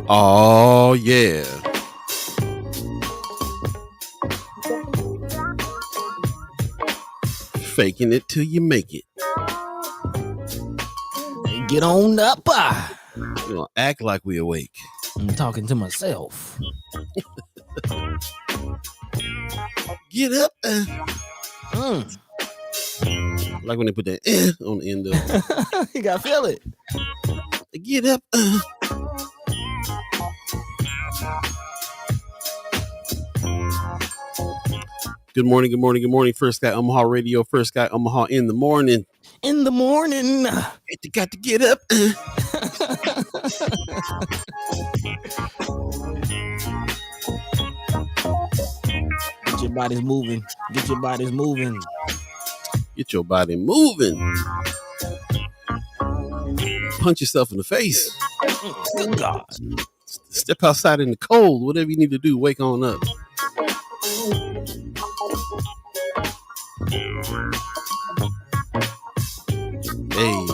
Oh, yeah. Faking it till you make it. Get on up. You know, act like we awake. I'm talking to myself. Get up. Like when they put that on the end of it. You gotta feel it. Get up. Good morning, good morning, good morning. First Sky Omaha Radio, First Sky Omaha in the morning. In the morning. You got to get up. Get your bodies moving. Get your bodies moving. Get your body moving. Punch yourself in the face. Good God. Step outside in the cold. Whatever you need to do, wake on up. Hey.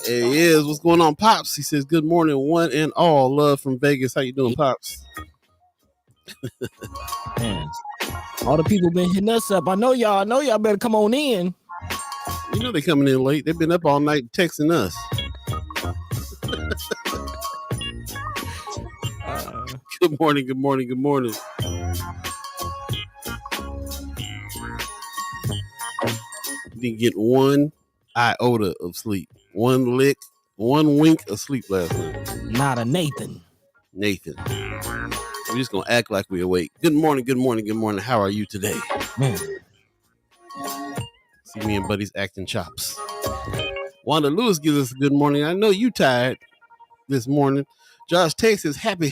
Hey, is what's going on, Pops? He says, good morning, one and all. Love from Vegas. How you doing, Pops? Man, all the people been hitting us up. I know y'all better come on in. You know they coming in late. They've been up all night texting us. Good morning, good morning, good morning. You didn't get one iota of sleep. One lick, one wink of sleep last night. Not a Nathan. We're just going to act like we're awake. Good morning, good morning, good morning. How are you today? Man. See me and buddies acting chops. Wanda Lewis gives us a good morning. I know you tired this morning. Josh Tate says, happy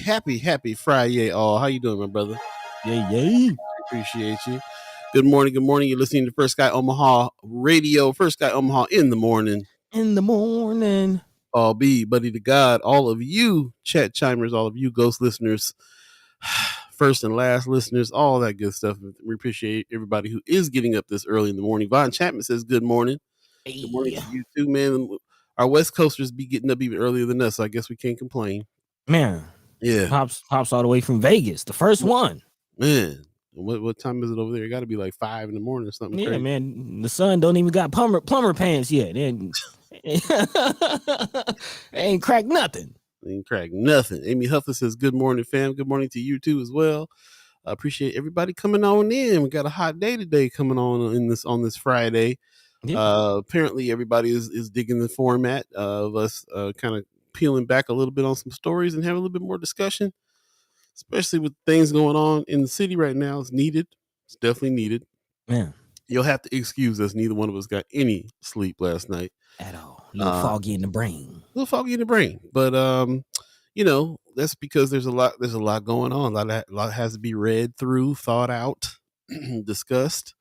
Friday. Oh, how you doing, my brother? Yay. Appreciate you. Good morning, good morning. You're listening to First Sky Omaha Radio, First Sky Omaha in the morning. In the morning. All Beeee, Buddi3 Da Gawd, all of you chat chimers, all of you ghost listeners, first and last listeners, all that good stuff. We appreciate everybody who is getting up this early in the morning. Von Chapman says good morning. Hey. Good morning to you too, man. Our West Coasters be getting up even earlier than us, so I guess we can't complain. Man. Yeah. Pops all the way from Vegas, the first one. Man. What time is it over there? It got to be like 5 in the morning or something. Yeah, crazy. Man. The sun don't even got plumber pants yet. Ain't cracked nothing. Ain't cracked nothing. Amy Huffer says, good morning, fam. Good morning to you too as well. I appreciate everybody coming on in. We got a hot day today coming on this Friday. Yeah. Apparently everybody is digging the format of us kind of peeling back a little bit on some stories and having a little bit more discussion, especially with things going on in the city right now. It's needed. It's definitely needed. Man. You'll have to excuse us. Neither one of us got any sleep last night. At all. A little foggy in the brain. But you know, that's because there's a lot going on. A lot has to be read through, thought out, discussed.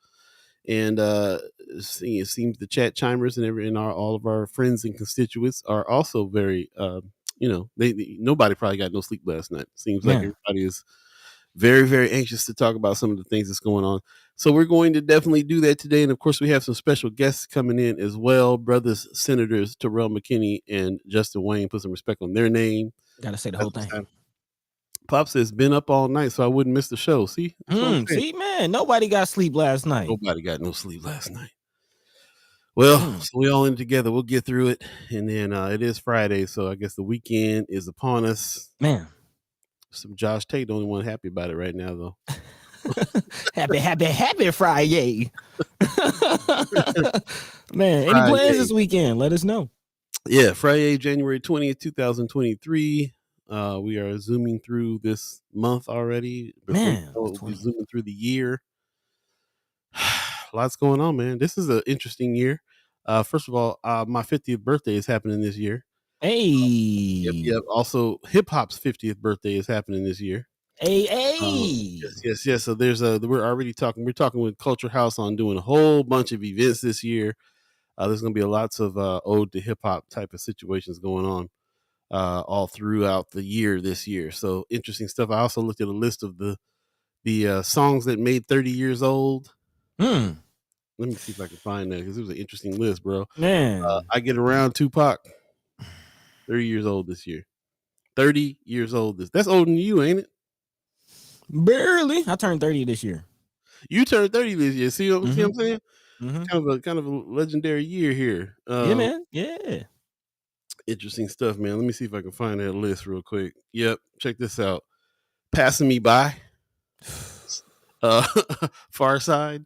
And it seems the chat chimers and all of our friends and constituents are also very nobody probably got no sleep last night. Seems like everybody is very, very anxious to talk about some of the things that's going on. So we're going to definitely do that today. And of course, we have some special guests coming in as well. Brothers, Senators Terrell McKinney and Justin Wayne. Put some respect on their name. Gotta say the whole thing. Pop says, been up all night, so I wouldn't miss the show. See? See, man, nobody got sleep last night. Nobody got no sleep last night. Well, so we all in together. We'll get through it. And then it is Friday, so I guess the weekend is upon us. Man. Some Josh Tate, the only one happy about it right now, though. happy Friday. Man, any plans this weekend? Let us know. Yeah, Friday, January 20th, 2023. We are zooming through this month already. Man, we'll be zooming through the year. Lots going on, man. This is an interesting year. First of all, my 50th birthday is happening this year. Hey. Yep. Also, hip hop's 50th birthday is happening this year. Hey. Yes. So we're talking with Culture House on doing a whole bunch of events this year. There's going to be lots of ode to hip hop type of situations going on all throughout the year this year. So interesting stuff. I also looked at a list of the songs that made 30 years old. Let me see if I can find that because it was an interesting list, bro. Man, I get around Tupac, 30 years old this year. 30 years old. That's older than you, ain't it? barely. I turned 30 this year. You turned 30 this year. See what I'm saying? Mm-hmm. Kind of a legendary year here. Yeah, man. Yeah. Interesting stuff, man. Let me see if I can find that list real quick. Yep, check this out. Passing Me By, Far Side,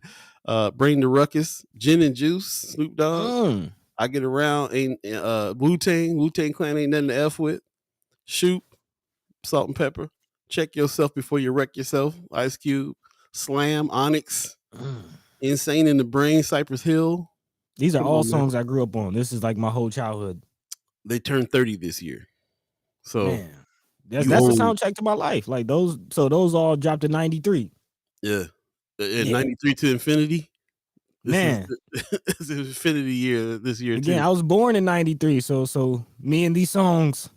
Bring the Ruckus, Gin and Juice, Snoop Dogg. I Get Around, ain't Wu-Tang Clan ain't nothing to F with. Shoot, Salt and Pepper, Check Yourself Before You Wreck Yourself, Ice Cube, Slam, Onyx, Insane in the Brain, Cypress Hill. These are all songs I grew up on. This is like my whole childhood. They turned 30 this year. So man, that's the soundtrack to my life. Like those all dropped in 93. Yeah. 93 to infinity. Man, it's an infinity year this year again, too. I was born in 93, so me and these songs.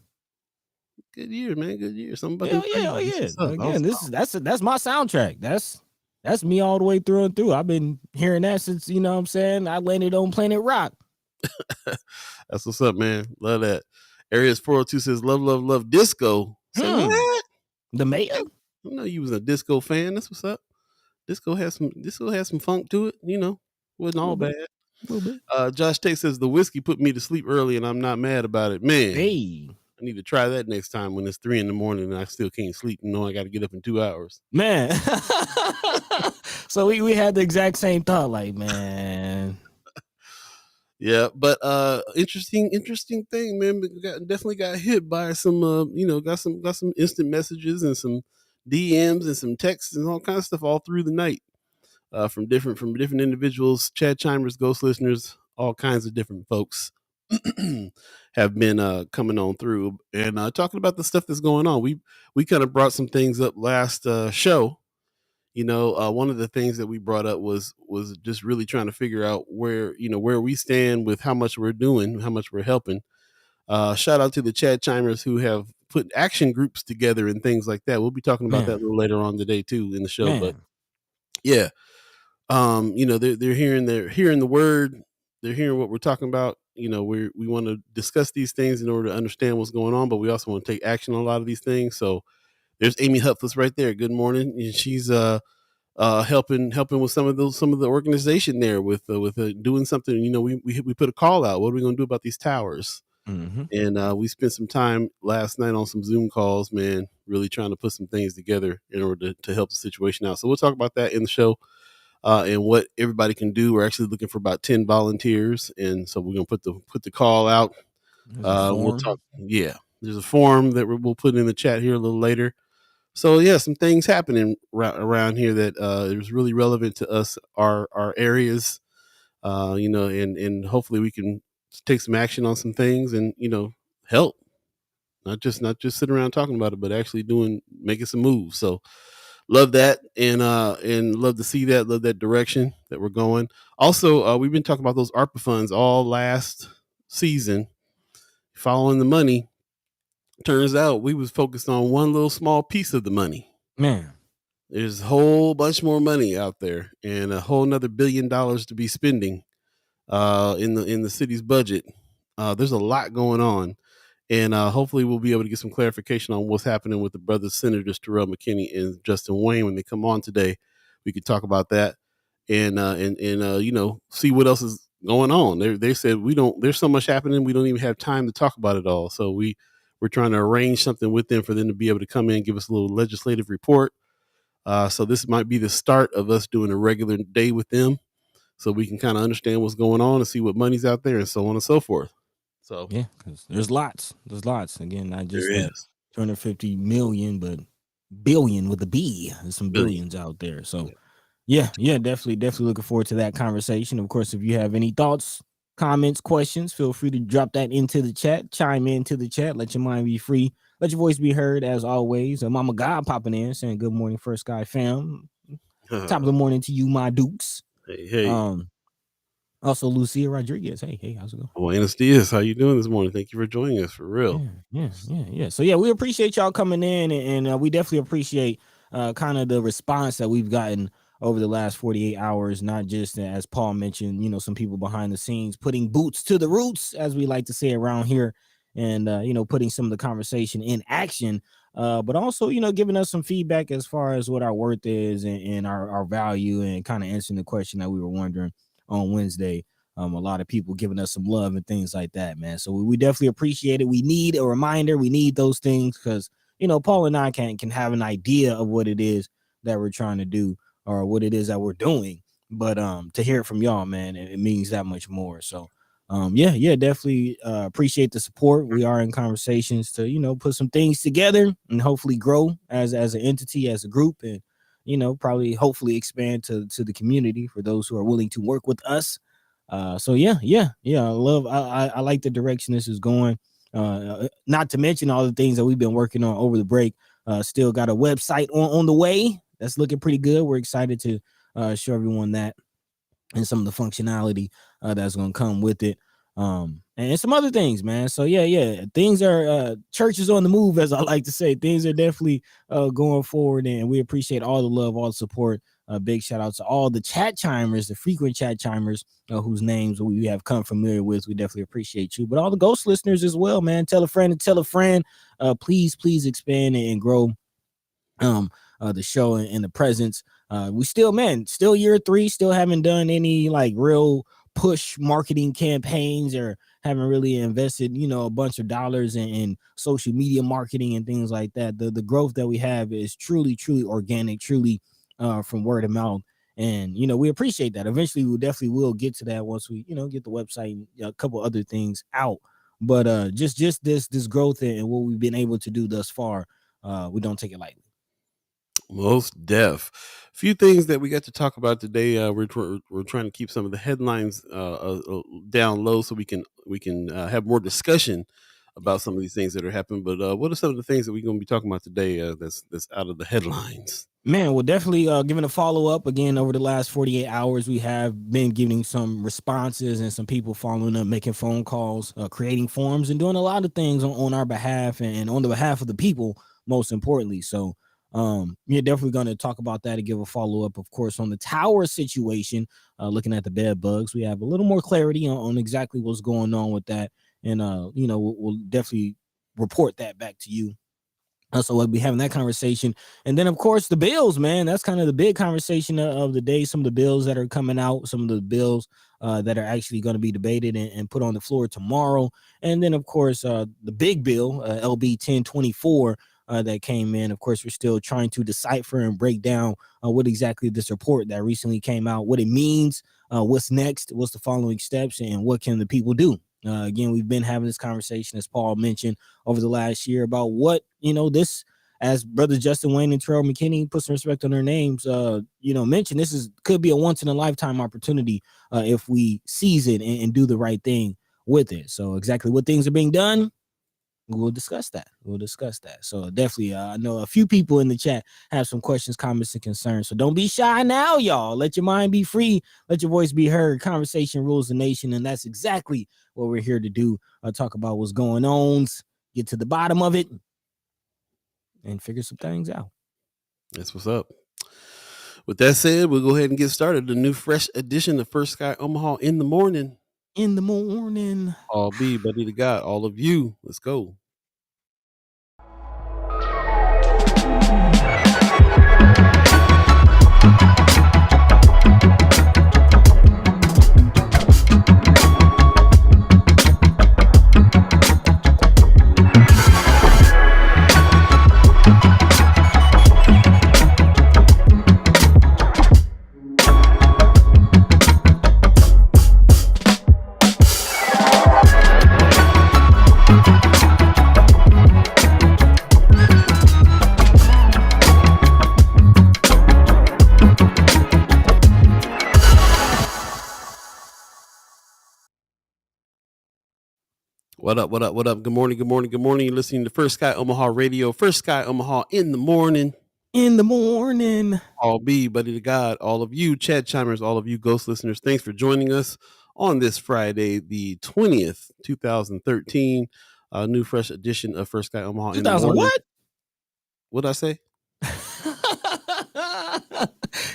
Good year, man. Good year. Something about yeah. Again, that's my soundtrack. That's me all the way through and through. I've been hearing that since, you know what I'm saying, I landed on Planet Rock. That's what's up, man. Love that. Areas 402 says love, love, love disco. Say what? The mayor? I know you was a disco fan. That's what's up. Disco has some funk to it, you know. Wasn't all bad. A little bit. Josh Tate says the whiskey put me to sleep early and I'm not mad about it. Man. Hey. I need to try that next time when it's 3 a.m. and I still can't sleep and know I got to get up in 2 hours. Man. So we had the exact same thought, like, man. Yeah, but interesting thing, man. Definitely got hit by some got some instant messages and some DMs and some texts and all kinds of stuff all through the night. From different individuals, Chad Chimers, ghost listeners, all kinds of different folks have been coming on through and talking about the stuff that's going on. We kind of brought some things up last show. You know, one of the things that we brought up was just really trying to figure out where we stand with how much we're doing, how much we're helping. Shout out to the Chad Chimers who have put action groups together and things like that. We'll be talking about that a little later on today too in the show. But yeah, they're hearing the word, they're hearing what we're talking about. You know, we want to discuss these things in order to understand what's going on, but we also want to take action on a lot of these things. So there's Amy Hupfus right there. Good morning. And she's helping with some of the organization there with doing something. You know, we put a call out. What are we going to do about these towers? Mm-hmm. And we spent some time last night on some Zoom calls, man, really trying to put some things together in order to help the situation out. So we'll talk about that in the show. And what everybody can do. We're actually looking for about 10 volunteers, and so we're gonna put the call out. We'll talk. Yeah, there's a form that we'll put in the chat here a little later. So yeah, some things happening around here that is really relevant to us, our areas. And hopefully we can take some action on some things and help. Not just sitting around talking about it, but actually making some moves. So love that and love to see that. Love that direction that we're going. Also, we've been talking about those ARPA funds all last season, following the money. Turns out we was focused on one little small piece of the money. Man, there's a whole bunch more money out there and a whole another $1 billion to be spending in the city's budget. There's a lot going on. And hopefully we'll be able to get some clarification on what's happening with the brothers senators Terrell, McKinney, and Justin Wayne when they come on today. We could talk about that and see what else is going on. They said there's so much happening, we don't even have time to talk about it all. So we're trying to arrange something with them for them to be able to come in and give us a little legislative report. So this might be the start of us doing a regular day with them so we can kind of understand what's going on and see what money's out there and so on and so forth. So yeah, because there's lots. Again, not just that 250 million, but billion with a B. There's some billions out there. So yeah, definitely looking forward to that conversation. Of course, if you have any thoughts, comments, questions, feel free to drop that into the chat. Chime into the chat. Let your mind be free. Let your voice be heard as always. Mama God popping in saying good morning, First Sky fam. Top of the morning to you, my dukes. Hey. Also, Lucia Rodriguez. Hey, how's it going? Buenos dias. How you doing this morning? Thank you for joining us, for real. Yeah. So, yeah, we appreciate y'all coming in, and we definitely appreciate kind of the response that we've gotten over the last 48 hours, not just as Paul mentioned, some people behind the scenes putting boots to the roots, as we like to say around here, and putting some of the conversation in action, but also giving us some feedback as far as what our worth is and our value, and kind of answering the question that we were wondering on Wednesday. A lot of people giving us some love and things like that, man. So we definitely appreciate it. We need a reminder. We need those things because Paul and I can have an idea of what it is that we're trying to do or what it is that we're doing, but to hear it from y'all, man, it means that much more. So definitely appreciate the support. We are in conversations to put some things together and hopefully grow as an entity, as a group, and probably hopefully expand to the community for those who are willing to work with us. So I like the direction this is going. Not to mention all the things that we've been working on over the break. Still got a website on the way that's looking pretty good. We're excited to show everyone that and some of the functionality that's going to come with it. And some other things, man. So things are churches on the move, as I like to say. Things are definitely going forward, and we appreciate all the love, all the support. Big shout out to all the chat chimers, the frequent chat chimers, whose names we have come familiar with. We definitely appreciate you, but all the ghost listeners as well, man. Tell a friend and tell a friend. Please expand and grow the show and the presence. We still year 3, still haven't done any like real push marketing campaigns or haven't really invested a bunch of dollars in social media marketing and things like that. The growth that we have is truly organic, truly from word of mouth, and we appreciate that. Eventually we definitely will get to that once we get the website and a couple other things out, but just this growth and what we've been able to do thus far, we don't take it lightly. Most deaf. Few things that we got to talk about today. We're trying to keep some of the headlines down low so we can have more discussion about some of these things that are happening. But what are some of the things that we're going to be talking about today that's out of the headlines? Man, we'll definitely giving a follow-up again over the last 48 hours. We have been giving some responses and some people following up, making phone calls, creating forums, and doing a lot of things on our behalf and on the behalf of the people, most importantly. So we're definitely going to talk about that and give a follow-up, of course, on the tower situation, looking at the bed bugs. We have a little more clarity on exactly what's going on with that, and we'll definitely report that back to you. So we'll be having that conversation. And then, of course, the bills, man. That's kind of the big conversation of the day. Some of the bills that are coming out, some of the bills that are actually going to be debated and put on the floor tomorrow. And then, of course, the big bill, LB 1024, that came in. Of course, we're still trying to decipher and break down what exactly this report that recently came out, what it means, what's next, what's the following steps, and what can the people do. Again, we've been having this conversation, as Paul mentioned, over the last year about what, this, as brother Justin Wayne and Terrell McKinney, put some respect on their names, mentioned, this could be a once in a lifetime opportunity if we seize it and do the right thing with it. So exactly what things are being done, we'll discuss that. So definitely, I know a few people in the chat have some questions, comments, and concerns. So don't be shy now, y'all. Let your mind be free. Let your voice be heard. Conversation rules the nation, and that's exactly what we're here to do. Talk about what's going on, get to the bottom of it, and figure some things out. That's what's up. With that said, we'll go ahead and get started. The new fresh edition of First Sky Omaha in the morning. In the morning. All Beeee, Buddi3 Da Gawd, all of you. Let's go. What up? Good morning. You're listening to First Sky Omaha Radio. First Sky Omaha in the morning. All Beeee, Buddi3 Da Gawd, all of you chat chimers, all of you ghost listeners, thanks for joining us on this Friday, the 20th, 2013. New fresh edition of First Sky Omaha in the morning. What? What'd I say?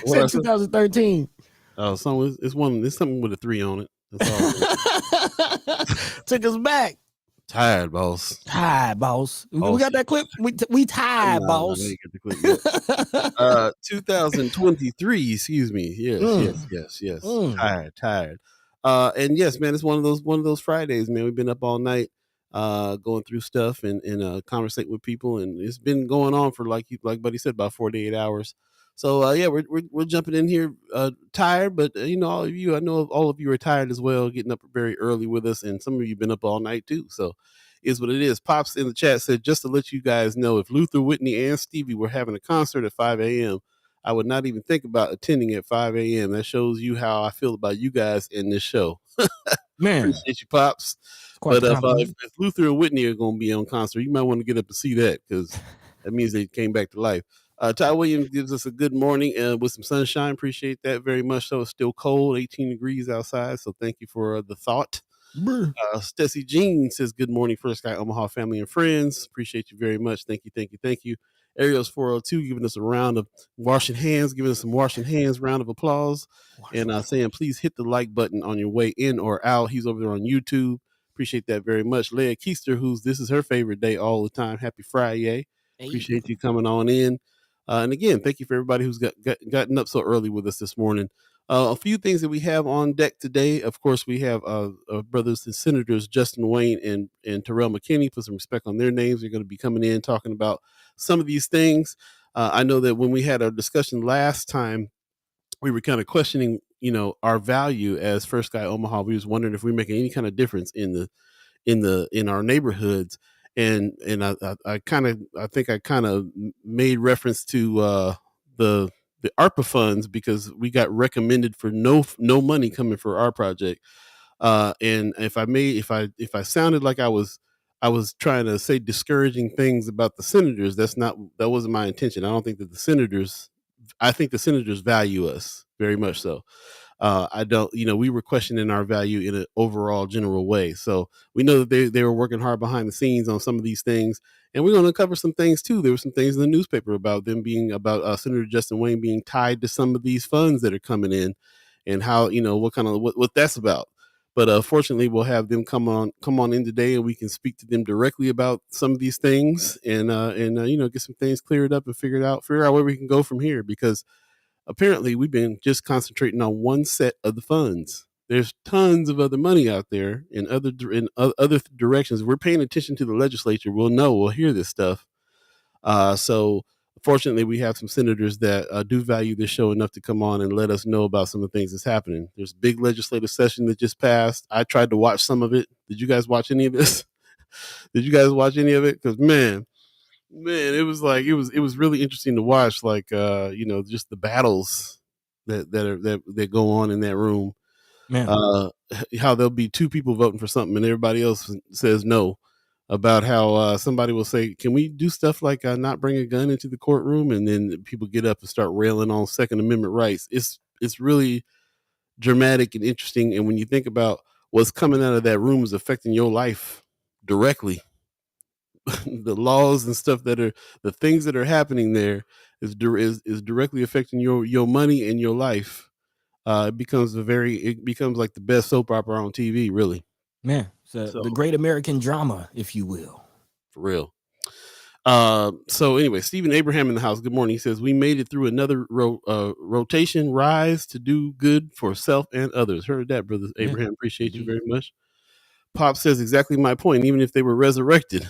What I Said said? 2013. Oh, it's one. It's something with a 3 on it. That's all. Took us back. Tired, boss. Tired, boss. We got that clip. We tired, boss. No, you get the clip yet. 2023. Excuse me. Yes. Tired. And yes, man, it's one of those Fridays, man. We've been up all night, going through stuff and conversating with people, and it's been going on for like Buddy said, about 48 hours. So yeah, we're jumping in here, tired, but all of you, I know all of you are tired as well, getting up very early with us, and some of you been up all night too. So is what it is. Pops in the chat said, just to let you guys know, if Luther, Whitney, and Stevie were having a concert at 5 a.m., I would not even think about attending at 5 a.m. That shows you how I feel about you guys in this show. Man, appreciate you, Pops. But if Luther and Whitney are going to be on concert, you might want to get up and see that, because that means they came back to life. Ty Williams gives us a good morning with some sunshine. Appreciate that very much. So it's still cold, 18 degrees outside. So thank you for the thought. Stacey Jean says, good morning, First Sky Omaha family and friends. Appreciate you very much. Thank you. Ariel's 402 giving us a round of washing hands, round of applause. And saying, please hit the like button on your way in or out. He's over there on YouTube. Appreciate that very much. Leah Keister, this is her favorite day all the time. Happy Friday. Appreciate you coming on in. And again, thank you for everybody who's gotten up so early with us this morning. A few things that we have on deck today. Of course, we have brothers and senators Justin Wayne and Terrell McKinney. Put some respect on their names. They're going to be coming in talking about some of these things. I know that when we had our discussion last time, we were kind of questioning, our value as First Sky Omaha. We was wondering if we're making any kind of difference in our neighborhoods. And I think I kind of made reference to the ARPA funds, because we got recommended for no money coming for our project. And if I sounded like I was trying to say discouraging things about the senators, that wasn't my intention. I think the senators value us very much so. We were questioning our value in an overall general way. So we know that they were working hard behind the scenes on some of these things, and we're going to cover some things too. There were some things in the newspaper about Senator Justin Wayne being tied to some of these funds that are coming in, and how, what that's about. But fortunately, we'll have them come on in today, and we can speak to them directly about some of these things, and get some things cleared up and figure out where we can go from here, because apparently we've been just concentrating on one set of the funds. There's tons of other money out there in other directions. We're paying attention to the legislature. We'll hear this stuff. So fortunately, we have some senators that do value this show enough to come on and let us know about some of the things that's happening. There's a big legislative session that just passed. I tried to watch some of it. Did you guys watch any of this? Did you guys watch any of it? Because man, it was really interesting to watch, just the battles that go on in that room. How there'll be two people voting for something and everybody else says no. About how somebody will say, can we do stuff like not bring a gun into the courtroom, and then people get up and start railing on Second Amendment rights. It's really dramatic and interesting, and when you think about what's coming out of that room is affecting your life directly. The laws and stuff the things that are happening there is directly affecting your money and your life. It becomes like the best soap opera on TV, really. Man, the great American drama, if you will. For real. So anyway, Stephen Abraham in the house. Good morning. He says, we made it through another rotation, rise to do good for self and others. Heard that, brother Abraham. Appreciate you very much. Pop says exactly my point. Even if they were resurrected,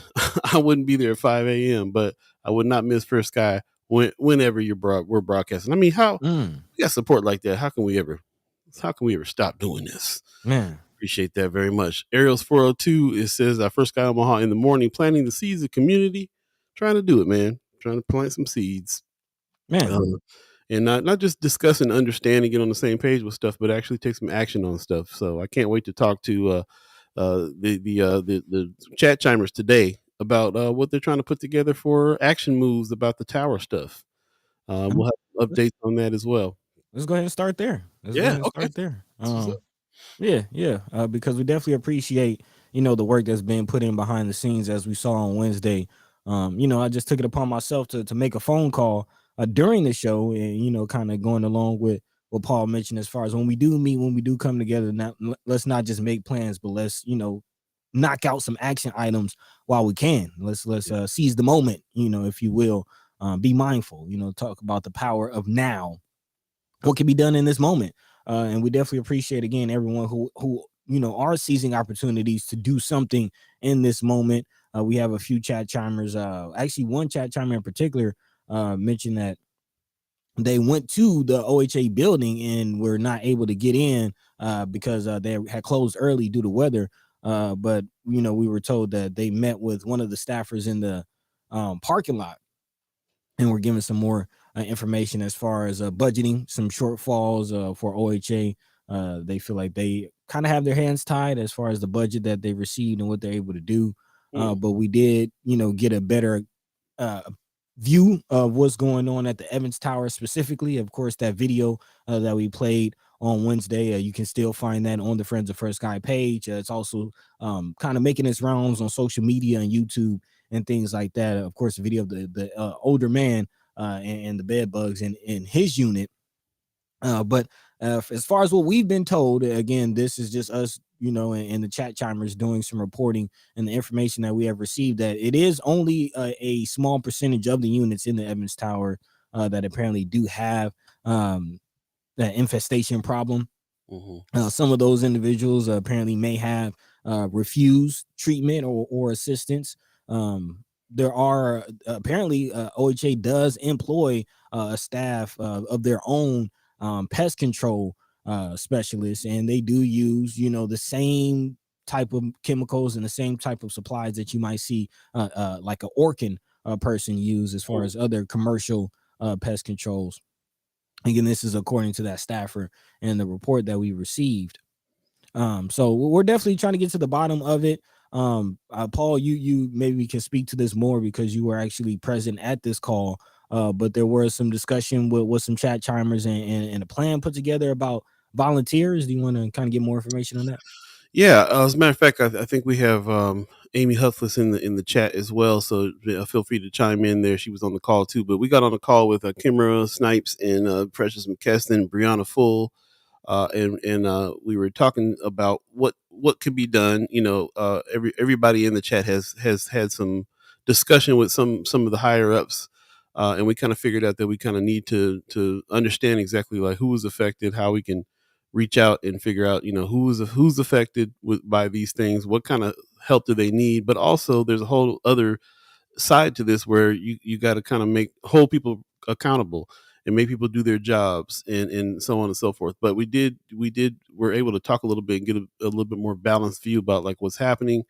I wouldn't be there at 5 a.m., but I would not miss First Sky whenever we're broadcasting. I mean, how we got support like that? How can we ever stop doing this? Man, appreciate that very much. Ariel's 402, it says, First Sky Omaha in the morning, planting the seeds of community. Trying to do it, man. Trying to plant some seeds. Man. And not just discussing, understanding, get on the same page with stuff, but actually take some action on stuff. So I can't wait to talk to the chat chimers today about what they're trying to put together for action moves about the tower stuff. We'll have updates on that as well. Let's go ahead and start there. Start there. Because we definitely appreciate the work that's been put in behind the scenes, as we saw on Wednesday. I just took it upon myself to make a phone call during the show, and kind of going along with what Paul mentioned as far as when we do meet, when we do come together, let's not just make plans, but let's knock out some action items while we can. Let's seize the moment, if you will. Be mindful, talk about the power of now, what can be done in this moment. And we definitely appreciate, again, everyone who are seizing opportunities to do something in this moment. We have a few chat chimers, actually one chat chimer in particular mentioned that they went to the OHA building and were not able to get in because they had closed early due to weather. But we were told that they met with one of the staffers in the parking lot and we're given some more information as far as budgeting, some shortfalls for OHA. They feel like they kind of have their hands tied as far as the budget that they received and what they're able to do. But we did, get a better view of what's going on at the Evans Tower specifically. Of course, that video that we played on Wednesday, you can still find that on the Friends of First Sky page. It's also kind of making its rounds on social media and YouTube and things like that. Of course, the video of the older man and the bed bugs in his unit. But as far as what we've been told, again, this is just us, and the chat chimers doing some reporting and the information that we have received, that it is only a small percentage of the units in the Evans Tower that apparently do have that infestation problem. Some of those individuals apparently may have refused treatment or assistance. There are apparently OHA does employ a staff of their own pest control specialists, and they do use the same type of chemicals and the same type of supplies that you might see like a Orkin person use as far as other commercial pest controls. Again, this is according to that staffer and the report that we received. So we're definitely trying to get to the bottom of it. Paul, you maybe can speak to this more because you were actually present at this call. But there was some discussion with some chat chimers and a plan put together about volunteers. Do you want to kind of get more information on that? Yeah, as a matter of fact, I think we have Amy Huffless in the chat as well. So feel free to chime in there. She was on the call too. But we got on a call with Kimera Snipes and Precious McKeston, Brianna Full, and we were talking about what could be done. Everybody in the chat has had some discussion with some of the higher ups. And we kind of figured out that we kind of need to understand exactly like who was affected, how we can reach out and figure out who's affected by these things, what kind of help do they need. But also there's a whole other side to this where you got to kind of hold people accountable and make people do their jobs and so on and so forth. But we're able to talk a little bit and get a little bit more balanced view about like what's happening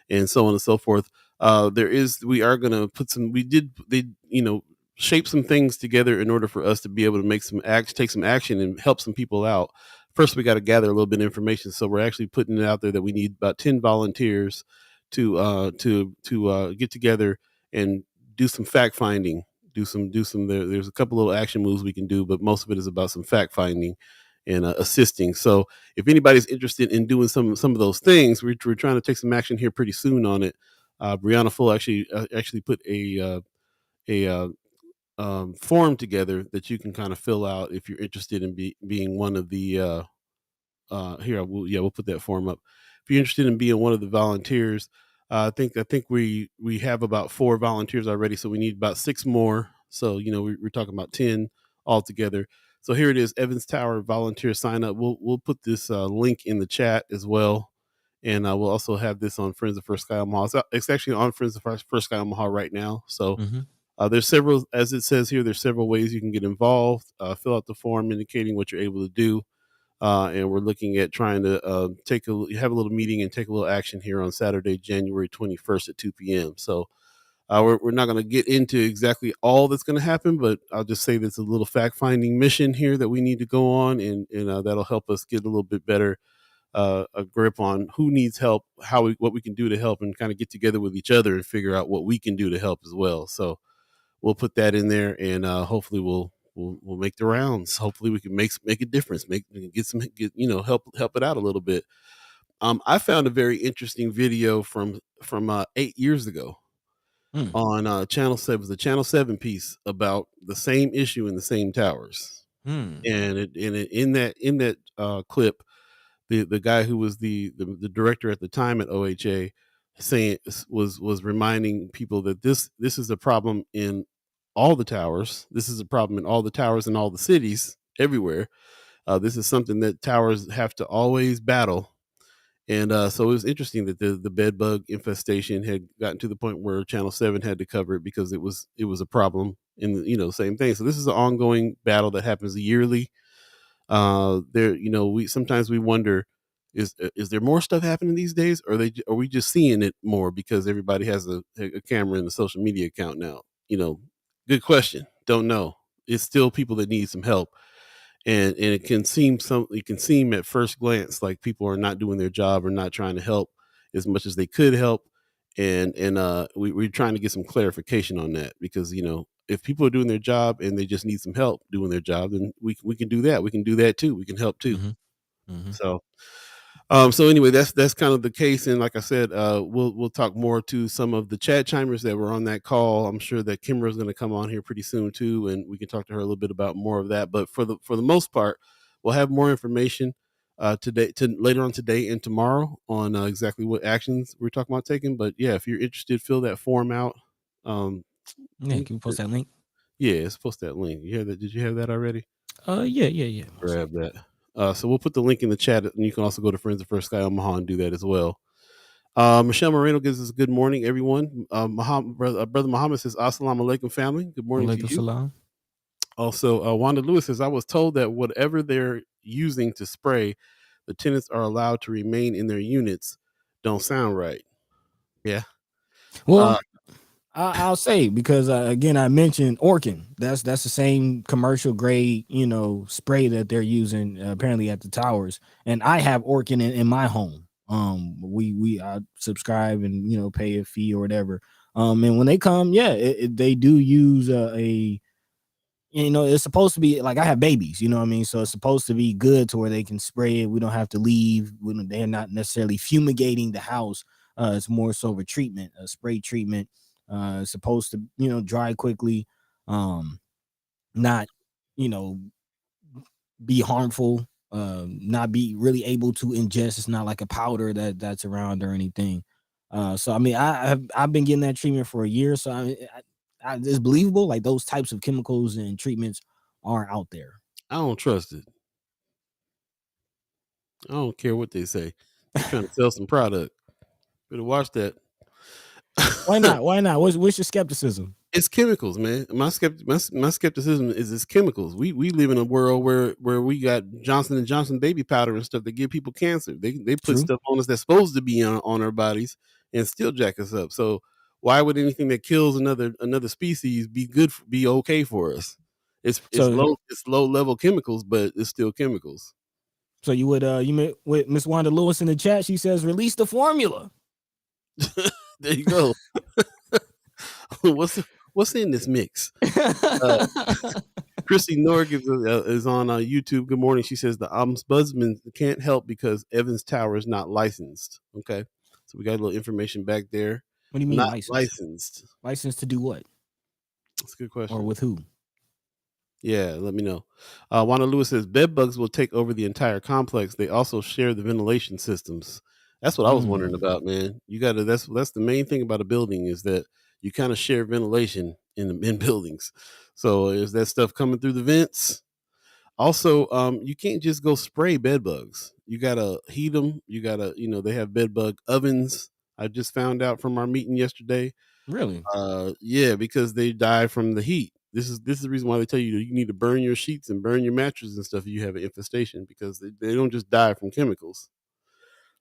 and so on and so forth. We are going to put shape some things together in order for us to be able to take some action and help some people out. First, we got to gather a little bit of information. So we're actually putting it out there that we need about 10 volunteers to get together and do some fact finding. There's a couple little action moves we can do, but most of it is about some fact finding and assisting. So if anybody's interested in doing some of those things, we're trying to take some action here pretty soon on it. Brianna Full actually put a form together that you can kind of fill out if you're interested in being one of the we'll put that form up. If you're interested in being one of the volunteers, I think we have about 4 volunteers already, so we need about 6 more. So we're talking about 10 altogether. So here it is, Evans Tower volunteer sign up. We'll put this link in the chat as well, and we'll also have this on Friends of First Sky Omaha. It's actually on Friends of First Sky Omaha right now. So there's several, as it says here, there's several ways you can get involved. Fill out the form indicating what you're able to do. And we're looking at trying to have a little meeting and take a little action here on Saturday, January 21st at 2 p.m. So we're not going to get into exactly all that's going to happen, but I'll just say there's a little fact-finding mission here that we need to go on, and that'll help us get a little bit better a grip on who needs help, what we can do to help, and kind of get together with each other and figure out what we can do to help as well. So we'll put that in there, and hopefully we'll make the rounds. Hopefully we can make a difference, help it out a little bit. I found a very interesting video from 8 years ago. on Channel 7. It was a Channel 7 piece about the same issue in the same towers. And in that clip, the guy who was the director at the time at OHA saying was reminding people that this is a problem in all the towers. This is a problem in all the towers in all the cities everywhere. This is something that towers have to always battle. And so it was interesting that the bed bug infestation had gotten to the point where Channel 7 had to cover it because it was a problem in the same thing. So this is an ongoing battle that happens yearly. We sometimes we wonder, is there more stuff happening these days, or are we just seeing it more because everybody has a camera and a social media account now? Good question. Don't know. It's still people that need some help. And it can seem at first glance like people are not doing their job or not trying to help as much as they could help. And we're trying to get some clarification on that, because if people are doing their job and they just need some help doing their job, then we can do that. We can do that too. We can help too. So anyway, that's kind of the case. And like I said, we'll talk more to some of the chat chimers that were on that call. I'm sure that Kimber is going to come on here pretty soon too, and we can talk to her a little bit about more of that. But for the most part, we'll have more information later on today and tomorrow on exactly what actions we're talking about taking. But yeah, if you're interested, fill that form out. Can you post that link? Yeah, let's post that link. You have that? Did you have that already? Yeah. Grab that. So we'll put the link in the chat, and you can also go to Friends of First Sky Omaha and do that as well. Michelle Moreno gives us good morning, everyone. Brother Muhammad says, Assalamu alaikum, family. Good morning to you. Salam. Also, Wanda Lewis says, I was told that whatever they're using to spray, the tenants are allowed to remain in their units. Don't sound right. Yeah. Well, I'll say, because again, I mentioned Orkin. That's the same commercial grade, spray that they're using apparently at the towers. And I have Orkin in my home. We subscribe and pay a fee or whatever. And when they come, they do use it's supposed to be like, I have babies, you know what I mean? So it's supposed to be good to where they can spray it. We don't have to leave. They're not necessarily fumigating the house. It's more so of a spray treatment. It's supposed to, dry quickly, not, be harmful, not be really able to ingest. It's not like a powder that's around or anything. So I mean, I've been getting that treatment for a year, so it's believable. Like, those types of chemicals and treatments are out there. I don't trust it. I don't care what they say. They're trying to sell some product. Better watch that. Why not? What's your skepticism? It's chemicals, man. My skepticism is it's chemicals. We live in a world where we got Johnson & Johnson baby powder and stuff that give people cancer. They put stuff on us that's supposed to be on our bodies and still jack us up. So why would anything that kills another species be okay for us? It's low level chemicals, but it's still chemicals. So you met with Miss Wanda Lewis in the chat. She says, release the formula. There you go. What's in this mix? Chrissy Norg is on YouTube. Good morning. She says the ombudsman can't help because Evans Tower is not licensed. Okay, so we got a little information back there. What do you mean not licensed? Licensed to do what? That's a good question. Or with who? Yeah, let me know. Wanda Lewis says bed bugs will take over the entire complex. They also share the ventilation systems. That's what I was wondering about, man. You got to. That's the main thing about a building, is that you kind of share ventilation in buildings. So is that stuff coming through the vents? Also, you can't just go spray bed bugs. You gotta heat them. You gotta, they have bed bug ovens. I just found out from our meeting yesterday. Really? Yeah, because they die from the heat. This is the reason why they tell you need to burn your sheets and burn your mattress and stuff if you have an infestation, because they don't just die from chemicals.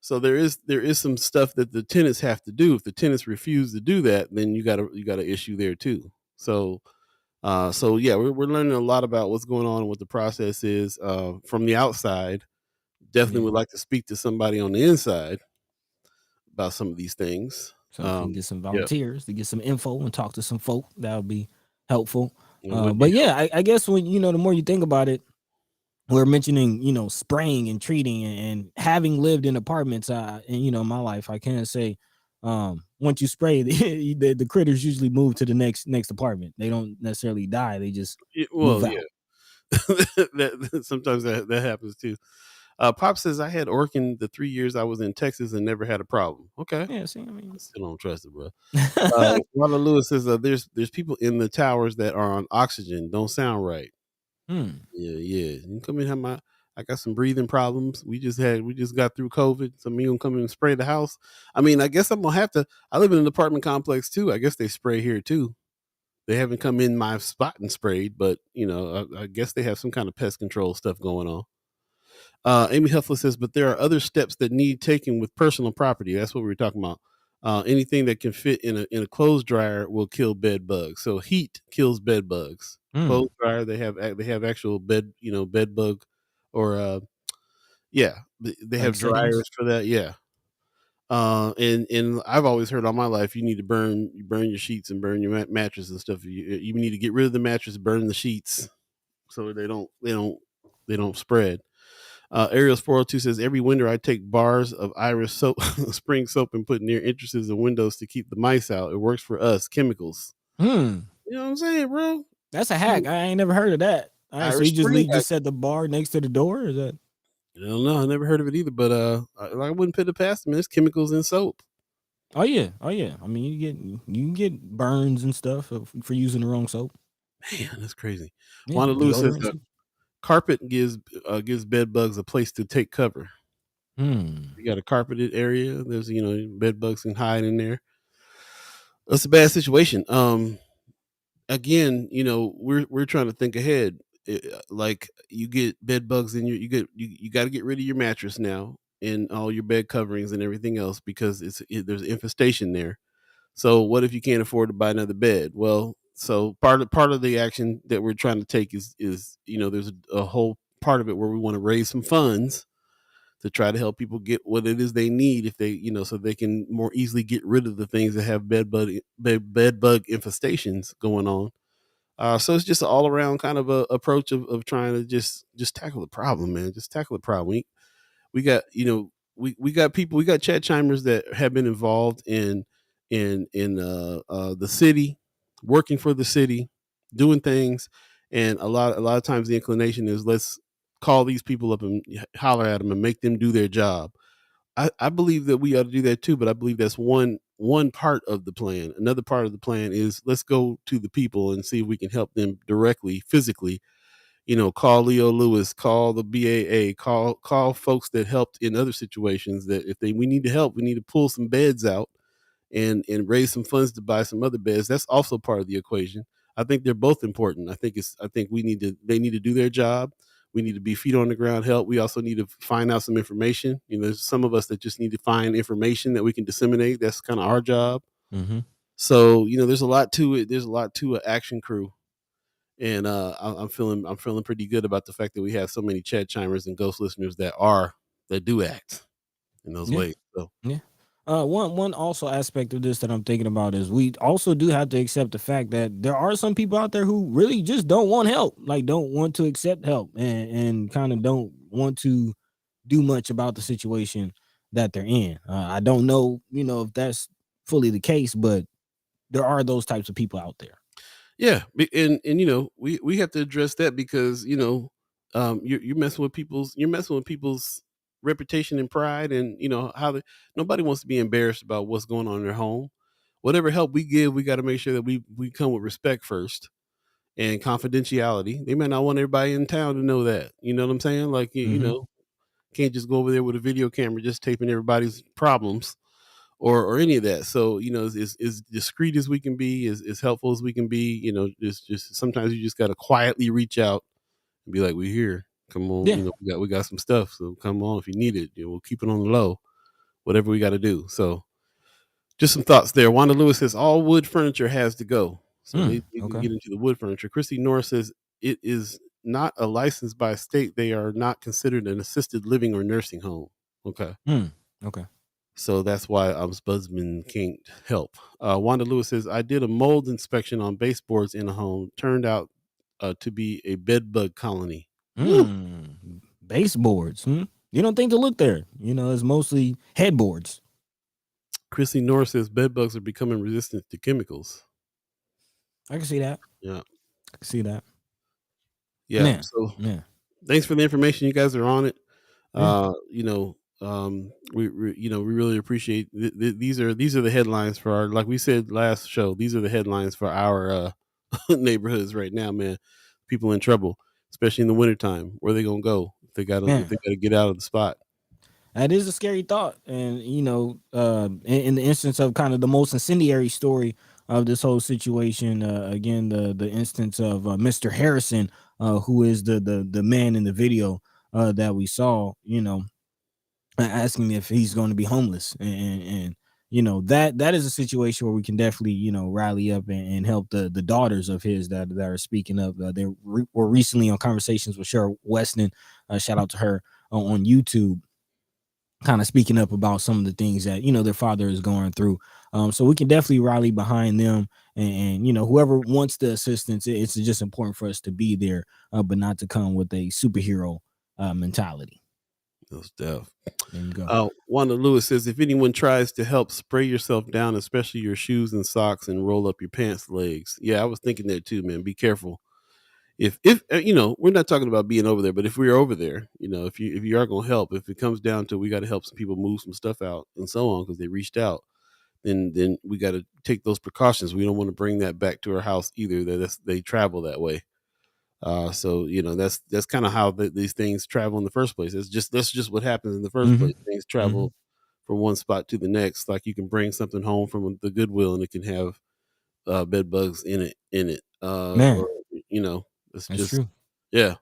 So there is some stuff that the tenants have to do. If the tenants refuse to do that, then you got an issue there too. So yeah, we're learning a lot about what's going on and what the process is from the outside. Definitely would like to speak to somebody on the inside about some of these things. So we can get some volunteers to get some info and talk to some folk. That would be helpful. But yeah, I guess when the more you think about it, we're mentioning, spraying and treating, and having lived in apartments, in my life, I can say, one once you spray, the critters usually move to the next apartment. They don't necessarily die. They just move Well, yeah. out. Sometimes that happens too. Pop says I had Orkin the 3 years I was in Texas and never had a problem. Okay. Yeah, see, I I mean, still don't trust it, bro. Wanda Lewis says there's people in the towers that are on oxygen. Don't sound right. Yeah, yeah. You can come in and have my. I got some breathing problems. We just got through COVID. So me gonna come in and spray the house. I mean, I guess I'm gonna have to. I live in an apartment complex too. I guess they spray here too. They haven't come in my spot and sprayed, but I guess they have some kind of pest control stuff going on. Amy Huffley says, but there are other steps that need taken with personal property. That's what we were talking about. Anything that can fit in a clothes dryer will kill bed bugs. So heat kills bed bugs. Clothes dryer, they have actual bed bug, or yeah, they like have settings. dryers for that. Yeah. And I've always heard all my life you need to burn your sheets and burn your mattress and stuff. You need to get rid of the mattress, burn the sheets, so they don't spread. Ariel's 402 says every winter I take bars of Iris soap, spring soap, and put near entrances and windows to keep the mice out. It works for us. Chemicals. You know what I'm saying, bro? That's a hack. I ain't never heard of that. All right, so Irish you just Spring. just set the bar next to the door. Or is that? I don't know. I never heard of it either, but I wouldn't put it past them. There's chemicals in soap. Oh yeah. I mean, you can get burns and stuff for using the wrong soap. Man, that's crazy. Yeah, Wanda Lewis says deodorant. carpet gives bed bugs a place to take cover. You got a carpeted area. There's bed bugs can hide in there. That's a bad situation. Again, we're trying to think ahead. Like you get bed bugs in you got to get rid of your mattress now and all your bed coverings and everything else because there's infestation there. So what if you can't afford to buy another bed? Well, so part of the action that we're trying to take is there's a whole part of it where we want to raise some funds to try to help people get what it is they need if they so they can more easily get rid of the things that have bed bug infestations going on. So it's just an all around kind of a approach of trying to just tackle the problem, man. Just tackle the problem. We got we got people, we got chat chimers that have been involved in the city, working for the city, doing things, and a lot of times the inclination is let's call these people up and holler at them and make them do their job. I believe that we ought to do that too, but I believe that's one part of the plan. Another part of the plan is let's go to the people and see if we can help them directly, physically. Call Leo Lewis, call the BAA, call folks that helped in other situations. That if we need to help, we need to pull some beds out and raise some funds to buy some other beds. That's also part of the equation. I think they're both important. I think they need to do their job. We need to be feet on the ground help. We also need to find out some information. There's some of us that just need to find information that we can disseminate. That's kind of our job. So, there's a lot to it. There's a lot to an action crew. And I'm feeling pretty good about the fact that we have so many chat chimers and ghost listeners that do act in those ways. So yeah. One also aspect of this that I'm thinking about is we also do have to accept the fact that there are some people out there who really just don't want help, like don't want to accept help and kind of don't want to do much about the situation that they're in. I don't know, if that's fully the case, but there are those types of people out there. Yeah, and we have to address that because you're messing with people's reputation and pride, and nobody wants to be embarrassed about what's going on in their home. Whatever help we give, we got to make sure that we come with respect first and confidentiality. They may not want everybody in town to know that. You know what I'm saying? Like can't just go over there with a video camera just taping everybody's problems or any of that. So as discreet as we can be, as helpful as we can be, just sometimes you just got to quietly reach out and be like, "We're here. Come on, Yeah. we got some stuff. So come on if you need it. We'll keep it on the low. Whatever we got to do." So just some thoughts there. Wanda Lewis says all wood furniture has to go. So they can get into the wood furniture. Christy Norris says it is not a license by state. They are not considered an assisted living or nursing home. Okay. Okay. So that's why ombudsman can't help. Wanda Lewis says, I did a mold inspection on baseboards in a home. Turned out to be a bed bug colony. Baseboards. You don't think to look there. It's mostly headboards. Chrissy Norris says bed bugs are becoming resistant to chemicals. I can see that. Yeah. I can see that. Yeah. Man, So man. thanks for the information. You guys are on it. Yeah. We really appreciate these are the headlines for our, like we said last show, these are the headlines for our neighborhoods right now, man. People in trouble, especially in the wintertime. Where they gonna go if they Man. gotta get out of the spot? That is a scary thought. And, in the instance of kind of the most incendiary story of this whole situation, again, the instance of Mr. Harrison, who is the man in the video that we saw, asking if he's going to be homeless. And that is a situation where we can definitely, rally up and help the daughters of his that are speaking up. They were recently on Conversations with Cheryl Weston. Shout out to her on YouTube, kind of speaking up about some of the things that their father is going through. So we can definitely rally behind them, and whoever wants the assistance, it's just important for us to be there, but not to come with a superhero mentality. Those stuff. There you go. Wanda Lewis says, if anyone tries to help, spray yourself down, especially your shoes and socks, and roll up your pants legs. Yeah, I was thinking that too, man. Be careful. If we're not talking about being over there, but if we're over there, if you are gonna help, if it comes down to we got to help some people move some stuff out and so on because they reached out, then we got to take those precautions. We don't want to bring that back to our house either. They travel that way. So that's kind of how these things travel in the first place. That's just what happens in the first place. Things travel from one spot to the next. Like you can bring something home from the Goodwill and it can have bed bugs in it. Man, or it's that's just true. yeah.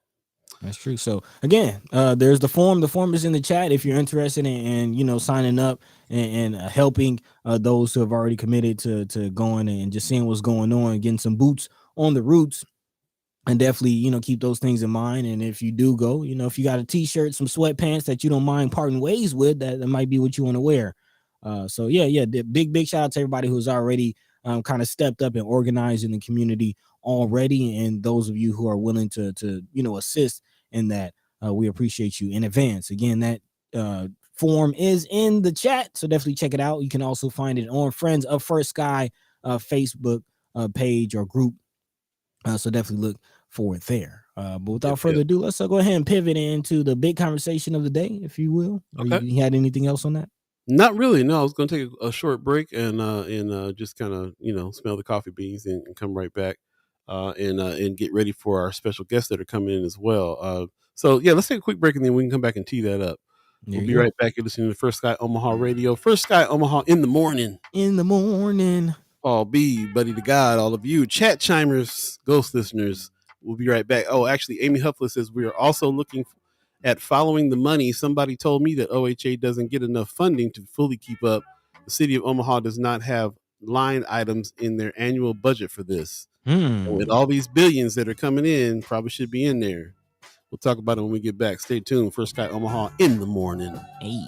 That's true. So again, there's the form. The form is in the chat if you're interested in signing up and helping those who have already committed to going and just seeing what's going on, getting some boots on the roots. And definitely, keep those things in mind. And if you do go, if you got a t-shirt, some sweatpants that you don't mind parting ways with, that might be what you want to wear. So yeah, big shout out to everybody who's already kind of stepped up and organized in the community already, and those of you who are willing to assist in that. We appreciate you in advance. Again, that form is in the chat, so definitely check it out. You can also find it on Friends of First Sky Facebook page or group. So definitely look for it there. But without further ado, let's go ahead and pivot into the big conversation of the day, if you will. Okay. You had anything else on that? Not really. No, I was going to take a short break and just kind of smell the coffee beans and come right back and get ready for our special guests that are coming in as well. So yeah, let's take a quick break and then we can come back and tee that up. We'll be right back. You're listening to First Sky Omaha Radio. First Sky Omaha in the morning. In the morning. Paul B, Buddi3 Da Gawd, all of you, chat chimers, ghost listeners. We'll be right back. Oh, actually, Amy Huffler says we are also looking at following the money. Somebody told me that OHA doesn't get enough funding to fully keep up. The city of Omaha does not have line items in their annual budget for this. And with all these billions that are coming in, probably should be in there. We'll talk about it when we get back. Stay tuned. First Sky Omaha in the morning. Hey.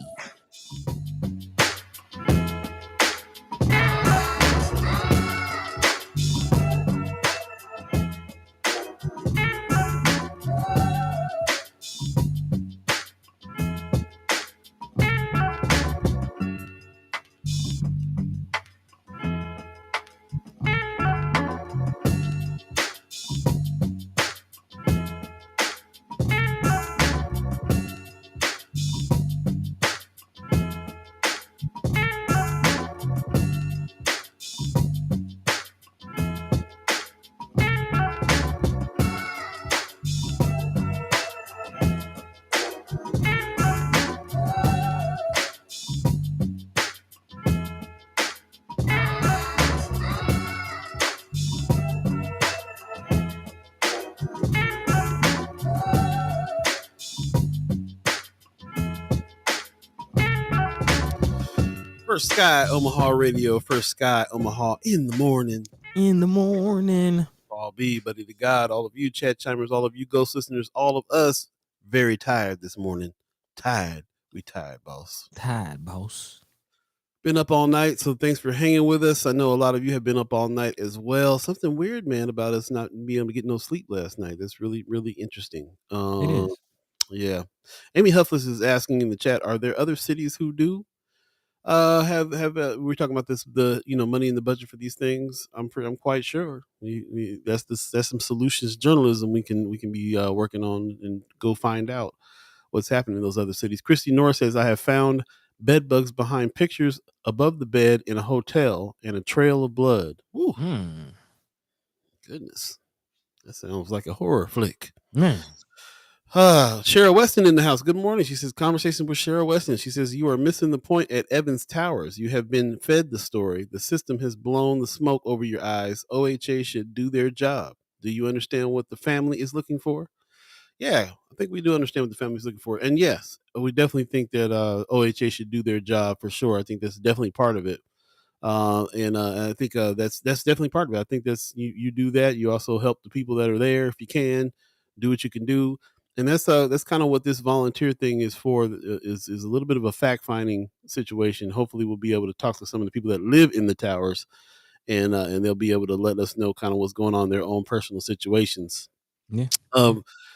First Sky Omaha Radio, First Sky Omaha in the morning. In the morning. Paul B, Buddi3 Da Gawd, all of you chat chimers, all of you ghost listeners, all of us very tired this morning. Tired. We tired, boss. Tired, boss. Been up all night, so thanks for hanging with us. I know a lot of you have been up all night as well. Something weird, man, about us not being able to get no sleep last night. That's really, really interesting. It is. Yeah. Amy Huffless is asking in the chat, are there other cities who do? Have we're talking about the money in the budget for these things? I'm quite sure that's some solutions journalism we can be working on and go find out what's happening in those other cities. Christy Norris says, I have found bed bugs behind pictures above the bed in a hotel and a trail of blood. Ooh, goodness, that sounds like a horror flick. Cheryl Weston in the house. Good morning. She says, conversation with Cheryl Weston. She says, you are missing the point at Evans Towers. You have been fed the story. The system has blown the smoke over your eyes. OHA should do their job. Do you understand what the family is looking for? Yeah, I think we do understand what the family is looking for. And yes, we definitely think that OHA should do their job for sure. I think that's definitely part of it. And I think that's definitely part of it. I think that's you do that. You also help the people that are there if you can. Do what you can do, and that's kind of what this volunteer thing is for. Is a little bit of a fact finding situation. Hopefully, we'll be able to talk to some of the people that live in the towers, and they'll be able to let us know kind of what's going on in their own personal situations. Yeah.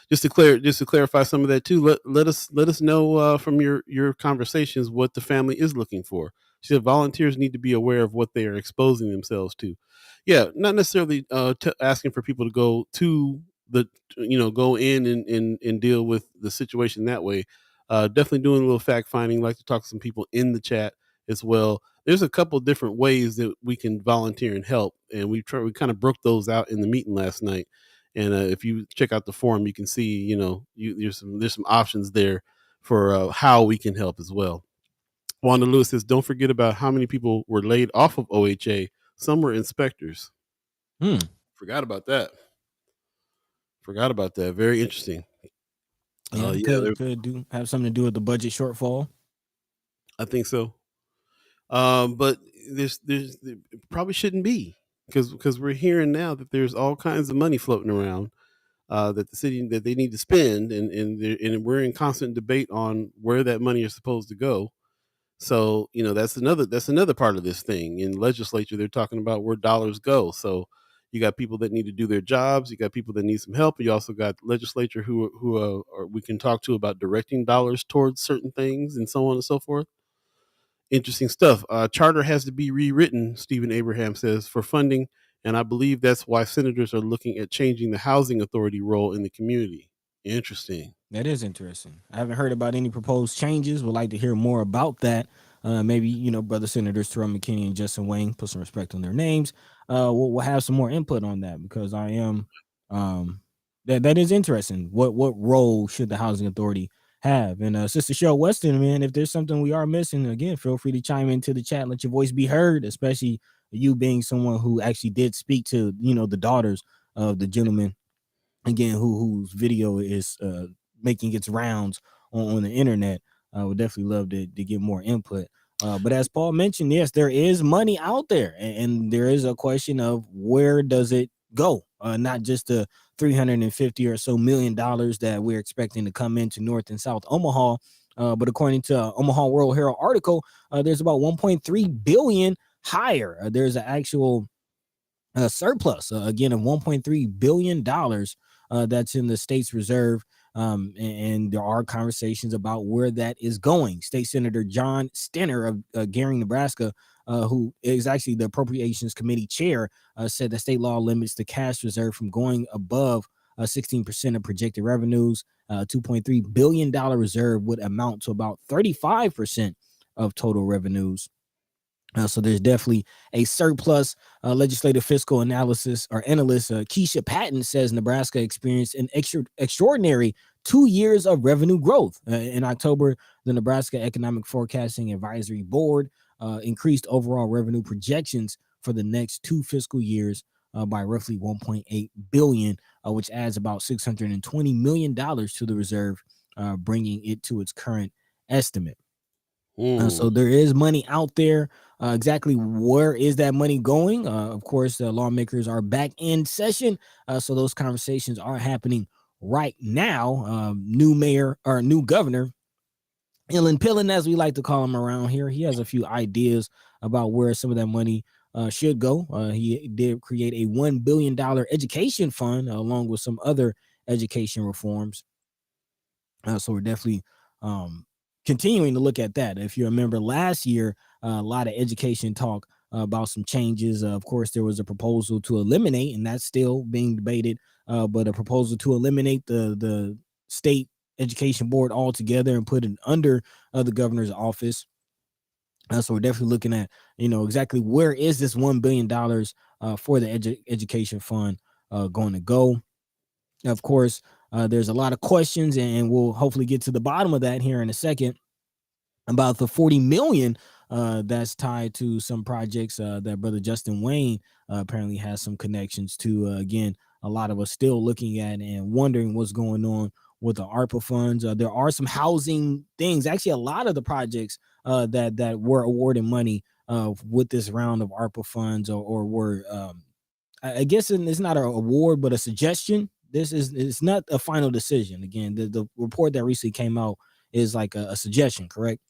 Just to clarify some of that too. Let us know from your conversations what the family is looking for. She said volunteers need to be aware of what they are exposing themselves to. Yeah, not necessarily asking for people to go to go in and deal with the situation that way. Definitely doing a little fact finding. Like to talk to some people in the chat as well. There's a couple different ways that we can volunteer and help, and we kind of broke those out in the meeting last night. And if you check out the forum, you can see there's some options there for how we can help as well. Wanda Lewis says, don't forget about how many people were laid off of OHA. Some were inspectors. Forgot about that. Very interesting. Could have something to do with the budget shortfall. I think so. But there probably shouldn't be, because we're hearing now that there's all kinds of money floating around that the city that they need to spend, and we're in constant debate on where that money is supposed to go. So that's another part of this thing. In legislature, they're talking about where dollars go. So you got people that need to do their jobs. You got people that need some help. You also got legislature who we can talk to about directing dollars towards certain things and so on and so forth. Interesting stuff. Charter has to be rewritten, Stephen Abraham says, for funding, and I believe that's why senators are looking at changing the housing authority role in the community. Interesting. That is interesting. I haven't heard about any proposed changes. Would like to hear more about that. Maybe brother senators Terrell, McKinney, and Justin Wayne, put some respect on their names. We'll have some more input on that, because I am that is interesting. What role should the housing authority have? And Sister Cheryl Weston, man, if there's something we are missing, again, feel free to chime into the chat, let your voice be heard, especially you being someone who actually did speak to the daughters of the gentleman, again, whose video is making its rounds on the internet. Would definitely love to get more input. But as Paul mentioned, yes, there is money out there, and there is a question of where does it go? Not just the $350 or so million that we're expecting to come into North and South Omaha, but according to Omaha World Herald article, there's about 1.3 billion higher. There's an actual surplus again of $1.3 billion that's in the state's reserve. And there are conversations about where that is going. State Senator John Stenner of Gering, Nebraska, who is actually the Appropriations Committee chair, said that state law limits the cash reserve from going above 16% of projected revenues. $2.3 billion reserve would amount to about 35% of total revenues. So there's definitely a surplus. Legislative fiscal analyst Keisha Patton says Nebraska experienced an extraordinary 2 years of revenue growth. In October, the Nebraska Economic Forecasting Advisory Board increased overall revenue projections for the next 2 fiscal years by roughly $1.8 billion, which adds about $620 million to the reserve, bringing it to its current estimate. So there is money out there. Exactly where is that money going? Of course, the lawmakers are back in session, so those conversations are happening right now. New mayor or new governor, Ilan Pillin, as we like to call him around here, he has a few ideas about where some of that money should go. He did create a $1 billion education fund along with some other education reforms. So we're definitely continuing to look at that. If you remember last year, a lot of education talk about some changes. Of course, there was a proposal to eliminate, and that's still being debated, but a proposal to eliminate the state education board altogether and put it under the governor's office. So we're definitely looking at, exactly where is this $1 billion for the education fund going to go. Of course, there's a lot of questions, and we'll hopefully get to the bottom of that here in a second about the 40 million that's tied to some projects that Brother Justin Wayne apparently has some connections to. Again, a lot of us still looking at and wondering what's going on with the ARPA funds. There are some housing things. Actually, a lot of the projects that were awarded money with this round of ARPA funds or were, I guess it's not an award, but a suggestion. It's not a final decision. Again, the report that recently came out is like a suggestion, correct?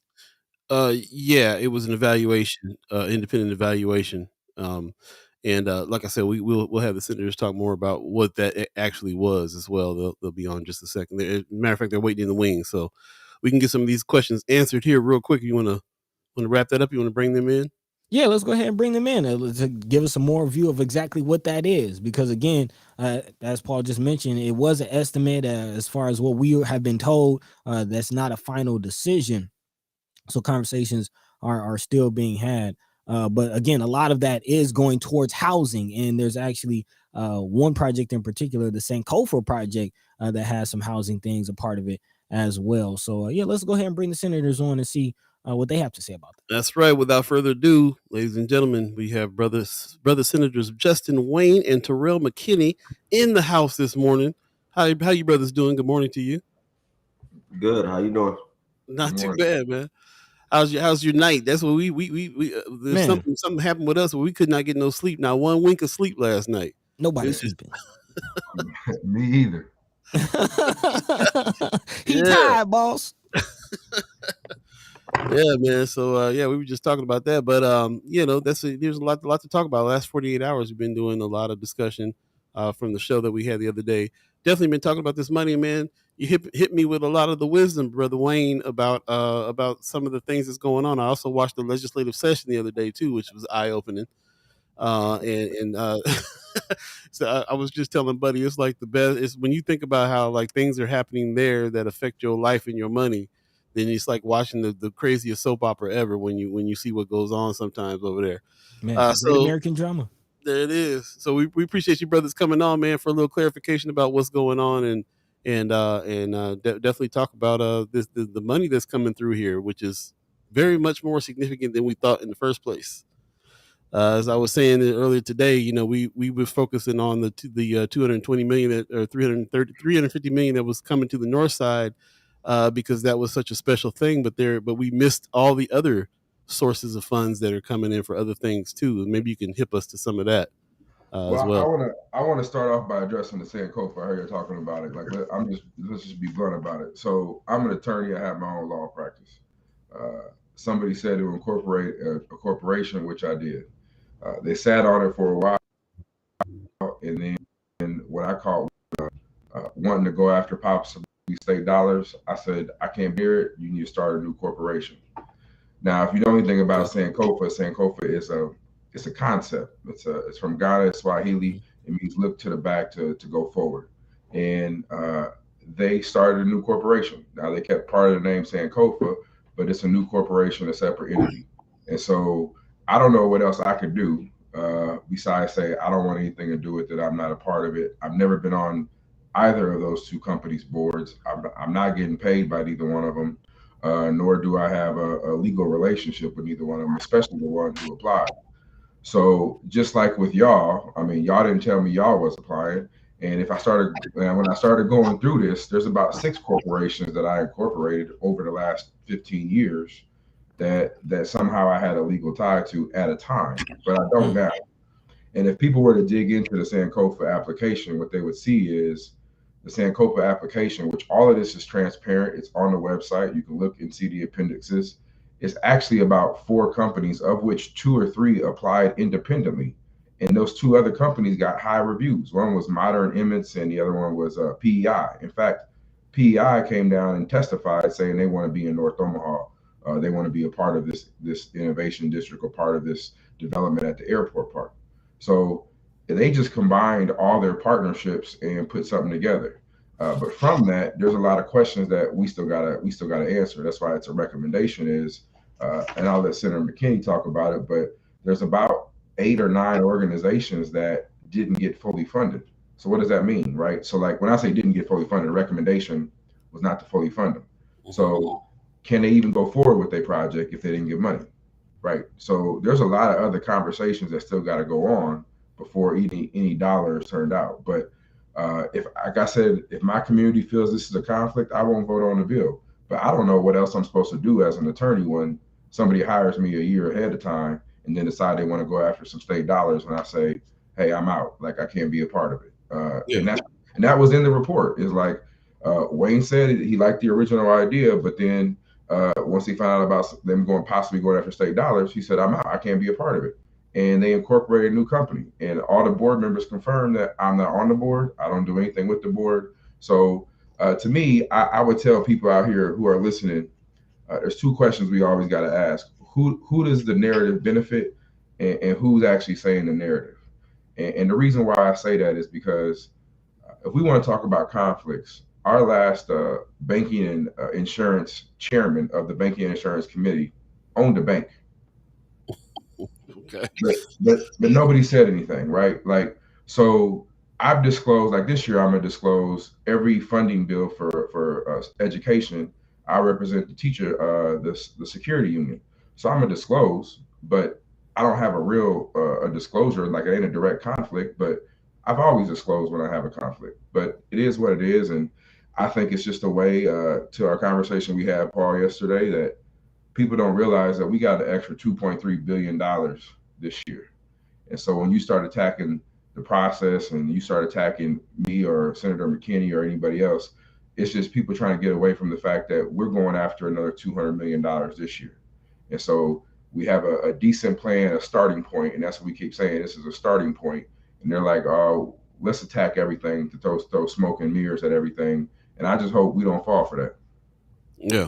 Yeah, it was an evaluation, independent evaluation. And like I said, we'll have the senators talk more about what that actually was as well. They'll be on just a second. Matter of fact, they're waiting in the wings, so we can get some of these questions answered here real quick. You want to wrap that up? You want to bring them in? Yeah, let's go ahead and bring them in to give us a more view of exactly what that is. Because again, as Paul just mentioned, it was an estimate as far as what we have been told. That's not a final decision. So conversations are still being had. But again, a lot of that is going towards housing. And there's actually one project in particular, the Sankofa project, that has some housing things a part of it as well. So yeah, let's go ahead and bring the senators on and see what they have to say about that. That's right. Without further ado, ladies and gentlemen, we have brother senators Justin Wayne and Terrell McKinney in the house this morning. How you brothers doing? Good morning to you. Good. How you doing? Not too bad, man. How's your night? That's what we there's something happened with us where we could not get no sleep. Not one wink of sleep last night. Nobody's sleeping. Me either. He tired, boss. Yeah, man. So we were just talking about that, but there's a lot to talk about. The last 48 hours, we've been doing a lot of discussion from the show that we had the other day. Definitely been talking about this money, man. You hit me with a lot of the wisdom, Brother Wayne, about some of the things that's going on. I also watched the legislative session the other day too, which was eye opening. So I was just telling Buddy, it's like the best. It's when you think about how like things are happening there that affect your life and your money. Then it's like watching the craziest soap opera ever when you see what goes on sometimes over there. Man, so American drama. There it is. So we appreciate you brothers coming on, man, for a little clarification about what's going on and definitely talk about the money that's coming through here, which is very much more significant than we thought in the first place. As I was saying earlier today, we were focusing on the 220 million or 350 million that was coming to the north side because that was such a special thing. But we missed all the other sources of funds that are coming in for other things too. And maybe you can hip us to some of that as well. I want to start off by addressing the Sankofa. I heard you're talking about it. Like let's just be blunt about it. So I'm an attorney. I have my own law practice. Somebody said to incorporate a corporation, which I did. They sat on it for a while, and then what I call wanting to go after possibly state dollars. I said, I can't bear it. You need to start a new corporation. Now, if you know anything about Sankofa is a concept. It's from Ghana, Swahili. It means look to the back to go forward. And they started a new corporation. Now they kept part of the name Sankofa, but it's a new corporation, a separate entity. And so I don't know what else I could do besides say I don't want anything to do with it. I'm not a part of it. I've never been on either of those two companies' boards. I'm not getting paid by neither one of them, nor do I have a legal relationship with either one of them, especially the one who applied. So just like with y'all, I mean, y'all didn't tell me y'all was applying. And when I started going through this, there's about 6 corporations that I incorporated over the last 15 years that somehow I had a legal tie to at a time, but I don't now. And if people were to dig into the Sankofa application, what they would see is the Sankofa application, which all of this is transparent. It's on the website. You can look and see the appendixes. It's actually about 4 companies, of which 2 or 3 applied independently. And those 2 other companies got high reviews. One was Modern Emmets and the other one was PEI. In fact, PEI came down and testified saying they want to be in North Omaha. They want to be a part of this innovation district or part of this development at the airport park. So they just combined all their partnerships and put something together. But from that, there's a lot of questions that we still gotta answer. That's why it's a recommendation and I'll let Senator McKinney talk about it, but there's about 8 or 9 organizations that didn't get fully funded. So what does that mean, right? So like when I say didn't get fully funded, the recommendation was not to fully fund them. So can they even go forward with their project if they didn't get money, right? So there's a lot of other conversations that still got to go on before any dollars turned out. But if, like I said, if my community feels this is a conflict, I won't vote on the bill. But I don't know what else I'm supposed to do as an attorney when somebody hires me a year ahead of time and then decide they want to go after some state dollars and I say, hey, I'm out. Like I can't be a part of it. And that was in the report. Is like Wayne said he liked the original idea, but then once he found out about them possibly going after state dollars, he said, I'm out. I can't be a part of it. And they incorporated a new company. And all the board members confirmed that I'm not on the board. I don't do anything with the board. So to me, I would tell people out here who are listening, there's 2 questions we always got to ask. Who does the narrative benefit and who's actually saying the narrative? And the reason why I say that is because if we want to talk about conflicts, our last banking and insurance chairman of the Banking and Insurance Committee owned a bank. Okay. But nobody said anything, right? Like, so I've disclosed, like this year, I'm gonna disclose every funding bill for education. I represent the teacher, the security union. So I'm gonna disclose, but I don't have a real a disclosure, like it ain't a direct conflict, but I've always disclosed when I have a conflict. But it is what it is, and I think it's just a way to our conversation we had, Paul, yesterday, that people don't realize that we got an extra $2.3 billion this year. And so when you start attacking the process and you start attacking me or Senator McKinney or anybody else, it's just people trying to get away from the fact that we're going after another $200 million this year. And so we have a decent plan, a starting point, and that's what we keep saying. This is a starting point. And they're like, oh, let's attack everything, to throw smoke and mirrors at everything. And I just hope we don't fall for that. Yeah.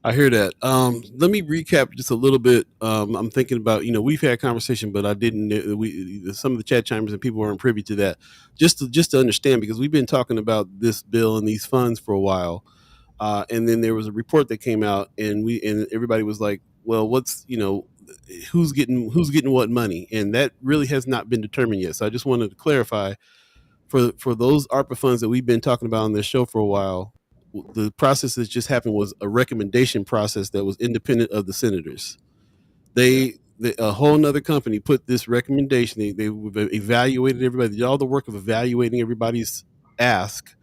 I hear that. Let me recap just a little bit. I'm thinking about, we've had conversation, but I didn't. Some of the chat chimers and people weren't privy to that. Just to understand, because we've been talking about this bill and these funds for a while, and then there was a report that came out, and everybody was like, "Well, what's who's getting what money?" And that really has not been determined yet. So I just wanted to clarify for those ARPA funds that we've been talking about on this show for a while. The process that just happened was a recommendation process that was independent of the senators. A whole nother company put this recommendation. They evaluated everybody, did all the work of evaluating everybody's ask,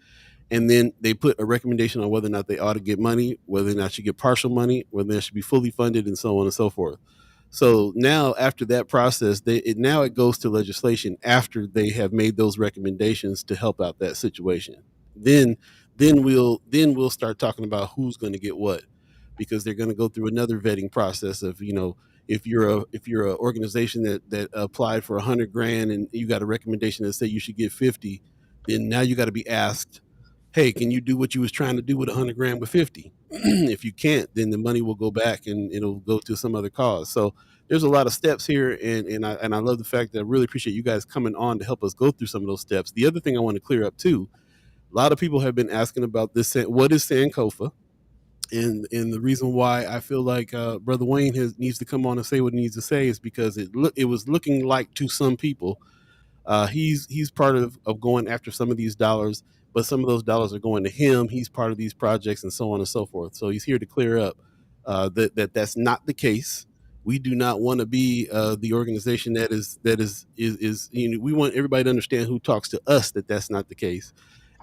and then they put a recommendation on whether or not they ought to get money, whether or not should get partial money, whether they should be fully funded, and so on and so forth. So now, after that process, it goes to legislation after they have made those recommendations to help out that situation. Then we'll start talking about who's going to get what, because they're going to go through another vetting process of, if you're an organization that applied for $100,000 and you got a recommendation that say you should get 50, then now you got to be asked, hey, can you do what you was trying to do with $100,000 with 50? If you can't, then the money will go back and it'll go to some other cause. So there's a lot of steps here, and I love the fact that I really appreciate you guys coming on to help us go through some of those steps. The other thing I want to clear up too, a lot of people have been asking about this. What is Sankofa? And the reason why I feel like Brother Wayne needs to come on and say what he needs to say is because it was looking like to some people he's part of going after some of these dollars, but some of those dollars are going to him. He's part of these projects and so on and so forth. So he's here to clear up that's not the case. We do not want to be the organization that is we want everybody to understand who talks to us that that's not the case.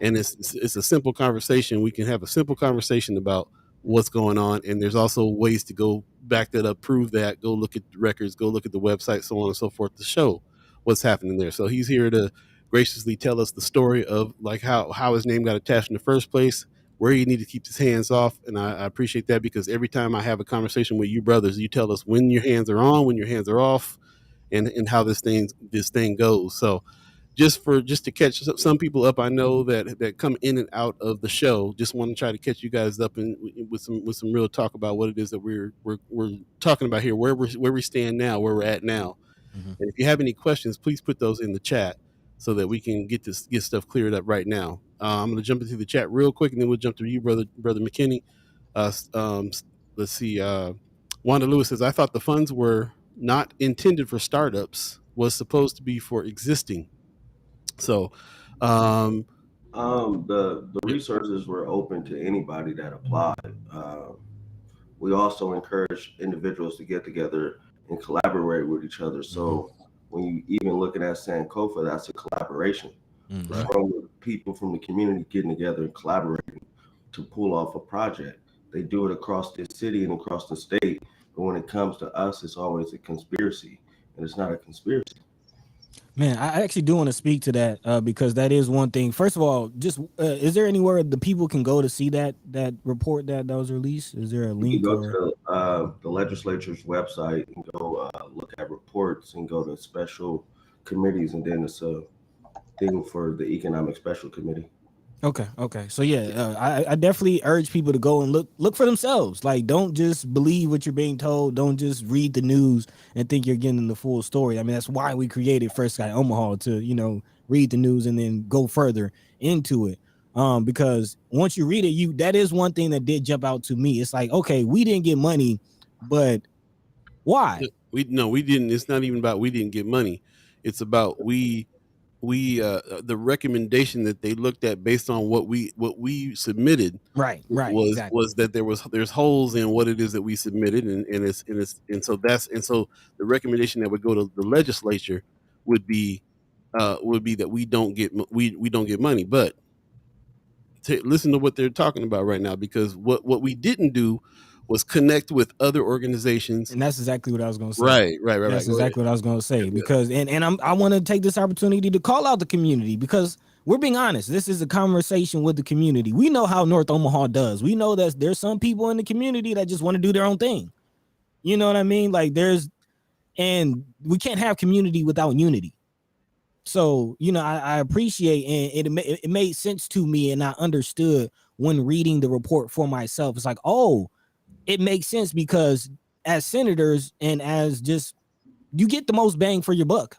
And it's a simple conversation. We can have a simple conversation about what's going on. And there's also ways to go back that up, prove that, go look at the records, go look at the website, so on and so forth, to show what's happening there. So he's here to graciously tell us the story of like how his name got attached in the first place, where he needed to keep his hands off. And I appreciate that, because every time I have a conversation with you brothers, you tell us when your hands are on, when your hands are off, and how this thing goes. So just to catch some people up, I know that come in and out of the show. Just want to try to catch you guys up and with some real talk about what it is that we're talking about here, where we stand now, where we're at now. Mm-hmm. And if you have any questions, please put those in the chat so that we can get stuff cleared up right now. I'm going to jump into the chat real quick, and then we'll jump to you, brother McKinney. Let's see. Wanda Lewis says, I thought the funds were not intended for startups, was supposed to be for existing. So, the resources were open to anybody that applied. We also encourage individuals to get together and collaborate with each other. So when you even looking at Sankofa, that's a collaboration from people from the community getting together and collaborating to pull off a project. They do it across the city and across the state, but when it comes to us, it's always a conspiracy, and it's not a conspiracy. Man, I actually do want to speak to that because that is one thing. First of all, just is there anywhere the people can go to see that report that was released? Is there a link? You go to the legislature's website and go look at reports and go to special committees, and then it's a thing for the economic special committee. Okay. So yeah, I definitely urge people to go and look for themselves. Like, don't just believe what you're being told. Don't just read the news and think you're getting the full story. I mean, that's why we created First Sky Omaha, to read the news and then go further into it. Because once you read it, that is one thing that did jump out to me. It's like, okay, we didn't get money, but why? We didn't. It's not even about we didn't get money. It's about the recommendation that they looked at based on what we submitted was that there's holes in what it is that we submitted, and so the recommendation that would go to the legislature would be that we don't get money. But listen to what they're talking about right now, because what we didn't do was connect with other organizations. And that's exactly what I was going to say. Right. That's exactly what I was going to say, because, and I want to take this opportunity to call out the community, because we're being honest. This is a conversation with the community. We know how North Omaha does. We know that there's some people in the community that just want to do their own thing. You know what I mean? Like and we can't have community without unity. So, I appreciate, and it made sense to me, and I understood when reading the report for myself. It's like, oh, it makes sense, because as senators and as you get the most bang for your buck.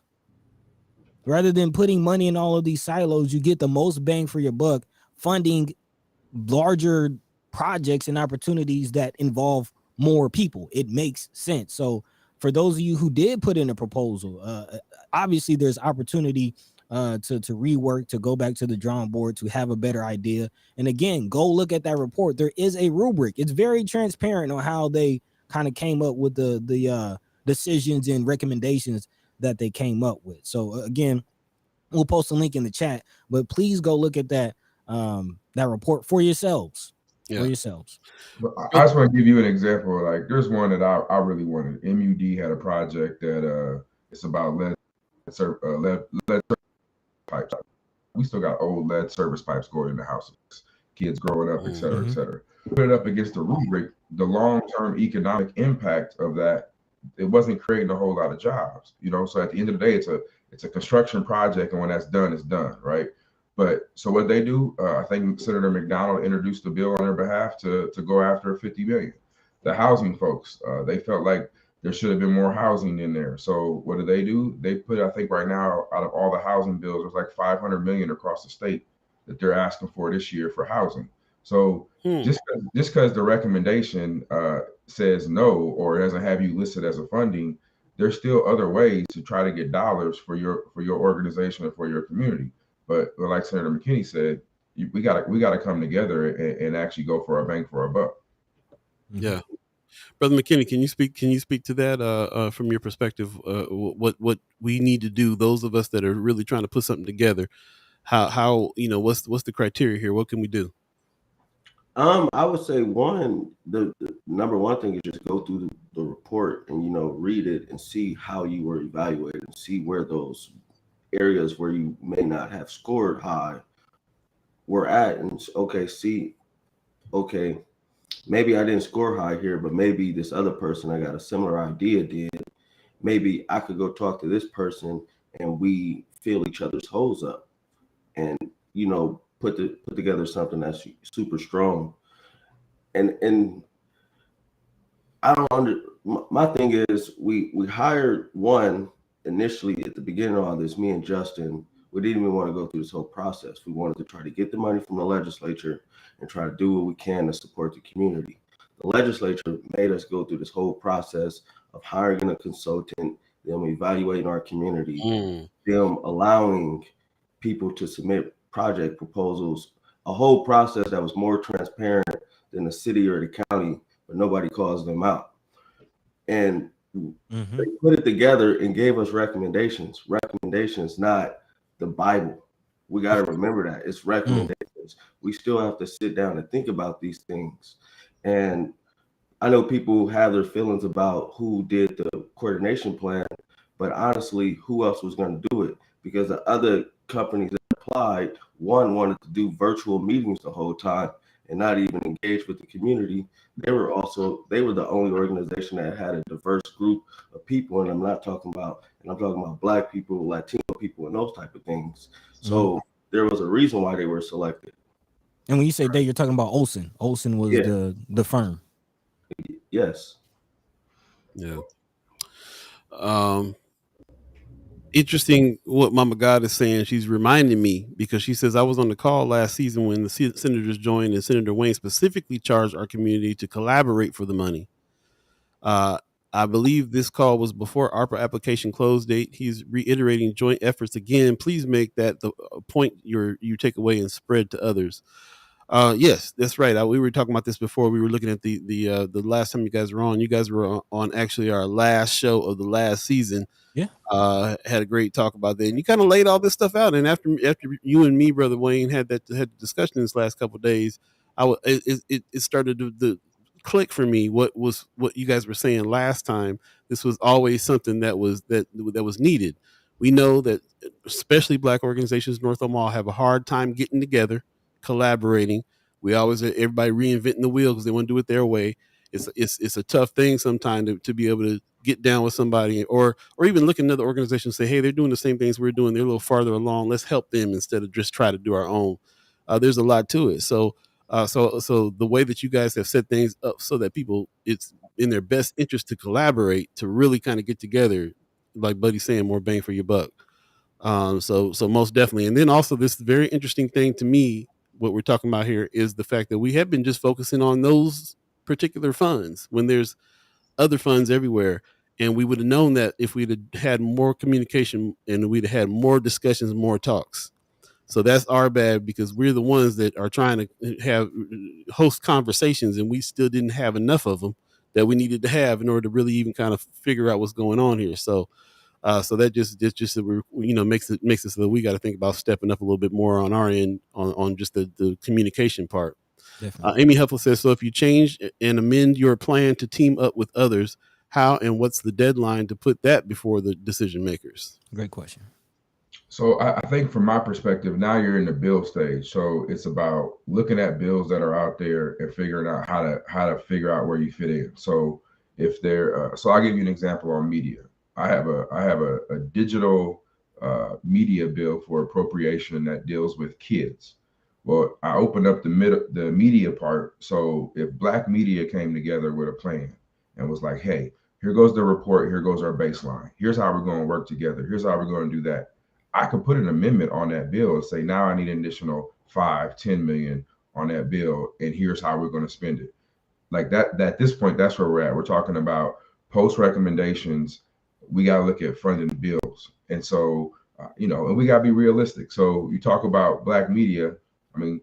Rather than putting money in all of these silos, you get the most bang for your buck funding larger projects and opportunities that involve more people. It makes sense. So for those of you who did put in a proposal, obviously there's opportunity to rework, to go back to the drawing board, to have a better idea. And again, go look at that report. There is a rubric. It's very transparent on how they kind of came up with the decisions and recommendations that they came up with. So again, we'll post a link in the chat, but please go look at that report for yourselves. Yeah. For yourselves. But I just want to give you an example. Like, there's one that I really wanted. MUD had a project that it's about lead pipes. We still got old lead service pipes going in the houses, kids growing up, et cetera, et cetera. Put it up against the rubric, the long-term economic impact of that, it wasn't creating a whole lot of jobs, So at the end of the day, it's a construction project, and when that's done, it's done, right? But so what they do, I think Senator McDonald introduced the bill on their behalf to go after $50 million. The housing folks, they felt like there should have been more housing in there. So what do? They put, I think right now, out of all the housing bills, there's like $500 million across the state that they're asking for this year for housing. So just because the recommendation says no, or it doesn't have you listed as a funding, there's still other ways to try to get dollars for your organization and for your community. But like Senator McKinney said, we gotta come together and actually go for our bang for our buck. Yeah. Brother McKinney, can you speak to that from your perspective? What we need to do, those of us that are really trying to put something together, how what's the criteria here? What can we do? I would say the number one thing is just go through the report and read it and see how you were evaluated and see where those areas where you may not have scored high were at, and maybe I didn't score high here, but maybe this other person I got a similar idea did. Maybe I could go talk to this person and we fill each other's holes up, and you know, put together something that's super strong. And I don't my thing is we hired one initially at the beginning of all this, me and Justin. We didn't even want to go through this whole process. We wanted to try to get the money from the legislature and try to do what we can to support the community. The legislature made us go through this whole process of hiring a consultant, them evaluating our community, them allowing people to submit project proposals, a whole process that was more transparent than the city or the county, but nobody calls them out. And they put it together and gave us recommendations, not the Bible. We got to remember that it's recommendations. We still have to sit down and think about these things. And I know people have their feelings about who did the coordination plan, but honestly, who else was going to do it? Because the other companies that applied, one wanted to do virtual meetings the whole time and not even engage with the community. They were the only organization that had a diverse group of people, and I'm talking about Black people, Latino people, and those type of things. So there was a reason why they were selected. And when you say they, you're talking about Olsen. Olsen was the firm. Yes. Yeah. Interesting what Mama God is saying. She's reminding me because she says I was on the call last season when the senators joined, and Senator Wayne specifically charged our community to collaborate for the money. I believe this call was before ARPA application close date. He's reiterating joint efforts again. Please make that the point you take away and spread to others. Yes, that's right. We were talking about this before. We were looking at the last time you guys were on. You guys were on actually our last show of the last season. Yeah. Had a great talk about that, and you kind of laid all this stuff out. And after you and me, Brother Wayne, had the discussion this last couple of days, it started to click for me what you guys were saying last time. This was always something that was needed. We know that especially Black organizations, North Omaha, have a hard time getting together, collaborating. We always everybody reinventing the wheel because they want to do it their way. It's a tough thing sometimes to be able to get down with somebody or even look at another organization and say, hey, they're doing the same things we're doing. They're a little farther along. Let's help them instead of just try to do our own. There's a lot to it. So the way that you guys have set things up so that people, it's in their best interest to collaborate, to really kind of get together, like Buddy's saying, more bang for your buck. So most definitely. And then also this very interesting thing to me, what we're talking about here is the fact that we have been just focusing on those particular funds when there's other funds everywhere. And we would have known that if we'd had more communication and we'd have had more discussions, more talks. So that's our bad because we're the ones that are trying to host conversations, and we still didn't have enough of them that we needed to have in order to really even kind of figure out what's going on here. So that just makes it so that we got to think about stepping up a little bit more on our end on just the communication part. Amy Huffle says, so if you change and amend your plan to team up with others, how and what's the deadline to put that before the decision makers? Great question. So I think from my perspective, now you're in the bill stage. So it's about looking at bills that are out there and figuring out how to figure out where you fit in. So if they're so I'll give you an example on media. I have a digital media bill for appropriation that deals with kids. Well, I opened up the media part. So if Black media came together with a plan and was like, hey, here goes the report, here goes our baseline, here's how we're going to work together, here's how we're going to do that, I could put an amendment on that bill and say, now I need an additional 5-10 million on that bill, and here's how we're going to spend it. Like that, at this point, that's where we're at. We're talking about post recommendations. We got to look at funding bills. And so, and we got to be realistic. So you talk about Black media. I mean,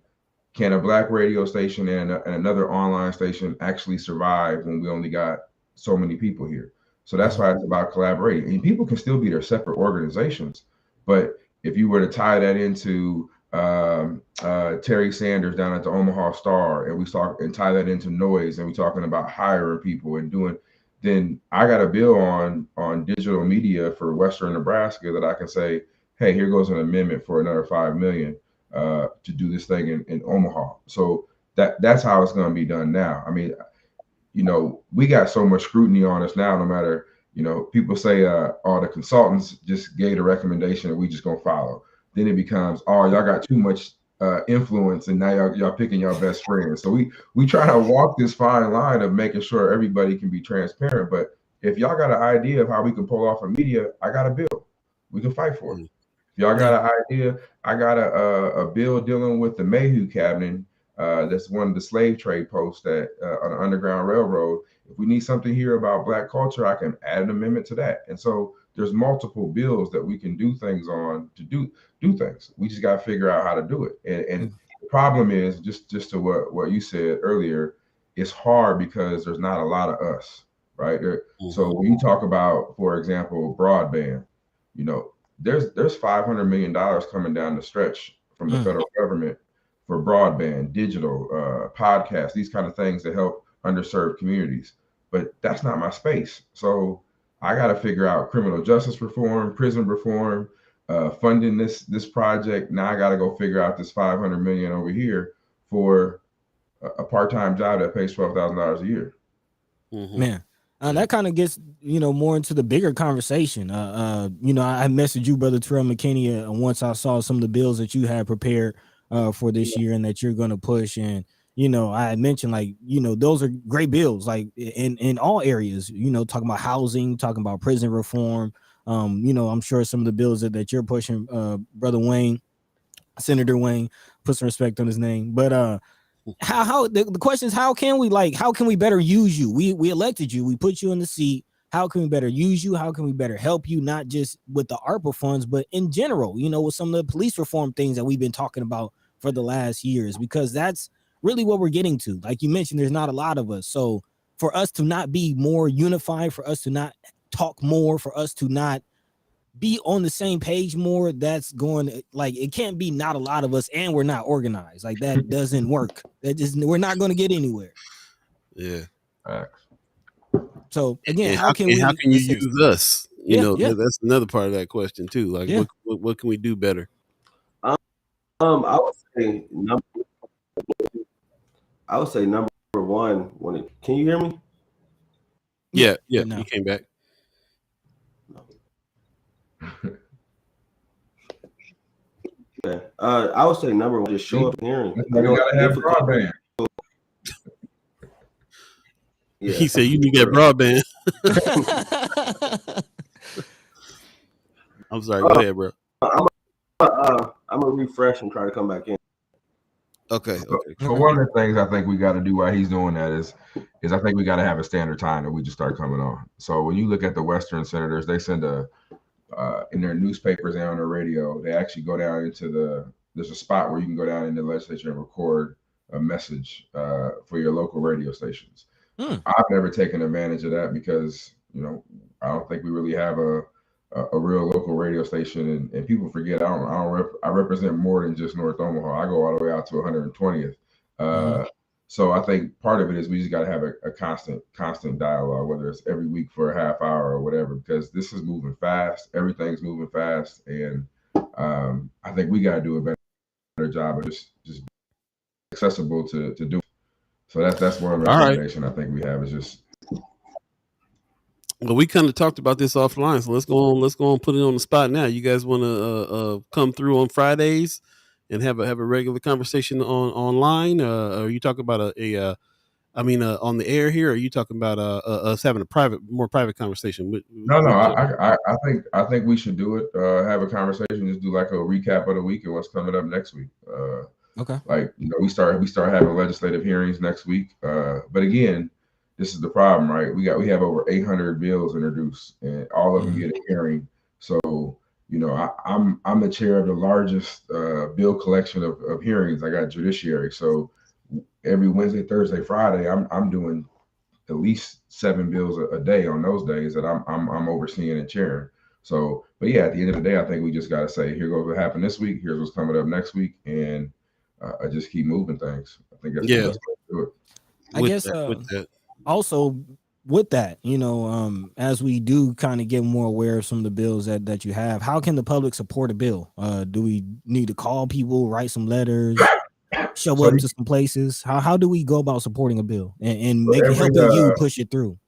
can a Black radio station and another online station actually survive when we only got so many people here? So that's why it's about collaborating. And people can still be their separate organizations. But if you were to tie that into Terry Sanders down at the Omaha Star, and tie that into noise, and we're talking about hiring people and doing, then I got a bill on digital media for Western Nebraska that I can say, hey, here goes an amendment for another 5 million to do this thing in Omaha. So that's how it's going to be done now. I mean, we got so much scrutiny on us now, no matter, people say, oh, the consultants just gave a recommendation and we just gonna follow. Then it becomes, oh, y'all got too much influence and now y'all picking your best friends. So we try to walk this fine line of making sure everybody can be transparent. But if y'all got an idea of how we can pull off a media, I got a bill. We can fight for it. If y'all got an idea, I got a bill dealing with the Mayhew cabinet. That's one of the slave trade posts that on the Underground Railroad. If we need something here about Black culture, I can add an amendment to that. And so there's multiple bills that we can do things on to do things. We just got to figure out how to do it. And the problem is just to what you said earlier, it's hard because there's not a lot of us, right? So when you talk about, for example, broadband, there's $500 million coming down the stretch from the federal government for broadband, digital, podcasts, these kind of things that help underserved communities. But that's not my space. So I got to figure out criminal justice reform, prison reform, funding this project. Now I got to go figure out this $500 million over here for a part-time job that pays $12,000 a year. Man. That kind of gets, more into the bigger conversation. I messaged you, Brother Terrell McKinney, once I saw some of the bills that you had prepared for this year and that you're going to push. And, I had mentioned, those are great bills, like in all areas, talking about housing, talking about prison reform. I'm sure some of the bills that you're pushing, Brother Wayne, Senator Wayne, put some respect on his name. But how the question is, how can we better use you? We elected you, we put you in the seat. How can we better use you? How can we better help you, not just with the ARPA funds, but in general, with some of the police reform things that we've been talking about for the last years, because that's really what we're getting to. Like you mentioned, there's not a lot of us. So for us to not be more unified, for us to not talk more, for us to not be on the same page more, that's going, it can't be not a lot of us and we're not organized. Like that doesn't work. We're not going to get anywhere. Yeah. So again, how can you use us? That's another part of that question too. Like what can we do better? I would say number one, can you hear me? Yeah, no. You came back. Okay. I would say number one, just show up hearing. You gotta have broadband. Yeah. He said you need that broadband. I'm sorry. Go ahead, bro. I'm gonna refresh and try to come back in. Okay. So one of the things I think we got to do while he's doing that is I think we got to have a standard time that we just start coming on. So when you look at the Western senators, they send in their newspapers and on their radio, they actually go down into there's a spot where you can go down in the legislature and record a message for your local radio stations. I've never taken advantage of that because, I don't think we really have a real local radio station, and people forget I represent more than just North Omaha. I go all the way out to 120th. So I think part of it is we just got to have a constant dialogue, whether it's every week for a half hour or whatever, because this is moving fast. Everything's moving fast, and I think we got to do a better job of just accessible to do. So that's one of the recommendation I think we have is just. Well, we kind of talked about this offline, so let's go on, put it on the spot now. You guys want to come through on Fridays and have a regular conversation online? Are you talking about on the air here? Or are you talking about us having a more private conversation? I think we should do it. Have a conversation. Just do like a recap of the week and what's coming up next week. Okay. We start having legislative hearings next week. But again, this is the problem, right? We have over 800 bills introduced, and all of them get a hearing. So, I'm the chair of the largest bill collection of hearings. I got judiciary. So every Wednesday, Thursday, Friday, I'm doing at least 7 bills a day on those days that I'm overseeing and chairing. So, but yeah, at the end of the day, I think we just got to say, here goes what happened this week. Here's what's coming up next week, and I just keep moving things. I think that's the best way to do it. I guess also with that, as we do kind of get more aware of some of the bills that you have, how can the public support a bill? Do we need to call people, write some letters, show up to some places? How do we go about supporting a bill and helping you push it through?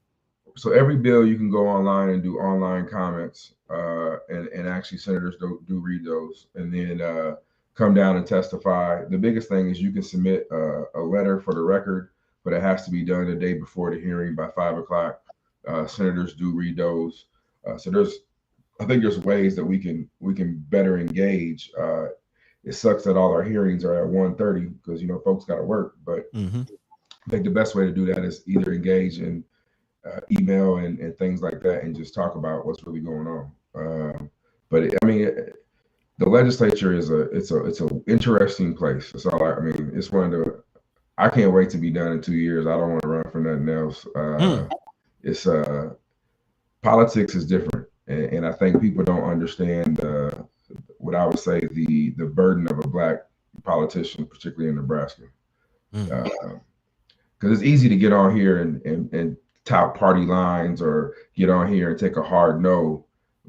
so every bill you can go online and do online comments, and actually senators do read those, and then come down and testify. The biggest thing is you can submit a letter for the record, but it has to be done the day before the hearing by 5 o'clock. Senators do read those. So I think there's ways that we can better engage. It sucks that all our hearings are at 1:30 because folks got to work. But I think the best way to do that is either engage in email and things like that, and just talk about what's really going on. The legislature is it's a interesting place. That's all. It's one of the. I can't wait to be done in 2 years. I don't want to run for nothing else. It's politics is different, and I think people don't understand what I would say the burden of a black politician, particularly in Nebraska. Because it's easy to get on here and tout party lines, or get on here and take a hard no,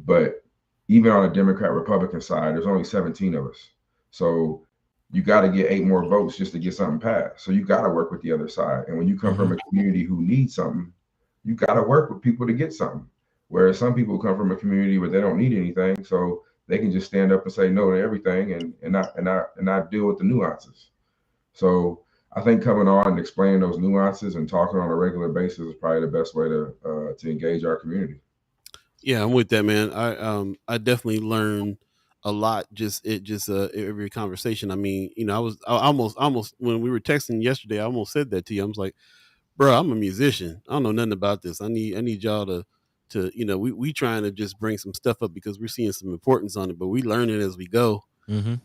but even on the Democrat Republican side, there's only 17 of us. So you got to get 8 more votes just to get something passed. So you got to work with the other side. And when you come from a community who needs something, you got to work with people to get something. Whereas some people come from a community where they don't need anything, so they can just stand up and say no to everything and not deal with the nuances. So I think coming on and explaining those nuances and talking on a regular basis is probably the best way to engage our community. Yeah, I'm with that, man. I definitely learned a lot every conversation. I almost when we were texting yesterday, I almost said that to you. I was like, bro, I'm a musician. I don't know nothing about this. I need y'all to we trying to just bring some stuff up because we're seeing some importance on it, but we learn it as we go. And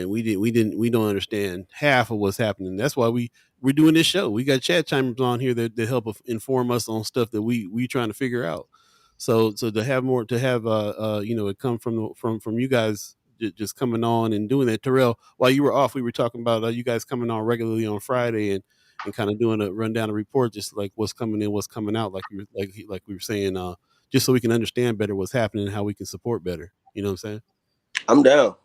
we don't understand half of what's happening. That's why we're doing this show. We got Chad Chimers on here that help inform us on stuff that we trying to figure out. So to have it come from you guys just coming on and doing that. Terrell, while you were off, we were talking about you guys coming on regularly on Friday and kind of doing a rundown of report, just like what's coming in, what's coming out, like we were saying, just so we can understand better what's happening and how we can support better. You know what I'm saying? I'm down.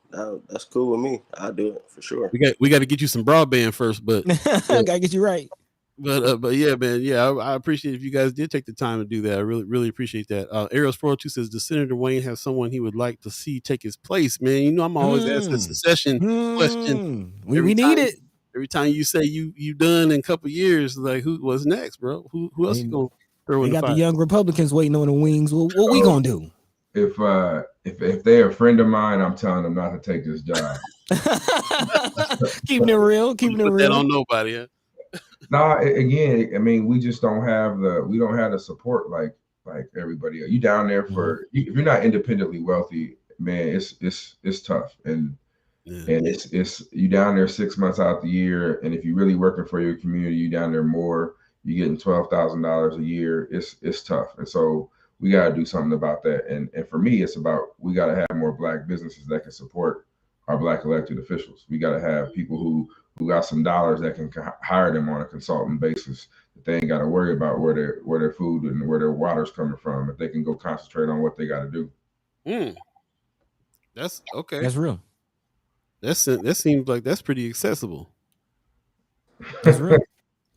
That's cool with me. I'll do it for sure. We got to get you some broadband first, but gotta get you right. But yeah, man, I appreciate if you guys did take the time to do that. I really appreciate that. Ariel's 402 says, does Senator Wayne have someone he would like to see take his place? Man, I'm always asking a succession question. We need it. Every time you say you done in a couple years, like what's next, bro? Who else you gonna throw in the fire? The young Republicans waiting on the wings. What we gonna do? If they're a friend of mine, I'm telling them not to take this job. Keeping it real. That on nobody. Huh? No, again, we just don't have the support like everybody else. You down there for if you're not independently wealthy, man, it's tough, and it's you down there 6 months out the year, and if you're really working for your community, you down there more. You're getting $12,000 a year. It's tough, and so we got to do something about that. And for me, it's about we got to have more black businesses that can support our black elected officials. We got to have people who got some dollars that can hire them on a consultant basis. That they ain't got to worry about where their food and where their water's coming from. If they can go concentrate on what they got to do. That's okay. That's real. That seems like that's pretty accessible. That's real.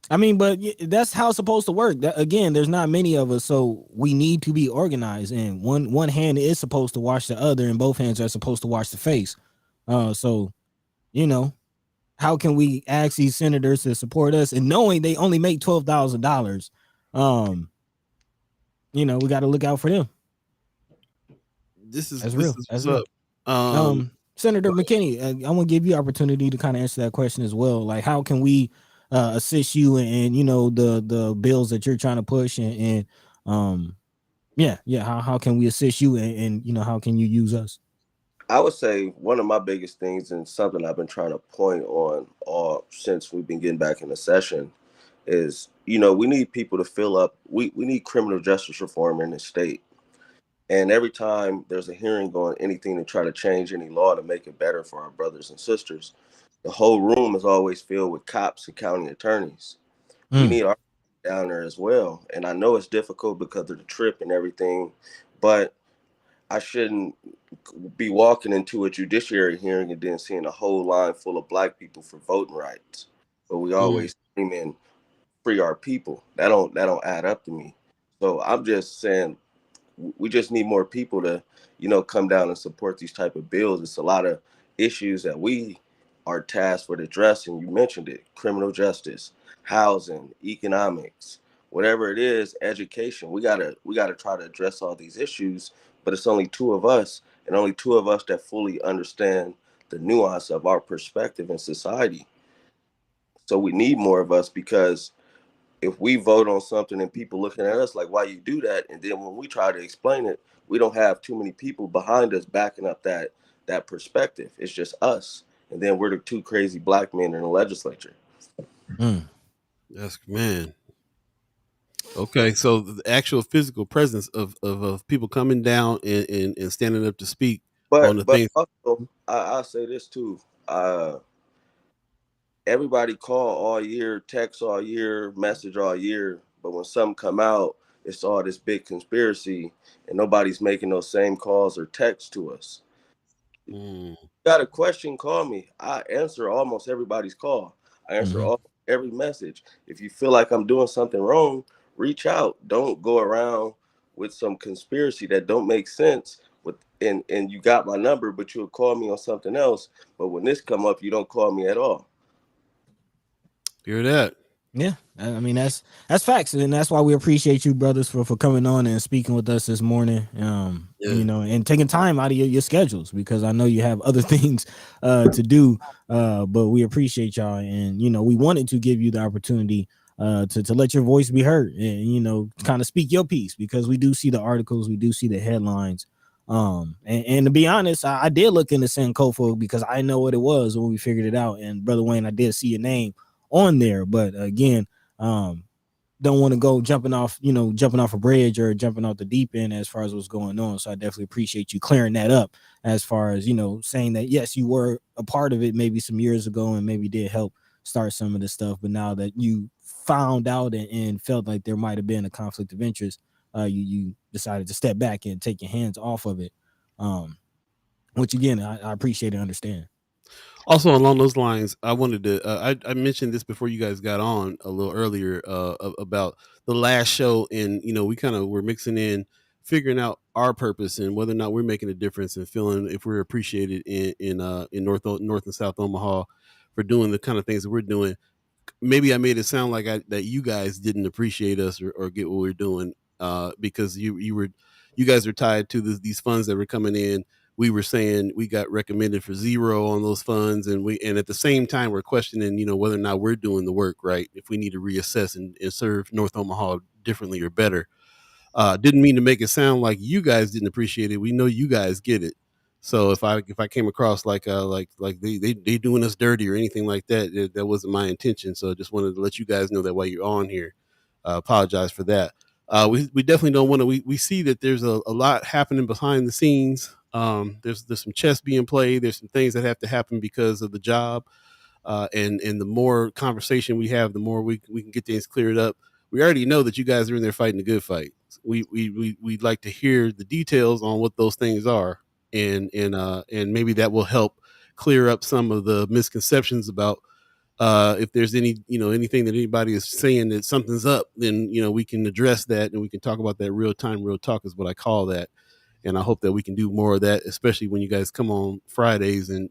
But that's how it's supposed to work. Again, there's not many of us, so we need to be organized. And one hand is supposed to wash the other, and both hands are supposed to wash the face. So, how can we ask these senators to support us, and knowing they only make $12,000? We got to look out for them. That's real. Senator McKinney, I want to give you opportunity to kind of answer that question as well. Like, how can we assist you in the bills that you're trying to push, and how can we assist you, and how can you use us? I would say one of my biggest things, and something I've been trying to point on all since we've been getting back in the session, is we need people to fill up. We need criminal justice reform in the state. And every time there's a hearing on anything to try to change any law to make it better for our brothers and sisters, the whole room is always filled with cops and county attorneys. We need our down there as well. And I know it's difficult because of the trip and everything, but I shouldn't be walking into a judiciary hearing and then seeing a whole line full of black people for voting rights. But we always scream in free our people. That don't add up to me. So I'm just saying we just need more people to, come down and support these type of bills. It's a lot of issues that we are tasked with addressing. You mentioned it: criminal justice, housing, economics, whatever it is, education. We gotta try to address all these issues, but it's only two of us, and only two of us that fully understand the nuance of our perspective in society. So we need more of us, because if we vote on something and people looking at us like, why you do that? And then when we try to explain it, we don't have too many people behind us backing up that perspective. It's just us. And then we're the two crazy black men in the legislature. That's man. Okay, so the actual physical presence of people coming down and standing up to speak on the But things. also, I'll say this too. Everybody call all year, text all year, message all year, but when something come out, it's all this big conspiracy, and nobody's making those same calls or texts to us. Got a question, call me. I answer almost everybody's call. I answer every message. If you feel like I'm doing something wrong, reach out. Don't go around with some conspiracy that don't make sense. And you got my number, but you'll call me on something else. But when this come up, you don't call me at all. Hear that? Yeah, I mean that's facts, and that's why we appreciate you, brothers, for coming on and speaking with us this morning. And taking time out of your schedules, because I know you have other things to do. But we appreciate y'all, and we wanted to give you the opportunity to let your voice be heard, and kind of speak your piece, because we do see the articles, we do see the headlines. And to be honest, I did look into Sankofa because I know what it was when we figured it out. And Brother Wayne, I did see your name on there, but again, don't want to go jumping off a bridge or jumping off the deep end as far as what's going on. So I definitely appreciate you clearing that up, as far as saying that yes, you were a part of it maybe some years ago and maybe did help start some of this stuff, but now that you found out and felt like there might have been a conflict of interest, you decided to step back and take your hands off of it, which again I appreciate and understand. Also, along those lines, I wanted to. I mentioned this before you guys got on a little earlier about the last show, and we kind of were mixing in, figuring out our purpose and whether or not we're making a difference and feeling if we're appreciated in North and South Omaha for doing the kind of things that we're doing. Maybe I made it sound like that you guys didn't appreciate us or get what we're doing because you guys are tied to these funds that were coming in. We were saying we got recommended for zero on those funds, and at the same time we're questioning, whether or not we're doing the work right, if we need to reassess and serve North Omaha differently or better. Didn't mean to make it sound like you guys didn't appreciate it. We know you guys get it. So if I came across like they doing us dirty or anything like that, that wasn't my intention. So I just wanted to let you guys know that while you're on here, apologize for that. We definitely don't want to. We see that there's a lot happening behind the scenes. There's some chess being played. There's some things that have to happen because of the job. And the more conversation we have, the more we can get things cleared up. We already know that you guys are in there fighting a good fight. We'd like to hear the details on what those things are, and maybe that will help clear up some of the misconceptions about if there's anything that anybody is saying that something's up, then we can address that and we can talk about that real talk is what I call that. And I hope that we can do more of that, especially when you guys come on Fridays and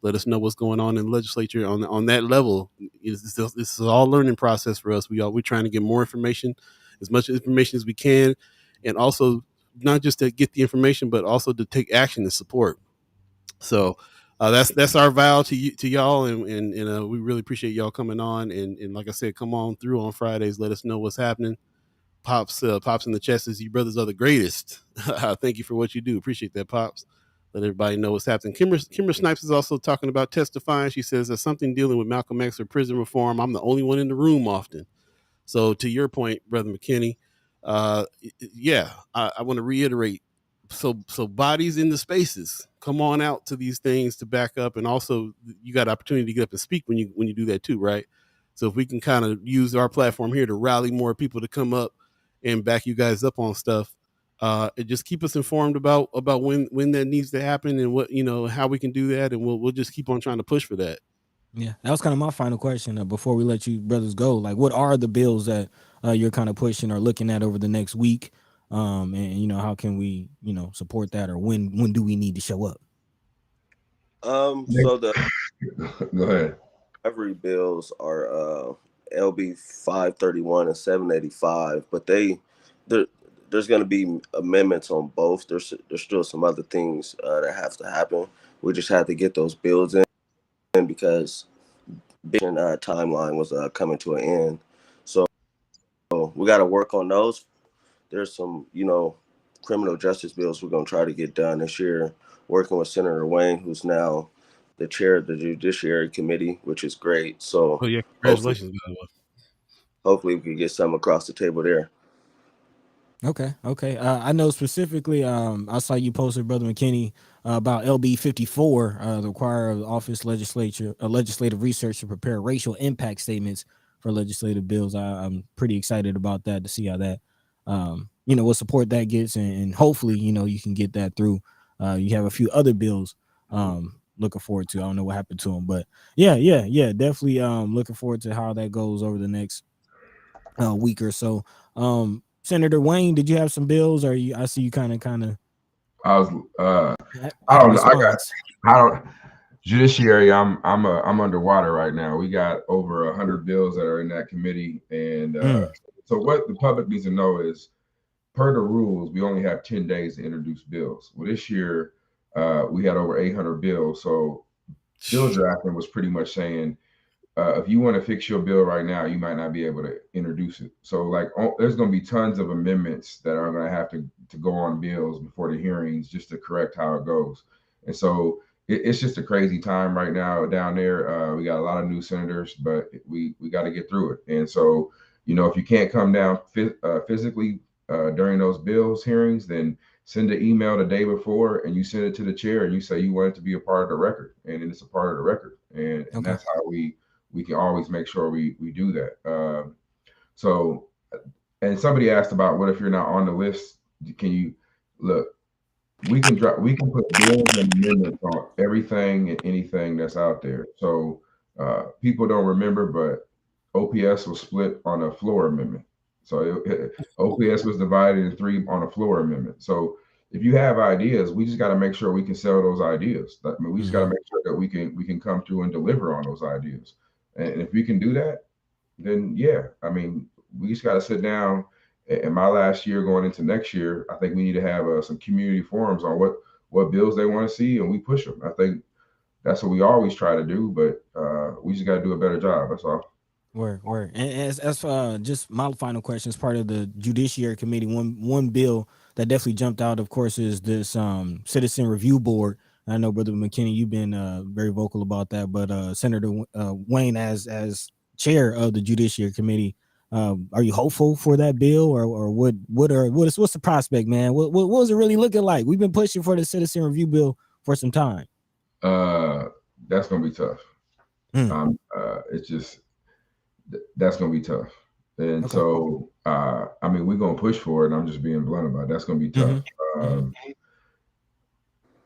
let us know what's going on in the legislature on that level. This is all learning process for us. We're trying to get more information, as much information as we can, and also not just to get the information, but also to take action and support. So that's our vow to y'all, and we really appreciate y'all coming on. And like I said, come on through on Fridays. Let us know what's happening. Pops in the chest says, "You brothers are the greatest." Thank you for what you do. Appreciate that, Pops. Let everybody know what's happening. Kimber Snipes is also talking about testifying. She says there's something dealing with Malcolm X or prison reform. I'm the only one in the room often. So to your point, Brother McKinney, I want to reiterate. So bodies in the spaces, come on out to these things to back up, and also you got opportunity to get up and speak when you do that too, right? So if we can kind of use our platform here to rally more people to come up and back you guys up on stuff, and just keep us informed about when that needs to happen and what how we can do that, and we'll just keep on trying to push for that. Yeah, that was kind of my final question before we let you brothers go. Like, what are the bills that you're kind of pushing or looking at over the next week, and you know, how can we, you know, support that, or when do we need to show up? So the Go ahead. recovery bills are LB 531 and 785, but there's going to be amendments on both. There's still some other things that have to happen. We just had to get those bills in because timeline was coming to an end. So we got to work on those. There's some, you know, criminal justice bills we're going to try to get done this year, working with Senator Wayne, who's now the chair of the Judiciary Committee, which is great. So Oh yeah, congratulations. hopefully we can get some across the table there. Okay. I know specifically, I saw you posted, Brother McKinney, about LB 54, the require of the office legislative research to prepare racial impact statements for legislative bills. I'm pretty excited about that, to see how that, you know, what support that gets, and hopefully, you know, you can get that through. You have a few other bills looking forward to. I don't know what happened to them, but yeah, definitely looking forward to how that goes over the next week or so. Senator Wayne, did you have some bills, or I see you kind of? I was. I don't know. I don't. Judiciary. I'm underwater right now. We got over 100 bills that are in that committee, and so what the public needs to know is, per the rules, we only have 10 days to introduce bills. Well, this year we had over 800 bills, so bill drafting was pretty much saying, if you want to fix your bill right now, you might not be able to introduce it. So like, there's going to be tons of amendments that are going to have to go on bills before the hearings, just to correct how it goes. And so it's just a crazy time right now down there. We got a lot of new senators, but we got to get through it. And so, you know, if you can't come down physically during those bills hearings, then send an email the day before and you send it to the chair and you say you want it to be a part of the record, and it's a part of the record. And that's how we can always make sure we do that. So, and somebody asked about, what if you're not on the list? Can you look? We can put bills and amendments on everything and anything that's out there. So people don't remember, but OPS was split on a floor amendment. So OPS was divided in 3 on a floor amendment. So if you have ideas, we just got to make sure we can sell those ideas. I mean, we just got to make sure that we can come through and deliver on those ideas. And if we can do that, then yeah, I mean, we just got to sit down. In my last year going into next year, I think we need to have some community forums on what bills they want to see, and we push them. I think that's what we always try to do, but we just got to do a better job. That's all. Word. And as just my final question, as part of the Judiciary Committee, one bill that definitely jumped out, of course, is this Citizen Review Board. I know, Brother McKinney, you've been very vocal about that, but Senator Wayne, as chair of the Judiciary Committee, are you hopeful for that bill, or what's the prospect, man? What was it really looking like? We've been pushing for the Citizen Review Bill for some time. That's gonna be tough. It's just that's gonna be tough, and so I mean, we're gonna push for it. And I'm just being blunt about it. That's gonna be tough.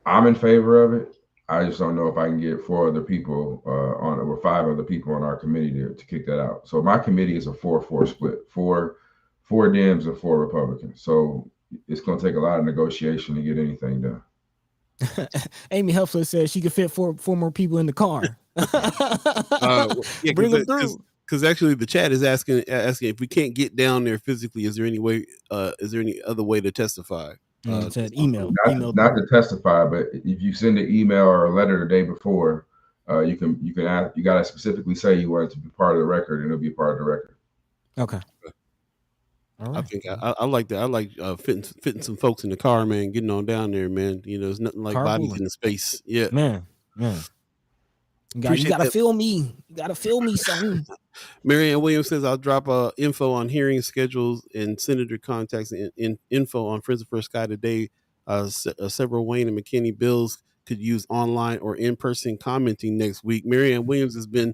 I'm in favor of it. I just don't know if I can get 4 other people or 5 other people on our committee to kick that out. So my committee is a 4-4 split, 4 Dems and 4 Republicans. So it's going to take a lot of negotiation to get anything done. Amy Huffler says she could fit 4 more people in the car. Bring them through. Because actually, the chat is asking if we can't get down there physically. Is there any way? Is there any other way to testify? Said email. Not to testify, but if you send an email or a letter the day before, you can ask. You got to specifically say you want it to be part of the record, and it'll be part of the record. Okay. All right. I think I like that. I like fitting some folks in the car, man. Getting on down there, man. You know, there's nothing like bodies in the space. Yeah, man. You gotta feel me. You gotta feel me, son. Marianne Williams says, I'll drop info on hearing schedules and senator contacts and info on Friends of First Sky today. Several Wayne and McKinney bills could use online or in-person commenting next week. Marianne Williams has been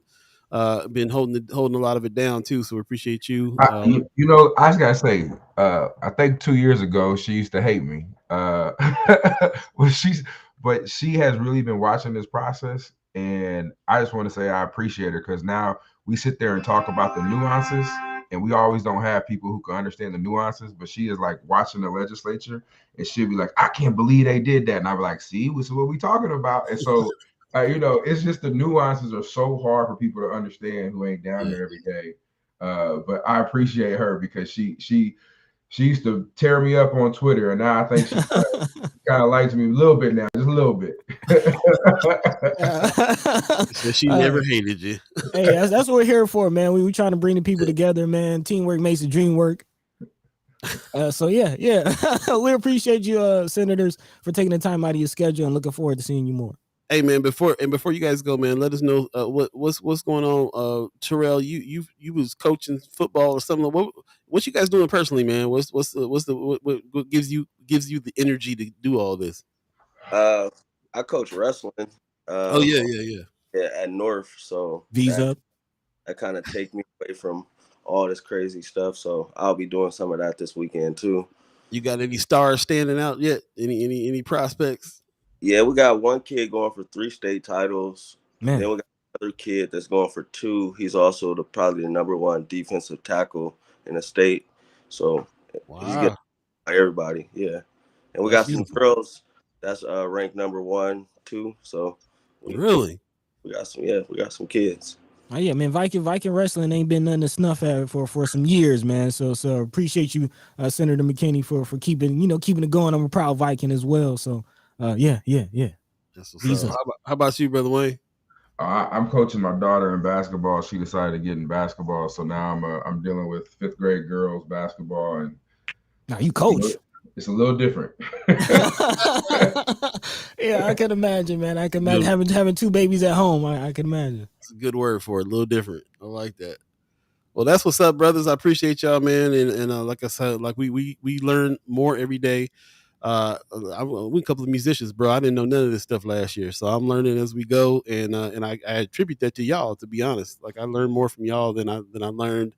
holding a lot of it down too, so we appreciate you. You know, I just gotta say, I think 2 years ago she used to hate me. But she has really been watching this process, and I just want to say I appreciate her, because now we sit there and talk about the nuances, and we always don't have people who can understand the nuances, but she is like watching the legislature, and she'll be like, I can't believe they did that. And I'll be like, see, this is what we talking about. And so, it's just the nuances are so hard for people to understand who ain't down there every day. But I appreciate her because she used to tear me up on Twitter, and now I think she kind of likes me a little bit now, just a little bit. So she never hated you. Hey, that's what we're here for, man. We trying to bring the people together, man. Teamwork makes the dream work. So yeah, we appreciate you, senators, for taking the time out of your schedule, and looking forward to seeing you more. Hey man, before you guys go, man, let us know what's going on. Terrell, you was coaching football or something. What you guys doing personally, man? What gives you the energy to do all this? I coach wrestling. Yeah, at North, so Visa that kind of take me away from all this crazy stuff. So I'll be doing some of that this weekend too. You got any stars standing out yet? Any prospects? Yeah, we got one kid going for 3 state titles. Man. Then we got another kid that's going for 2. He's also probably the number 1 defensive tackle in the state. So he's getting everybody. Yeah. And we got some girls that's ranked number 1, 2. So we got some kids. Oh yeah, man. Viking wrestling ain't been nothing to snuff at for some years, man. So appreciate you, Senator McKinney, for keeping it going. I'm a proud Viking as well. So yeah. That's what's up. How about you, Brother Wayne? I'm coaching my daughter in basketball. She decided to get in basketball, so now I'm dealing with 5th grade girls basketball. And now you coach. It's a little different. Yeah, I can imagine, man. I can imagine having 2 babies at home. I can imagine. It's a good word for it. A little different. I like that. Well, that's what's up, brothers. I appreciate y'all, man. And like I said, like we learn more every day. We a couple of musicians, bro. I didn't know none of this stuff last year, so I'm learning as we go, and I attribute that to y'all. To be honest, like I learned more from y'all than I learned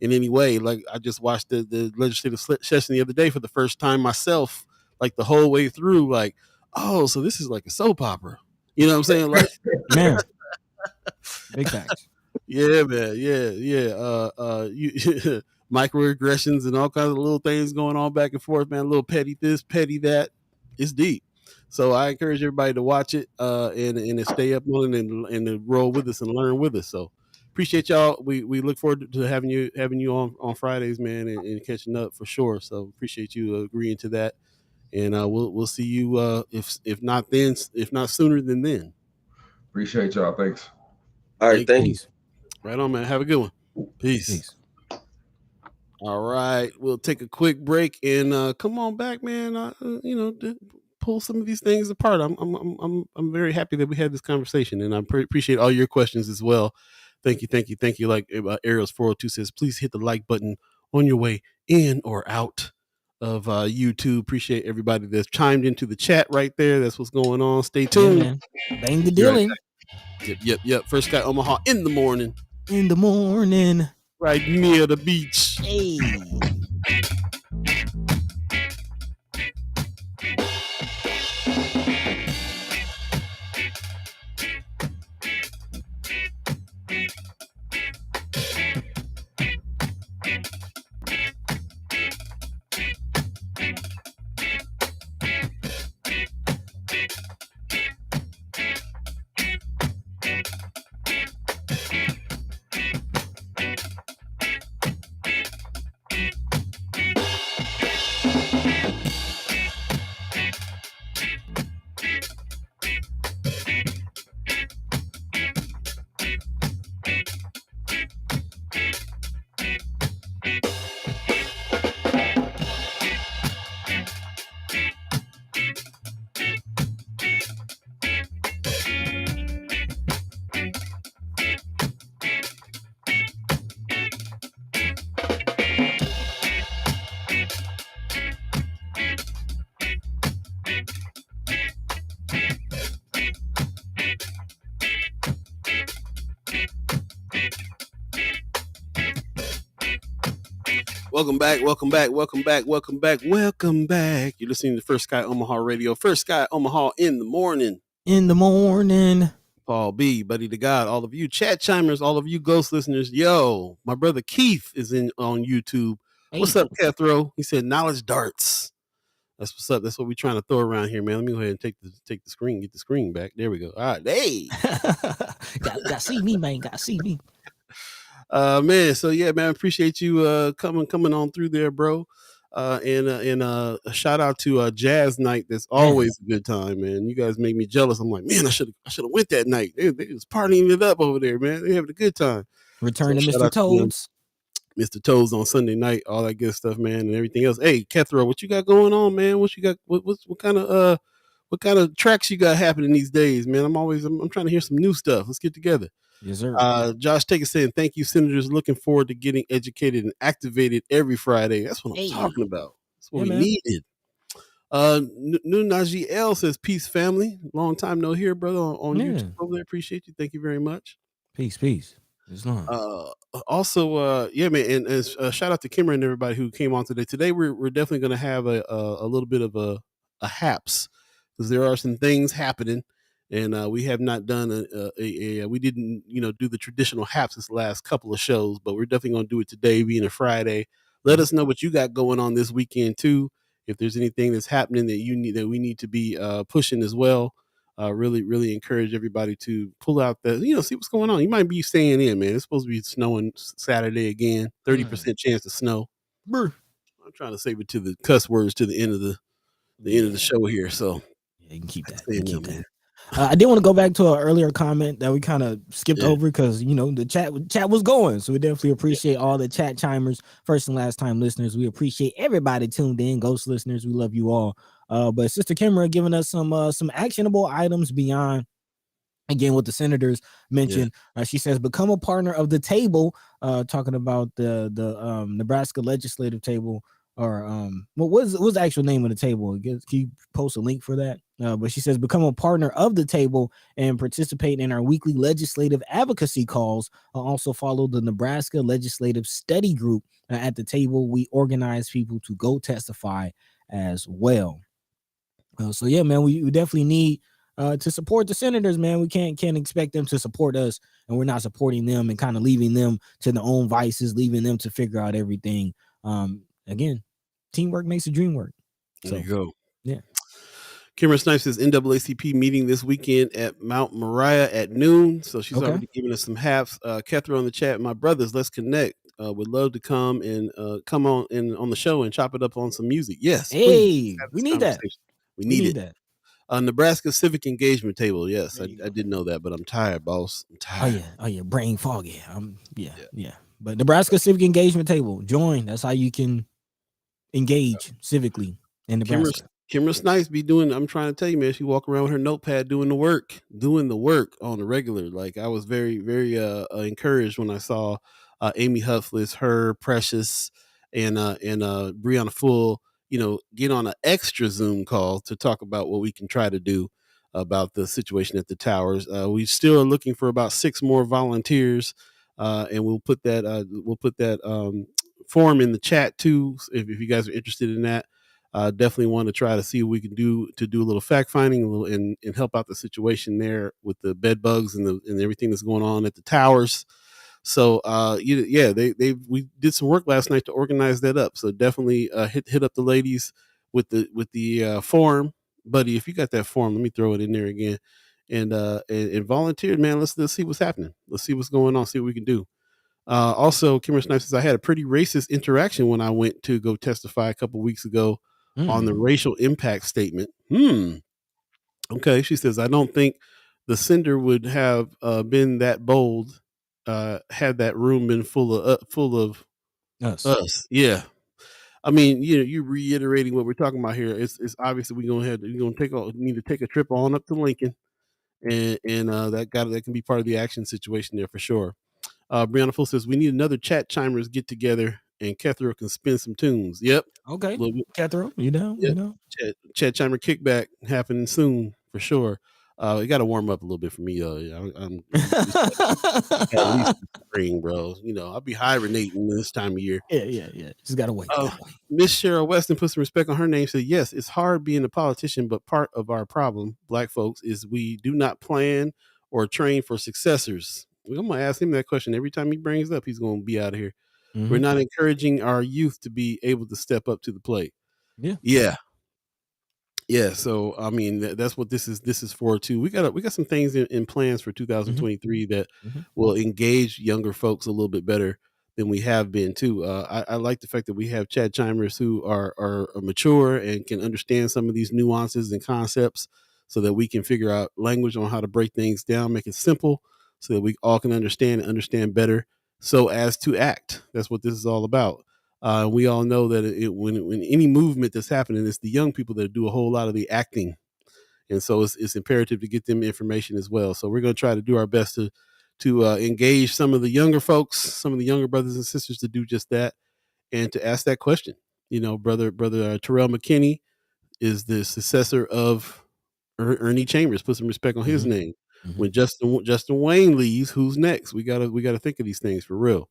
in any way. Like I just watched the legislative session the other day for the first time myself, like the whole way through. Like, oh, so this is like a soap opera. You know what I'm saying? Like, man, big facts. Yeah, man. Yeah. Microaggressions and all kinds of little things going on back and forth, man. A little petty this, petty that. It's deep. So I encourage everybody to watch it and to stay up on it and to roll with us and learn with us. So appreciate y'all. We look forward to having you on Fridays, man, and catching up for sure. So appreciate you agreeing to that. And we'll see you if not sooner than then. Appreciate y'all. Thanks. All right, thank you. Right on, man. Have a good one. Peace. All right, we'll take a quick break and come on back, man. Pull some of these things apart. I'm very happy that we had this conversation, and I appreciate all your questions as well. Thank you. Like Ariel's 402 says, please hit the like button on your way in or out of YouTube. Appreciate everybody that's chimed into the chat right there. That's what's going on. Stay tuned. Yeah, bang the dealing. Yep. First Sky Omaha in the morning. Right near the beach. Hey. Welcome back. You're listening to First Sky Omaha Radio. First Sky Omaha in the morning. Paul B, Buddi3 Da Gawd, all of you chat chimers, all of you ghost listeners. Yo, my brother Keith is on YouTube. Hey. What's up, Cathro? He said knowledge darts. That's what's up. That's what we're trying to throw around here, man. Let me go ahead and take the screen, get the screen back. There we go. All right, hey, got see me, man. Got see me. Man. So yeah, man, appreciate you coming on through there, bro. And a shout out to Jazz Night. That's always a good time, man. You guys make me jealous. I'm like, man, I should have went that night. They was partying it up over there, man. They having a good time. Return to Mr. Toads. Mr. Toads on Sunday night, all that good stuff, man, and everything else. Hey, Kethro, what you got going on, man? What you got? What kind of tracks you got happening these days, man? I'm trying to hear some new stuff. Let's get together. Yes, sir. Josh Taker saying, thank you, senators. Looking forward to getting educated and activated every Friday. That's what I'm talking about. That's what we needed. New Najee L says, peace, family. Long time no here, brother, on YouTube over there. Appreciate you. Thank you very much. Peace. Also, yeah, man, and shout out to Kimmer and everybody who came on today. Today, we're definitely going to have a little bit of a haps, because there are some things happening, and we have not done we didn't do the traditional haps this last couple of shows, but we're definitely going to do it today, being a Friday. Let us know what you got going on this weekend too. If there's anything that's happening that we need to be pushing as well. Really encourage everybody to pull out see what's going on. You might be staying in, man. It's supposed to be snowing Saturday again. 30% chance of snow. I'm trying to save it to the cuss words to the end of the show here. So yeah, you can keep that. Man. I did want to go back to an earlier comment that we kind of skipped over because the chat was going. So we definitely appreciate all the chat chimers, first and last time listeners. We appreciate everybody tuned in, ghost listeners. We love you all. But Sister Kimra giving us some actionable items beyond, again, what the senators mentioned. She says, become a partner of the table, talking about the Nebraska legislative table, or what was the actual name of the table? Can you post a link for that? But she says, become a partner of the table and participate in our weekly legislative advocacy calls. Also follow the Nebraska Legislative Study Group at the table. We organize people to go testify as well. So yeah, man, we definitely need to support the senators, man. We can't expect them to support us, and we're not supporting them and kind of leaving them to their own vices, leaving them to figure out everything. Again, teamwork makes the dream work. So, there you go. Yeah. Kimmer Snipes says NAACP meeting this weekend at Mount Moriah at noon. So she's already giving us some halves. Kethro in the chat, my brothers, let's connect. Would love to come on the show and chop it up on some music. Yes. Hey, we need that. We need that. Nebraska Civic Engagement Table. Yes, I didn't know that, but I'm tired, boss. I'm tired. Oh yeah, brain foggy. Yeah. But Nebraska Civic Engagement Table, join. That's how you can engage civically in Nebraska. Kimmer Snipes be doing. I'm trying to tell you, man. She walk around with her notepad doing the work on the regular. Like, I was very, very encouraged when I saw Amy Huffless, her Precious, and Brianna Full, get on an extra Zoom call to talk about what we can try to do about the situation at the towers. We still are looking for about 6 more volunteers, and we'll put that form in the chat too if you guys are interested in that. Definitely want to try to see what we can do to do a little fact finding and help out the situation there with the bed bugs and everything that's going on at the towers. So we did some work last night to organize that up. So definitely hit up the ladies with the form, buddy. If you got that form, let me throw it in there again, and volunteer, man. Let's see what's happening. Let's see what's going on. See what we can do. Also, Kimmer Snipes says, I had a pretty racist interaction when I went to go testify a couple weeks ago on the racial impact statement. Okay, she says, I don't think the sender would have been that bold had that room been full of us. Yeah. I mean, you reiterating what we're talking about here. It's obviously we're gonna need to take a trip on up to Lincoln, and that can be part of the action situation there for sure. Brianna Full says we need another chat chimers get together, and Kethro can spin some tunes. Yep. Okay. Kethro, you know. Chat chimer kickback happening soon for sure. You got to warm up a little bit for me. I'm at least spring, bro. I'll be hibernating this time of year. Yeah. Just gotta wait. Miss Cheryl Weston put some respect on her name. Said, yes, it's hard being a politician, but part of our problem, black folks, is we do not plan or train for successors? I'm gonna ask him that question every time he brings it up. He's gonna be out of here. Mm-hmm. We're not encouraging our youth to be able to step up to the plate. Yeah. So I mean, that's what this is for too. We got some things in plans for 2023 that will engage younger folks a little bit better than we have been too. I like the fact that we have Chad Chimers who are mature and can understand some of these nuances and concepts, so that we can figure out language on how to break things down, make it simple, so that we all can understand better, so as to act. That's what this is all about. We all know that when any movement that's happening, it's the young people that do a whole lot of the acting, and so it's imperative to get them information as well. So we're going to try to do our best to engage some of the younger folks, some of the younger brothers and sisters, to do just that, and to ask that question. Brother Terrell McKinney is the successor of Ernie Chambers. Put some respect on his name. When Justin Wayne leaves, who's next? We gotta think of these things for real.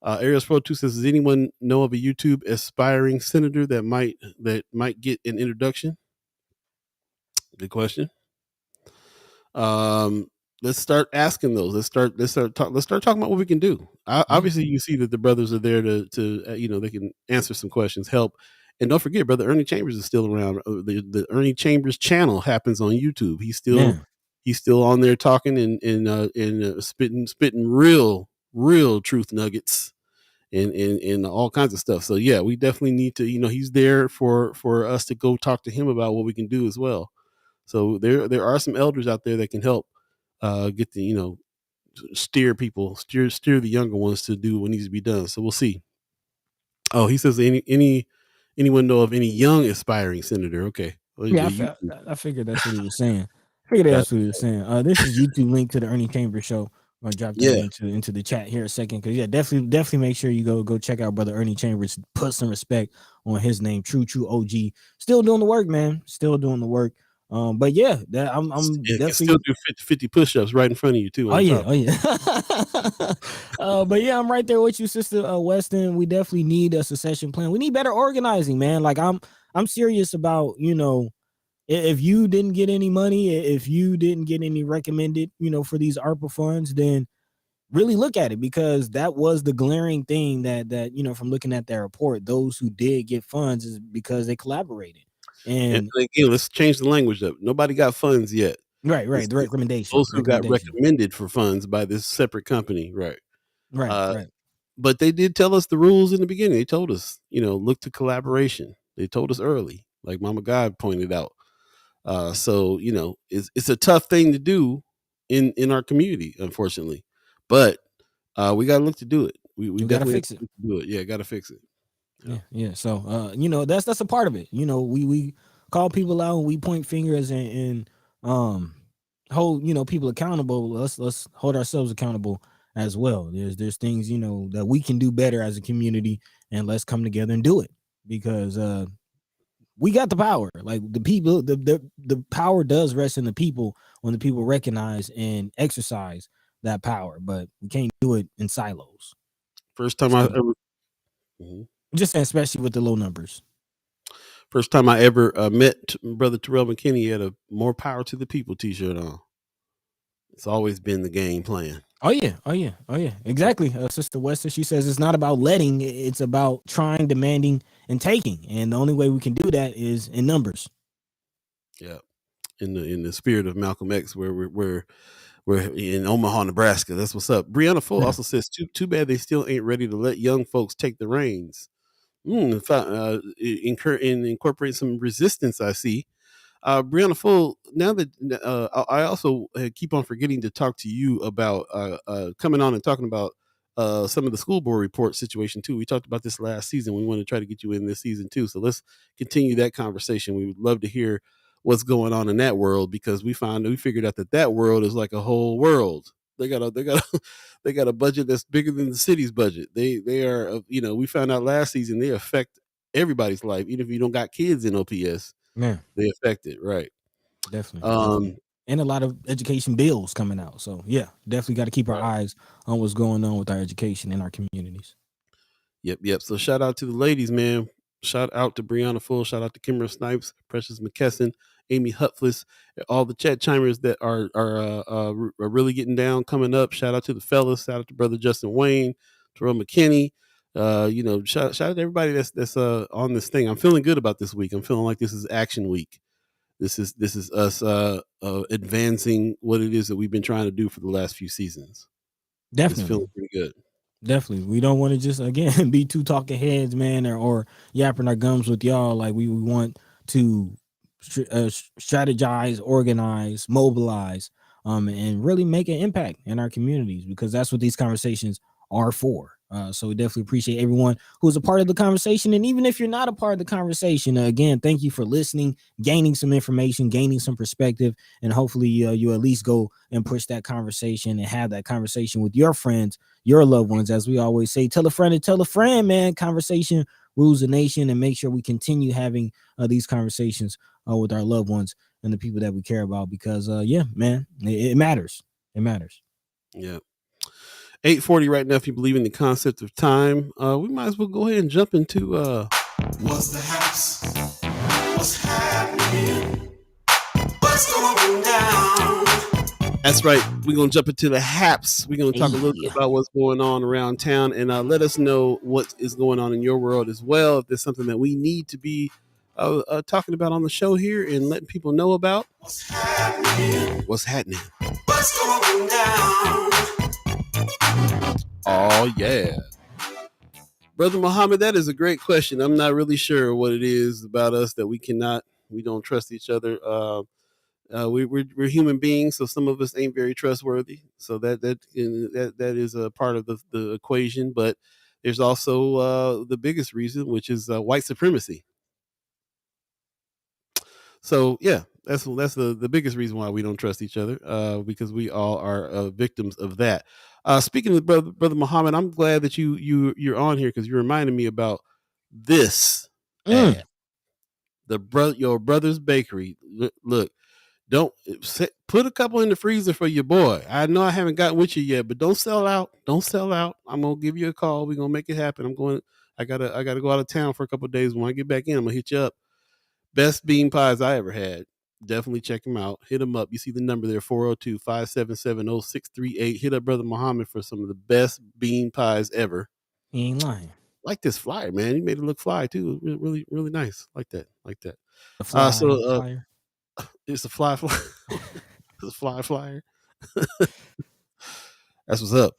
Ariel Pro 2 says, does anyone know of a YouTube aspiring senator that might get an introduction? Good question. Let's start asking those. Let's start talking about what we can do. Obviously, you see that the brothers are there to they can answer some questions, help. And don't forget, brother Ernie Chambers is still around. The Ernie Chambers channel happens on YouTube. He's still on there talking and spitting real truth nuggets and all kinds of stuff. So yeah, we definitely need to, he's there for us to go talk to him about what we can do as well. So there are some elders out there that can help get the, steer the younger ones to do what needs to be done. So we'll see. Oh, he says anyone know of any young aspiring senator? Okay. Yeah, I figured that's what he was saying. This is YouTube link to the Ernie Chambers show. I'm gonna drop that into the chat here a second, because definitely make sure you go check out brother Ernie Chambers. Put some respect on his name. True OG. Still doing the work, man. Still doing the work. But yeah, that I'm definitely still do 50 push-ups right in front of you too. Oh yeah. But yeah, I'm right there with you, sister Weston. We definitely need a succession plan. We need better organizing, man. Like I'm serious about, if you didn't get any money, if you didn't get any recommended, for these ARPA funds, then really look at it, because that was the glaring thing that from looking at that report, those who did get funds is because they collaborated. And again, let's change the language up. Nobody got funds yet. Right. The recommendation. Those who got recommended for funds by this separate company. Right. But they did tell us the rules in the beginning. They told us, look to collaboration. They told us early, like Mama God pointed out. So it's a tough thing to do in our community, unfortunately. But we got to look to do it. We definitely fix it. Do it. Yeah, got to fix it. Yeah. So that's a part of it. We call people out and we point fingers and hold people accountable. Let's hold ourselves accountable as well. There's things that we can do better as a community, and let's come together and do it, because we got the power. Like the people, the power does rest in the people when the people recognize and exercise that power. But we can't do it in silos. First time I ever. Just especially with the low numbers. First time I ever met brother Terrell McKinney, he had a "More Power to the People" t-shirt on. It's always been the game plan. Oh yeah. Exactly. Sister Wester, she says it's not about letting, it's about trying, demanding, and taking. And the only way we can do that is in numbers. Yeah. In the spirit of Malcolm X, where we're in Omaha, Nebraska. That's what's up. Brianna Full also says, too bad they still ain't ready to let young folks take the reins. Incorporate some resistance, I see. Brianna Full, now that I also keep on forgetting to talk to you about coming on and talking about some of the school board report situation too. We talked about this last season. We want to try to get you in this season too. So let's continue that conversation. We would love to hear what's going on in that world, because we figured out that world is like a whole world. They got a budget that's bigger than the city's budget. They are, we found out last season they affect everybody's life, even if you don't got kids in OPS. Man, they affect it, right? Definitely. And a lot of education bills coming out. So yeah, definitely got to keep our eyes on what's going on with our education in our communities. Yep. So shout out to the ladies, man. Shout out to Brianna Full. Shout out to Kimmer Snipes, Precious McKesson, Amy Hutfless, all the chat chimers that are really getting down coming up. Shout out to the fellas. Shout out to brother Justin Wayne, Terrell McKinney. Shout out to everybody that's on this thing. I'm feeling good about this week. I'm feeling like this is action week. This is us advancing what it is that we've been trying to do for the last few seasons. Definitely. It's feeling pretty good. Definitely. We don't want to just, again, be two talking heads, man, or yapping our gums with y'all. Like, we want to strategize, organize, mobilize, and really make an impact in our communities, because that's what these conversations are for. So we definitely appreciate everyone who's a part of the conversation. And even if you're not a part of the conversation, again, thank you for listening, gaining some information, gaining some perspective, and hopefully you at least go and push that conversation and have that conversation with your friends, your loved ones. As we always say, tell a friend and tell a friend, man. Conversation rules the nation, and make sure we continue having these conversations with our loved ones and the people that we care about, because man, it matters. It matters. Yeah. 8:40 right now. If you believe in the concept of time, we might as well go ahead and jump into what's the house? What's happening? What's going down? That's right. We're gonna jump into the haps. We're gonna talk a little bit about what's going on around town, and let us know what is going on in your world as well. If there's something that we need to be talking about on the show here and letting people know about. What's happening? What's happening? What's going down? Oh, yeah. Brother Muhammad, that is a great question. I'm not really sure what it is about us that we don't trust each other. We're human beings, so some of us ain't very trustworthy. So that is a part of the equation. But there's also the biggest reason, which is white supremacy. So yeah, that's the biggest reason why we don't trust each other, because we all are victims of that. Speaking of brother Muhammad, I'm glad that you're on here, because you reminded me about this ad. Your brother's bakery. Look, don't put a couple in the freezer for your boy. I know I haven't gotten with you yet, but don't sell out. Don't sell out. I'm gonna give you a call. We're gonna make it happen. I gotta go out of town for a couple of days. When I get back in, I'm gonna hit you up. Best bean pies I ever had. Definitely check him out. Hit him up. You see the number there, 402-577-0638. Hit up Brother Muhammad for some of the best bean pies ever. He ain't lying. Like this flyer, man. He made it look fly too. Really, really, really nice. Like that. Flyer. It's a fly flyer. It's a fly flyer. That's what's up.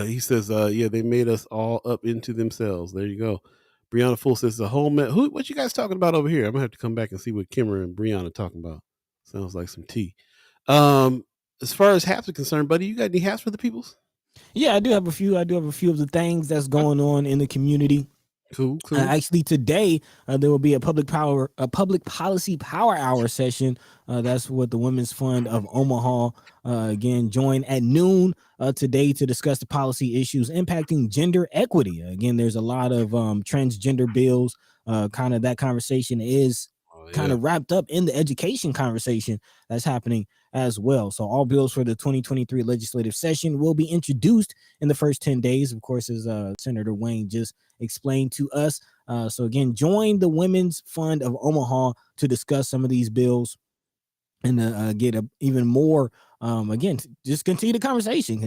He says, they made us all up into themselves. There you go. Brianna Full says the whole what you guys talking about over here? I'm gonna have to come back and see what Kimmer and Brianna talking about. Sounds like some tea. As far as haps are concerned, buddy, you got any haps for the peoples? Yeah, I do have a few. I do have a few of the things that's going on in the community. Cool. Actually, today there will be a public policy power hour session. That's what the Women's Fund of Omaha again join at noon today to discuss the policy issues impacting gender equity. Again, there's a lot of transgender bills. Kind of that conversation is kind of wrapped up in the education conversation that's happening as well. So all bills for the 2023 legislative session will be introduced in the first 10 days, of course, as Senator Wayne just explained to us. So again, join the Women's Fund of Omaha to discuss some of these bills and get even more. Again, just continue the conversation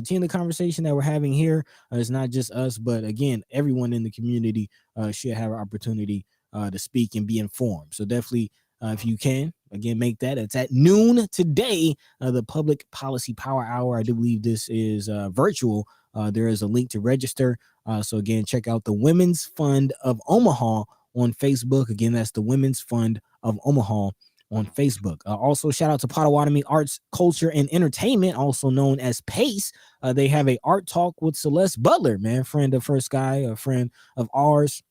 that we're having here. It's not just us, but again, everyone in the community should have an opportunity to speak and be informed. So definitely, if you can, again, make that. It's at noon today, the Public Policy Power Hour. I do believe this is virtual. There is a link to register. So again, check out the Women's Fund of Omaha on Facebook. Again, that's the Women's Fund of Omaha on Facebook. Also, shout out to Potawatomi Arts, Culture, and Entertainment, also known as PACE. They have a art talk with Celeste Butler, man, friend of First Sky, a friend of ours.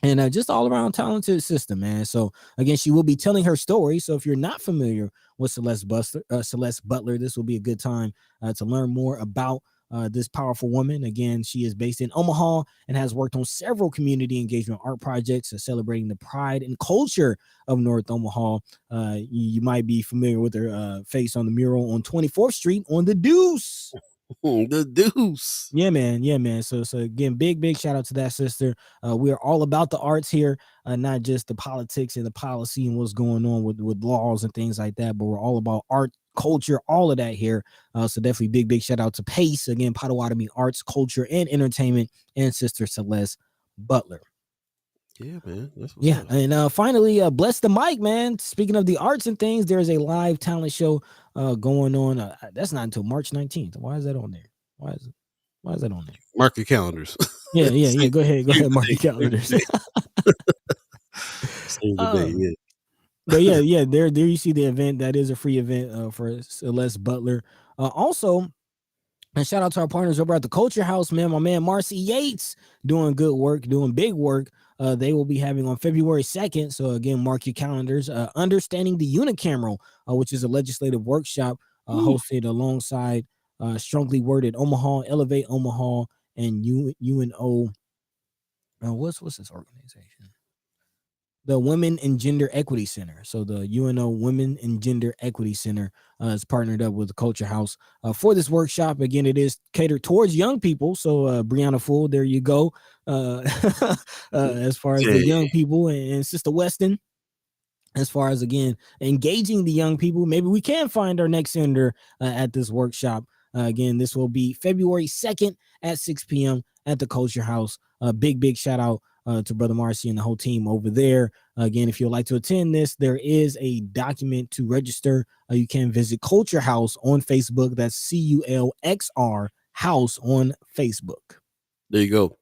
And just all around talented sister, man. So again, she will be telling her story. So if you're not familiar with Celeste Butler, this will be a good time to learn more about this powerful woman. Again, she is based in Omaha and has worked on several community engagement art projects celebrating the pride and culture of North Omaha. You might be familiar with her face on the mural on 24th Street on the Deuce. The deuce. Yeah, man. So again, big shout out to that sister. We are all about the arts here, not just the politics and the policy and what's going on with laws and things like that, but we're all about art, culture, all of that here. So definitely big shout out to Pace again, Potawatomi Arts, Culture, and Entertainment, and Sister Celeste Butler. Yeah, man. That's what's up. And finally, bless the mic, man. Speaking of the arts and things, there's a live talent show going on. That's not until March 19th. Why is that on there? Why is that on there? Mark your calendars. Yeah. Go ahead, mark your calendars. Save the day, yeah. But yeah, there you see the event. That is a free event for Celeste Butler. Also, and shout out to our partners over at the Culture House, man. My man Marcy Yates doing good work, doing big work. They will be having on February 2nd. So again, mark your calendars. Understanding the Unicameral, which is a legislative workshop hosted alongside Strongly Worded Omaha, Elevate Omaha, and UNO. What's this organization? The Women and Gender Equity Center. So the UNO Women and Gender Equity Center is partnered up with the Culture House for this workshop. Again, it is catered towards young people. So Brianna Full, there you go. As far as the young people, and Sister Weston, as far as, again, engaging the young people, maybe we can find our next senator at this workshop. Again, this will be February 2nd at 6 p.m. at the Culture House. Big shout out to Brother Marcy and the whole team over there. Again, if you'd like to attend this, there is a document to register. You can visit Culture House on Facebook. That's CULXR House on Facebook. There you go.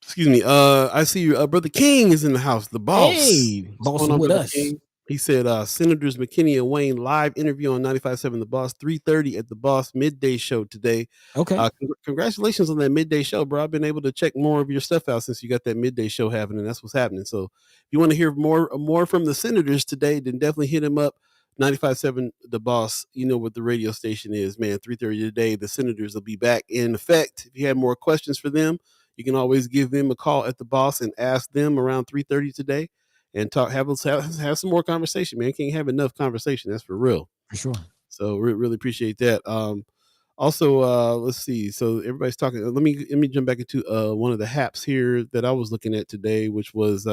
Excuse me. I see you. Brother King is in the house. The boss. Hey, boss with us. King? He said, Senators McKinney and Wayne live interview on 95.7 The Boss, 3:30 at the Boss midday show today. Okay. Congratulations on that midday show, bro. I've been able to check more of your stuff out since you got that midday show happening. That's what's happening. So if you want to hear more from the senators today, then definitely hit him up. 95.7 The Boss, you know what the radio station is, man. 3:30 today. The senators will be back in effect. If you have more questions for them, you can always give them a call at the Boss and ask them around 3:30 today. And have some more conversation, man. Can't have enough conversation. That's for real. For sure. So really appreciate that. Also, let's see. So everybody's talking. Let me jump back into one of the haps here that I was looking at today, which was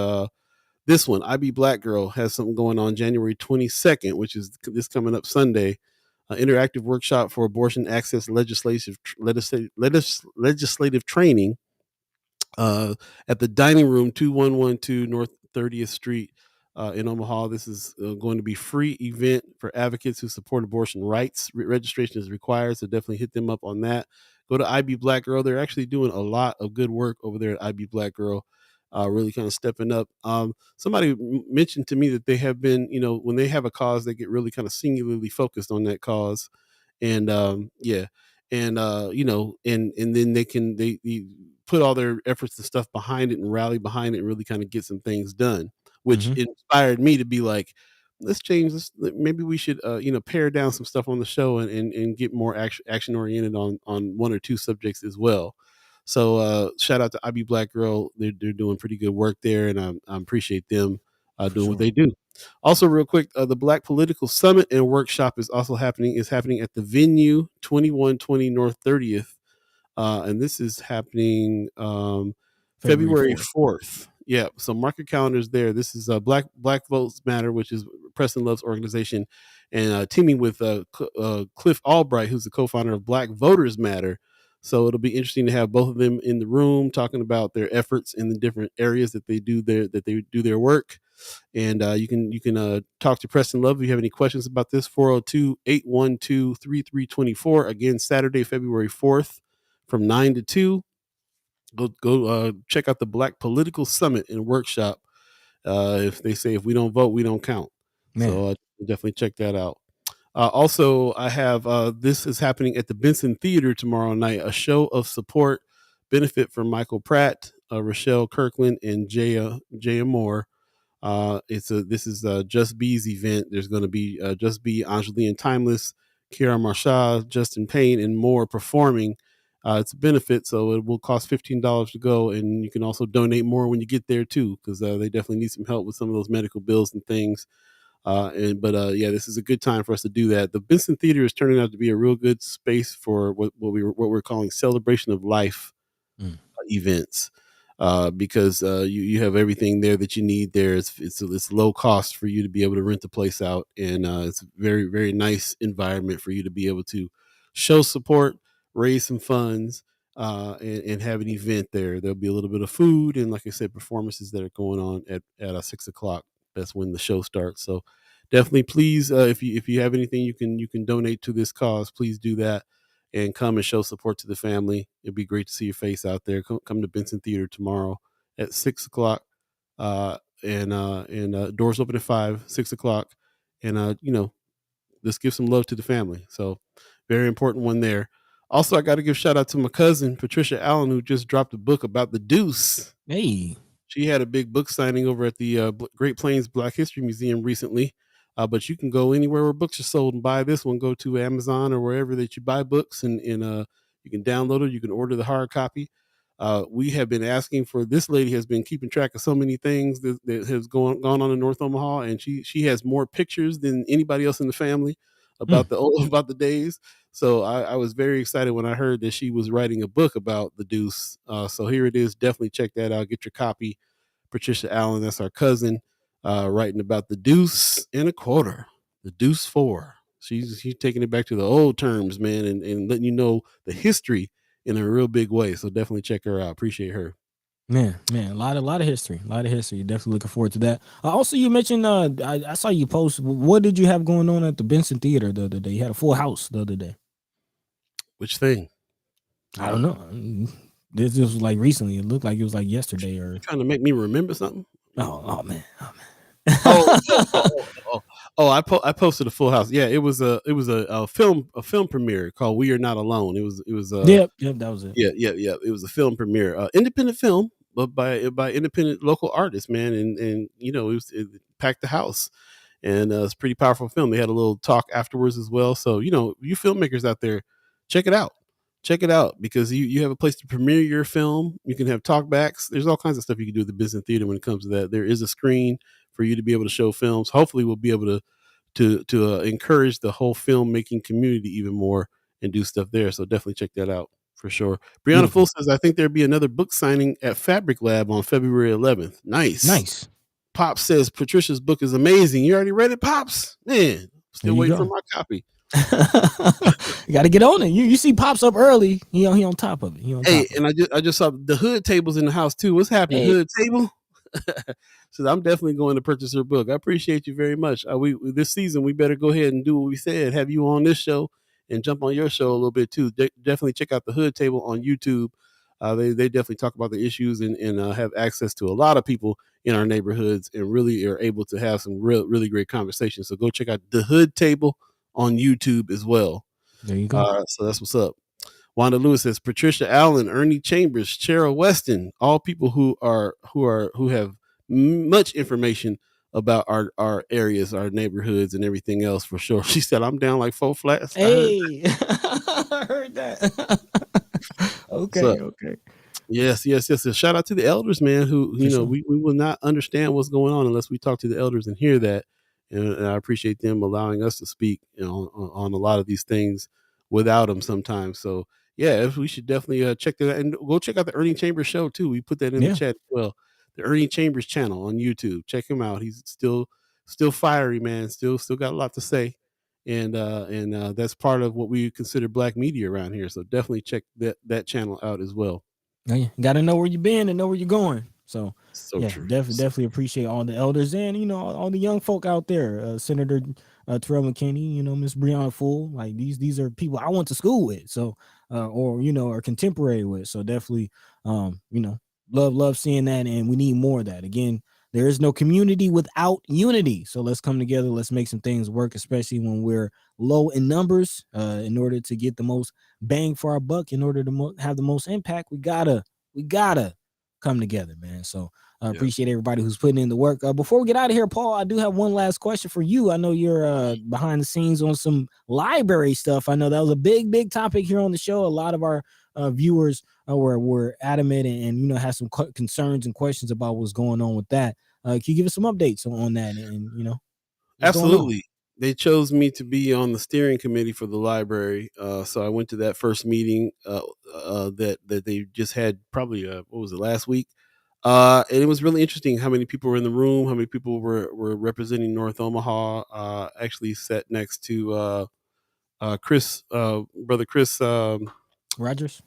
this one. I Be Black Girl has something going on January 22nd, which is this coming up Sunday. Interactive workshop for abortion access legislative training at the dining room 2112 North 30th Street in Omaha. This is going to be free event for advocates who support abortion rights. Registration is required, so definitely hit them up on that. Go to IB Black Girl. They're actually doing a lot of good work over there at IB Black Girl, really kind of stepping up. Somebody mentioned to me that they have been, when they have a cause, they get really kind of singularly focused on that cause. And and then they put all their efforts and stuff behind it and rally behind it and really kind of get some things done, which inspired me to be like, let's change this. Maybe we should, pare down some stuff on the show and get more action oriented on one or two subjects as well. So shout out to IB Black Girl. They're doing pretty good work there, and I appreciate them doing what they do. Also, real quick, the Black Political Summit and Workshop is happening at the venue 2120 North 30th. And this is happening February 4th. Yeah, so mark your calendars there. This is Black Votes Matter, which is Preston Love's organization, and teaming with Cliff Albright, who's the co-founder of Black Voters Matter. So it'll be interesting to have both of them in the room talking about their efforts in the different areas that they do their work. And you can talk to Preston Love if you have any questions about this. 402-812-3324. Again, Saturday, February 4th. From 9 to 2, go check out the Black Political Summit and Workshop. If they say if we don't vote, we don't count. Man. So definitely check that out. Also, I have this is happening at the Benson Theater tomorrow night. A show of support benefit for Michael Pratt, Rochelle Kirkland, and Jaya Moore. This is Just Bee's event. There's going to be Just Bee, Angeline Timeless, Kiara Marshall, Justin Payne, and more performing. It's a benefit, so it will cost $15 to go, and you can also donate more when you get there too, because they definitely need some help with some of those medical bills and things. Yeah, this is a good time for us to do that. The Benson Theater is turning out to be a real good space for what we're calling celebration of life events, because you have everything there that you need there. It's low cost for you to be able to rent the place out, and it's a very, very nice environment for you to be able to show support, raise some funds, and have an event there. There'll be a little bit of food and, like I said, performances that are going on at 6:00. That's when the show starts. So definitely, please, if you have anything you can donate to this cause, please do that and come and show support to the family. It'd be great to see your face out there. Come to Benson Theater tomorrow at 6:00. And doors open at 5, 6:00. And let's give some love to the family. So very important one there. Also, I got to give shout out to my cousin, Patricia Allen, who just dropped a book about the Deuce. Hey. She had a big book signing over at the Great Plains Black History Museum recently. But you can go anywhere where books are sold and buy this one. Go to Amazon or wherever that you buy books, and you can download it. You can order the hard copy. We have been asking for, this lady has been keeping track of so many things that has gone on in North Omaha, and she has more pictures than anybody else in the family about about the days. So I was very excited when I heard that she was writing a book about the Deuce. So here it is. Definitely check that out. Get your copy. Patricia Allen, that's our cousin, writing about the Deuce and a quarter, the Deuce 4. She's taking it back to the old terms, man, and letting you know the history in a real big way. So definitely check her out. Appreciate her. Man, a lot of history, Definitely looking forward to that. Also, you mentioned I saw you post. What did you have going on at the Benson Theater the other day? You had a full house the other day. Which thing? I don't know. This was like recently. It looked like it was like yesterday. Or you're trying to make me remember something? Oh man. I posted a full house. Yeah, it was a film premiere called We Are Not Alone. It was yep, that was it. Yeah. It was a film premiere, independent film, but by independent local artists, man, and it packed the house, and it's a pretty powerful film. They had a little talk afterwards as well. So you filmmakers out there, check it out. Check it out, because you have a place to premiere your film. You can have talkbacks. There's all kinds of stuff you can do at the Business Theater when it comes to that. There is a screen for you to be able to show films. Hopefully, we'll be able to encourage the whole filmmaking community even more and do stuff there. So definitely check that out for sure. Brianna Full says, I think there'll be another book signing at Fabric Lab on February 11th. Nice. Pops says Patricia's book is amazing. You already read it, Pops? Man, still waiting for my copy. You got to get on it. You see Pops up early. He on top of it. And I just saw the Hood tables in the house too. What's happening? Hey. Hood table. So I'm definitely going to purchase her book. I appreciate you very much. We this season we better go ahead and do what we said. Have you on this show and jump on your show a little bit too. Definitely check out the Hood Table on YouTube. They definitely talk about the issues and have access to a lot of people in our neighborhoods and really are able to have some really great conversations. So go check out the Hood Table on YouTube as well. There you go. So that's what's up. Wanda Lewis says Patricia Allen, Ernie Chambers, Cheryl Weston, all people who have much information about our areas, our neighborhoods, and everything else for sure. She said, "I'm down like 4 flats." Hey, I heard that. Okay. Yes. So shout out to the elders, man. Who we will not understand what's going on unless we talk to the elders and hear that. And I appreciate them allowing us to speak, on a lot of these things without them sometimes. So yeah, we should definitely check that out, and go check out the Ernie Chambers show too. We put that in the chat as well. The Ernie Chambers channel on YouTube. Check him out. He's still fiery, man. Still got a lot to say, and that's part of what we consider black media around here. So definitely check that channel out as well. You got to know where you've been and know where you're going. So yeah, true. Definitely appreciate all the elders and all the young folk out there. Senator Terrell McKinney, Miss Brianna Full. Like these are people I went to school with. So or contemporary with. So definitely love seeing that, and we need more of that. Again, there is no community without unity. So let's come together. Let's make some things work, especially when we're low in numbers. In order to get the most bang for our buck, in order to have the most impact, we gotta come together, man. So I appreciate everybody who's putting in the work. Before we get out of here, Paul, I do have one last question for you. I know you're behind the scenes on some library stuff. I know that was a big topic here on the show. A lot of our viewers were adamant and had some concerns and questions about what's going on with that. Can you give us some updates on that? And Absolutely. They chose me to be on the steering committee for the library. So I went to that first meeting that they just had probably, what was it, last week? And it was really interesting how many people were in the room, how many people were representing North Omaha. Actually sat next to Chris, brother Chris Rogers.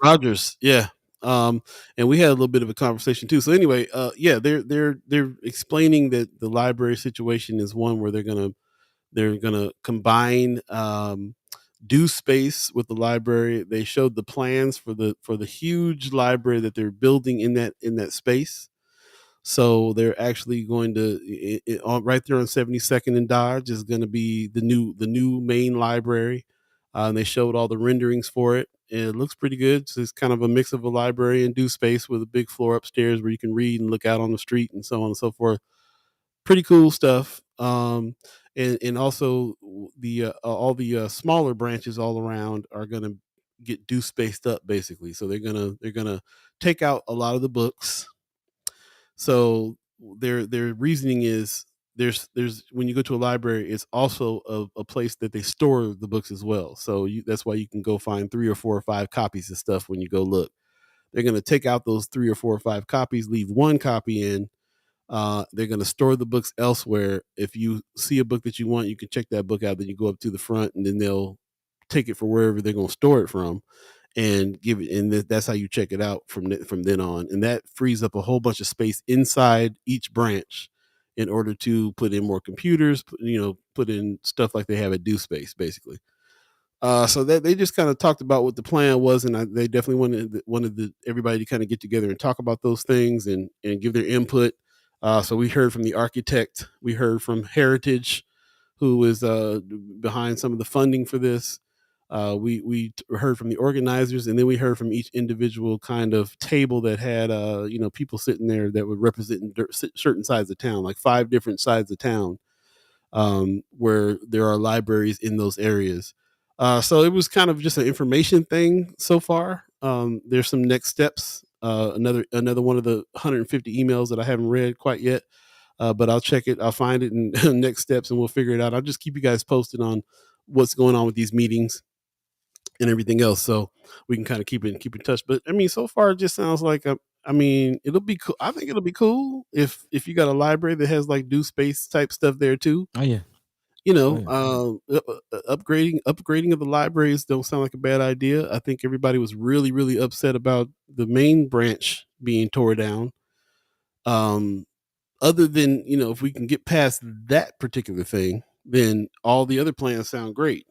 Yeah. And we had a little bit of a conversation too. So anyway, yeah, they're explaining that the library situation is one where they're gonna combine due space with the library. They showed the plans for the huge library that they're building in that space. So they're actually going to right there on 72nd and Dodge is going to be the new main library. And they showed all the renderings for it, and it looks pretty good. So it's kind of a mix of a library and due space with a big floor upstairs where you can read and look out on the street and so on and so forth. Pretty cool stuff. And also the all the smaller branches all around are going to get due spaced up basically. So they're gonna take out a lot of the books. So their reasoning is there's when you go to a library, it's also a place that they store the books as well. So that's why you can go find 3 or 4 or 5 copies of stuff when you go look. They're going to take out those 3 or 4 or 5 copies, leave 1 copy in. They're going to store the books elsewhere. If you see a book that you want, you can check that book out. Then you go up to the front, and then they'll take it for wherever they're going to store it from, and give it. And that's how you check it out from then on. And that frees up a whole bunch of space inside each branch in order to put in more computers. Put in stuff like they have at Due Space, basically. So that they just kind of talked about what the plan was, and they definitely wanted everybody to kind of get together and talk about those things and give their input. So we heard from the architect, we heard from Heritage, who is behind some of the funding for this. We heard from the organizers, and then we heard from each individual kind of table that had people sitting there that would represent certain sides of town, like 5 different sides of town, where there are libraries in those areas. So it was kind of just an information thing so far. There's some next steps. Another one of the 150 emails that I haven't read quite yet, but I'll check it. I'll find it in next steps, and we'll figure it out. I'll just keep you guys posted on what's going on with these meetings and everything else, so we can kind of keep in touch. But I mean, so far it just sounds like it'll be cool. I think it'll be cool if you got a library that has like due space type stuff there too. Oh yeah. Upgrading of the libraries don't sound like a bad idea. I think everybody was really, really upset about the main branch being tore down. Other than, if we can get past that particular thing, then all the other plans sound great.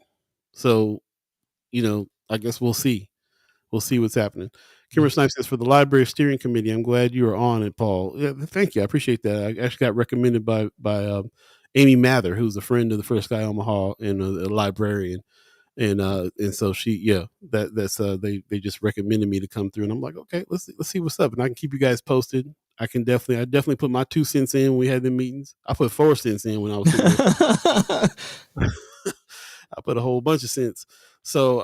So, I guess we'll see. We'll see what's happening. Kimber Snipes says, for the library steering committee, I'm glad you are on it, Paul. Yeah, thank you. I appreciate that. I actually got recommended by Amy Mather, who's a friend of the first Sky Omaha and a librarian. And so they just recommended me to come through, and I'm like, okay, let's see what's up. And I can keep you guys posted. I definitely put my 2 cents in when we had the meetings. I put 4 cents in when I was sitting there. I put a whole bunch of cents. So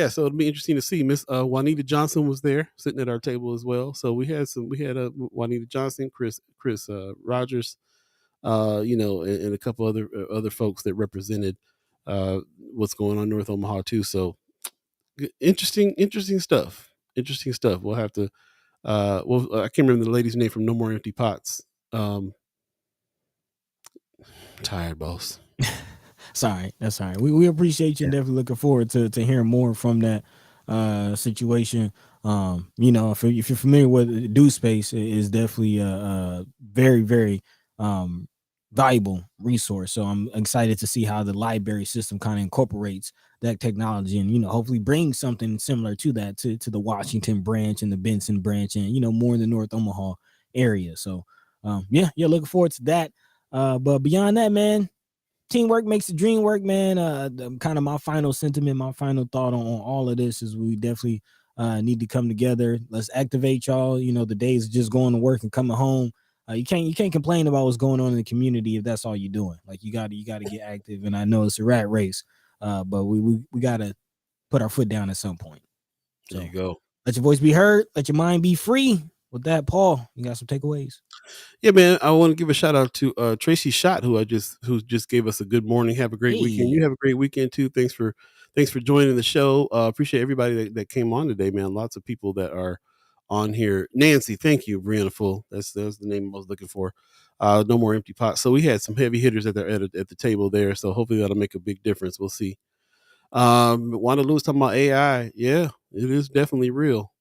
so it'll be interesting to see. Miss Juanita Johnson was there sitting at our table as well. So we had Juanita Johnson, Chris Rogers, and a couple other folks that represented what's going on in North Omaha too. So interesting stuff. We'll have to I can't remember the lady's name from No More Empty Pots. Tired, boss. Sorry, that's all right. We appreciate you and definitely looking forward to hearing more from that situation. If you're familiar with Due Space, it is definitely a very, very valuable resource. So I'm excited to see how the library system kind of incorporates that technology and, hopefully bring something similar to that to the Washington branch and the Benson branch and, more in the North Omaha area. So looking forward to that. But beyond that, man, teamwork makes the dream work, man. Kind of my final sentiment, my final thought on all of this is we definitely need to come together. Let's activate y'all. The days of just going to work and coming home. You can't complain about what's going on in the community if that's all you're doing. Like you got to get active. And I know it's a rat race, but we got to put our foot down at some point. So, there you go. Let your voice be heard. Let your mind be free. with that, Paul, you got some takeaways? Yeah, man. I want to give a shout out to Tracy Schott, who just gave us a good morning. Have a great weekend. You have a great weekend too. Thanks for joining the show. Appreciate everybody that came on today, man. Lots of people that are on here. Nancy, thank you. Brianna Full. That's the name I was looking for. No more empty pots. So we had some heavy hitters at the table there. So hopefully that'll make a big difference. We'll see. Wanda Lewis talking about AI. Yeah, it is definitely real.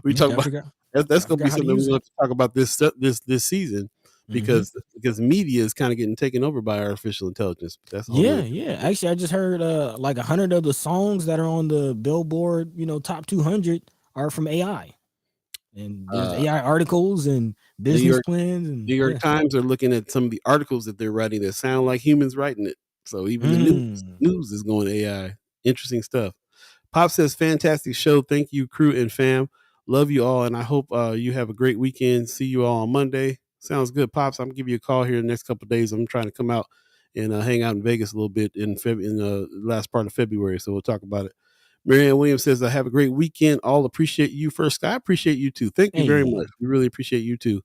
We talk about that's going to be something we're going to talk about this season because media is kind of getting taken over by artificial intelligence. That's yeah. Actually, I just heard like 100 of the songs that are on the Billboard, top 200 are from AI. And there's AI articles and business plans. And New York Times are looking at some of the articles that they're writing that sound like humans writing it. So even the news is going AI. Interesting stuff. Pop says, fantastic show. Thank you, crew and fam. Love you all, and I hope you have a great weekend. See you all on Monday. Sounds good, Pops. I'm going to give you a call here in the next couple of days. I'm trying to come out and hang out in Vegas a little bit in the last part of February, so we'll talk about it. Marianne Williams says, I have a great weekend. All appreciate you first. Sky, I appreciate you too. Thank you very much. We really appreciate you too.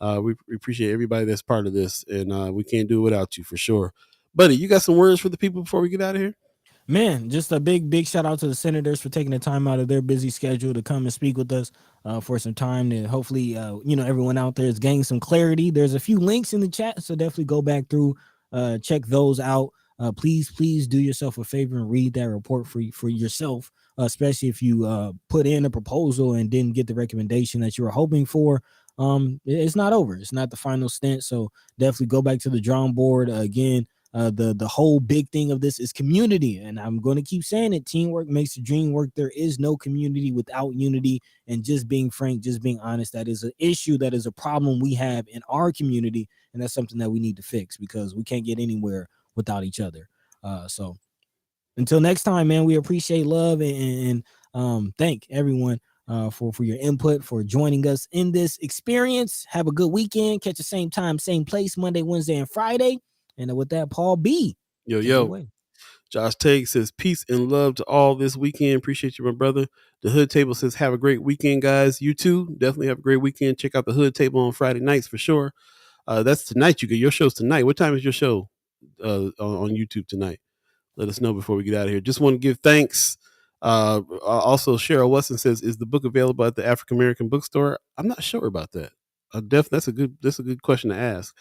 We appreciate everybody that's part of this, and we can't do it without you for sure. Buddy, you got some words for the people before we get out of here? Man, just a big shout out to the senators for taking the time out of their busy schedule to come and speak with us for some time. And hopefully, everyone out there is gaining some clarity. There's a few links in the chat, so definitely go back through, check those out. Please do yourself a favor and read that report for yourself, especially if you put in a proposal and didn't get the recommendation that you were hoping for. It's not over. It's not the final stint. So definitely go back to the drawing board again. The whole big thing of this is community, and I'm going to keep saying it. Teamwork makes the dream work. There is no community without unity. And just being frank, just being honest, that is an issue, that is a problem we have in our community, and that's something that we need to fix because we can't get anywhere without each other. So until next time, man, we appreciate love and thank everyone for your input, for joining us in this experience. Have a good weekend. Catch the same time, same place, Monday, Wednesday, and Friday. And with that, Paul B. Yo. Josh Teague says, peace and love to all this weekend. Appreciate you, my brother. The Hood Table says, have a great weekend, guys. You too. Definitely have a great weekend. Check out the Hood Table on Friday nights for sure. That's tonight. Your show's tonight. What time is your show on YouTube tonight? Let us know before we get out of here. Just want to give thanks. Also, Cheryl Wesson says, is the book available at the African American bookstore? I'm not sure about that. That's a good question to ask.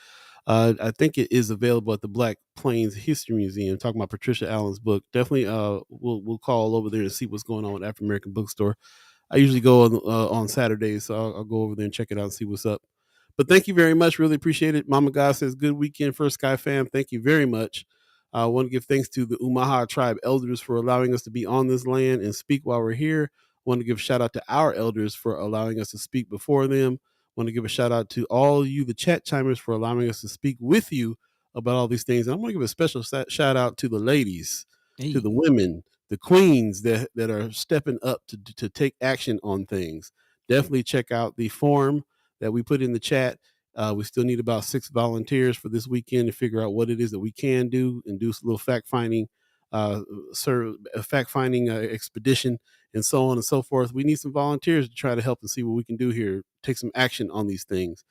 I think it is available at the Black Plains History Museum. Talking about Patricia Allen's book. Definitely, we'll call over there and see what's going on with African American Bookstore. I usually go on Saturdays, so I'll go over there and check it out and see what's up. But thank you very much. Really appreciate it. Mama God says, good weekend, First Sky fam. Thank you very much. I want to give thanks to the Omaha tribe elders for allowing us to be on this land and speak while we're here. I want to give a shout out to our elders for allowing us to speak before them. Want to give a shout out to all you, the chat chimers, for allowing us to speak with you about all these things. And I'm going to give a special shout out to the ladies, to the women, the queens that are stepping up to take action on things. Definitely check out the form that we put in the chat. We still need about 6 volunteers for this weekend to figure out what it is that we can do and do a little fact-finding expedition and so on and so forth. We need some volunteers to try to help and see what we can do here, take some action on these things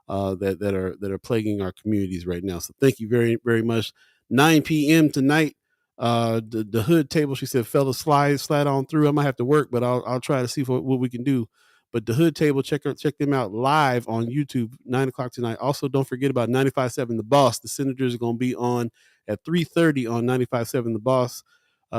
that are plaguing our communities right now. So thank you very, very much. 9 p.m. tonight, the Hood Table, she said, fellas, slide on through. I might have to work, but I'll try to see what we can do. But the Hood Table, check them out live on YouTube, 9 o'clock tonight. Also, don't forget about 95.7 The Boss. The Senators are going to be on at 3:30 on 95.7 The Boss.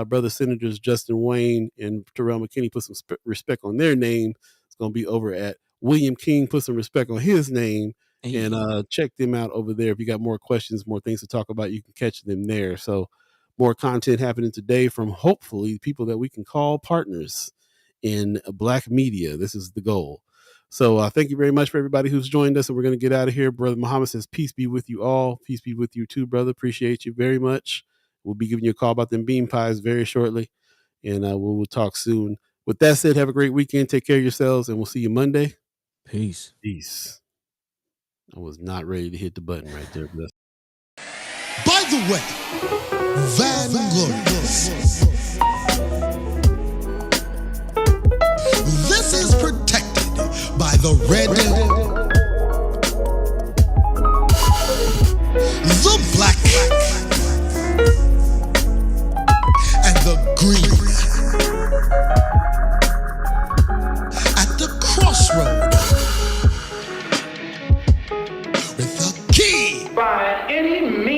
Brother Senators Justin Wayne and Terrell McKinney put some respect on their name. It's going to be over at William King, put some respect on his name. And check them out over there. If you got more questions, more things to talk about, you can catch them there. So more content happening today from hopefully people that we can call partners in Black media. This is the goal. So thank you very much for everybody who's joined us. And we're going to get out of here. Brother Muhammad says, peace be with you all. Peace be with you too, brother. Appreciate you very much. We'll be giving you a call about them bean pies very shortly. And we'll talk soon. With that said, have a great weekend. Take care of yourselves. And we'll see you Monday. Peace. I was not ready to hit the button right there. By the way, Vanglorious. This is protected by the red, the black, and the green. At the crossroad, with the key. By any means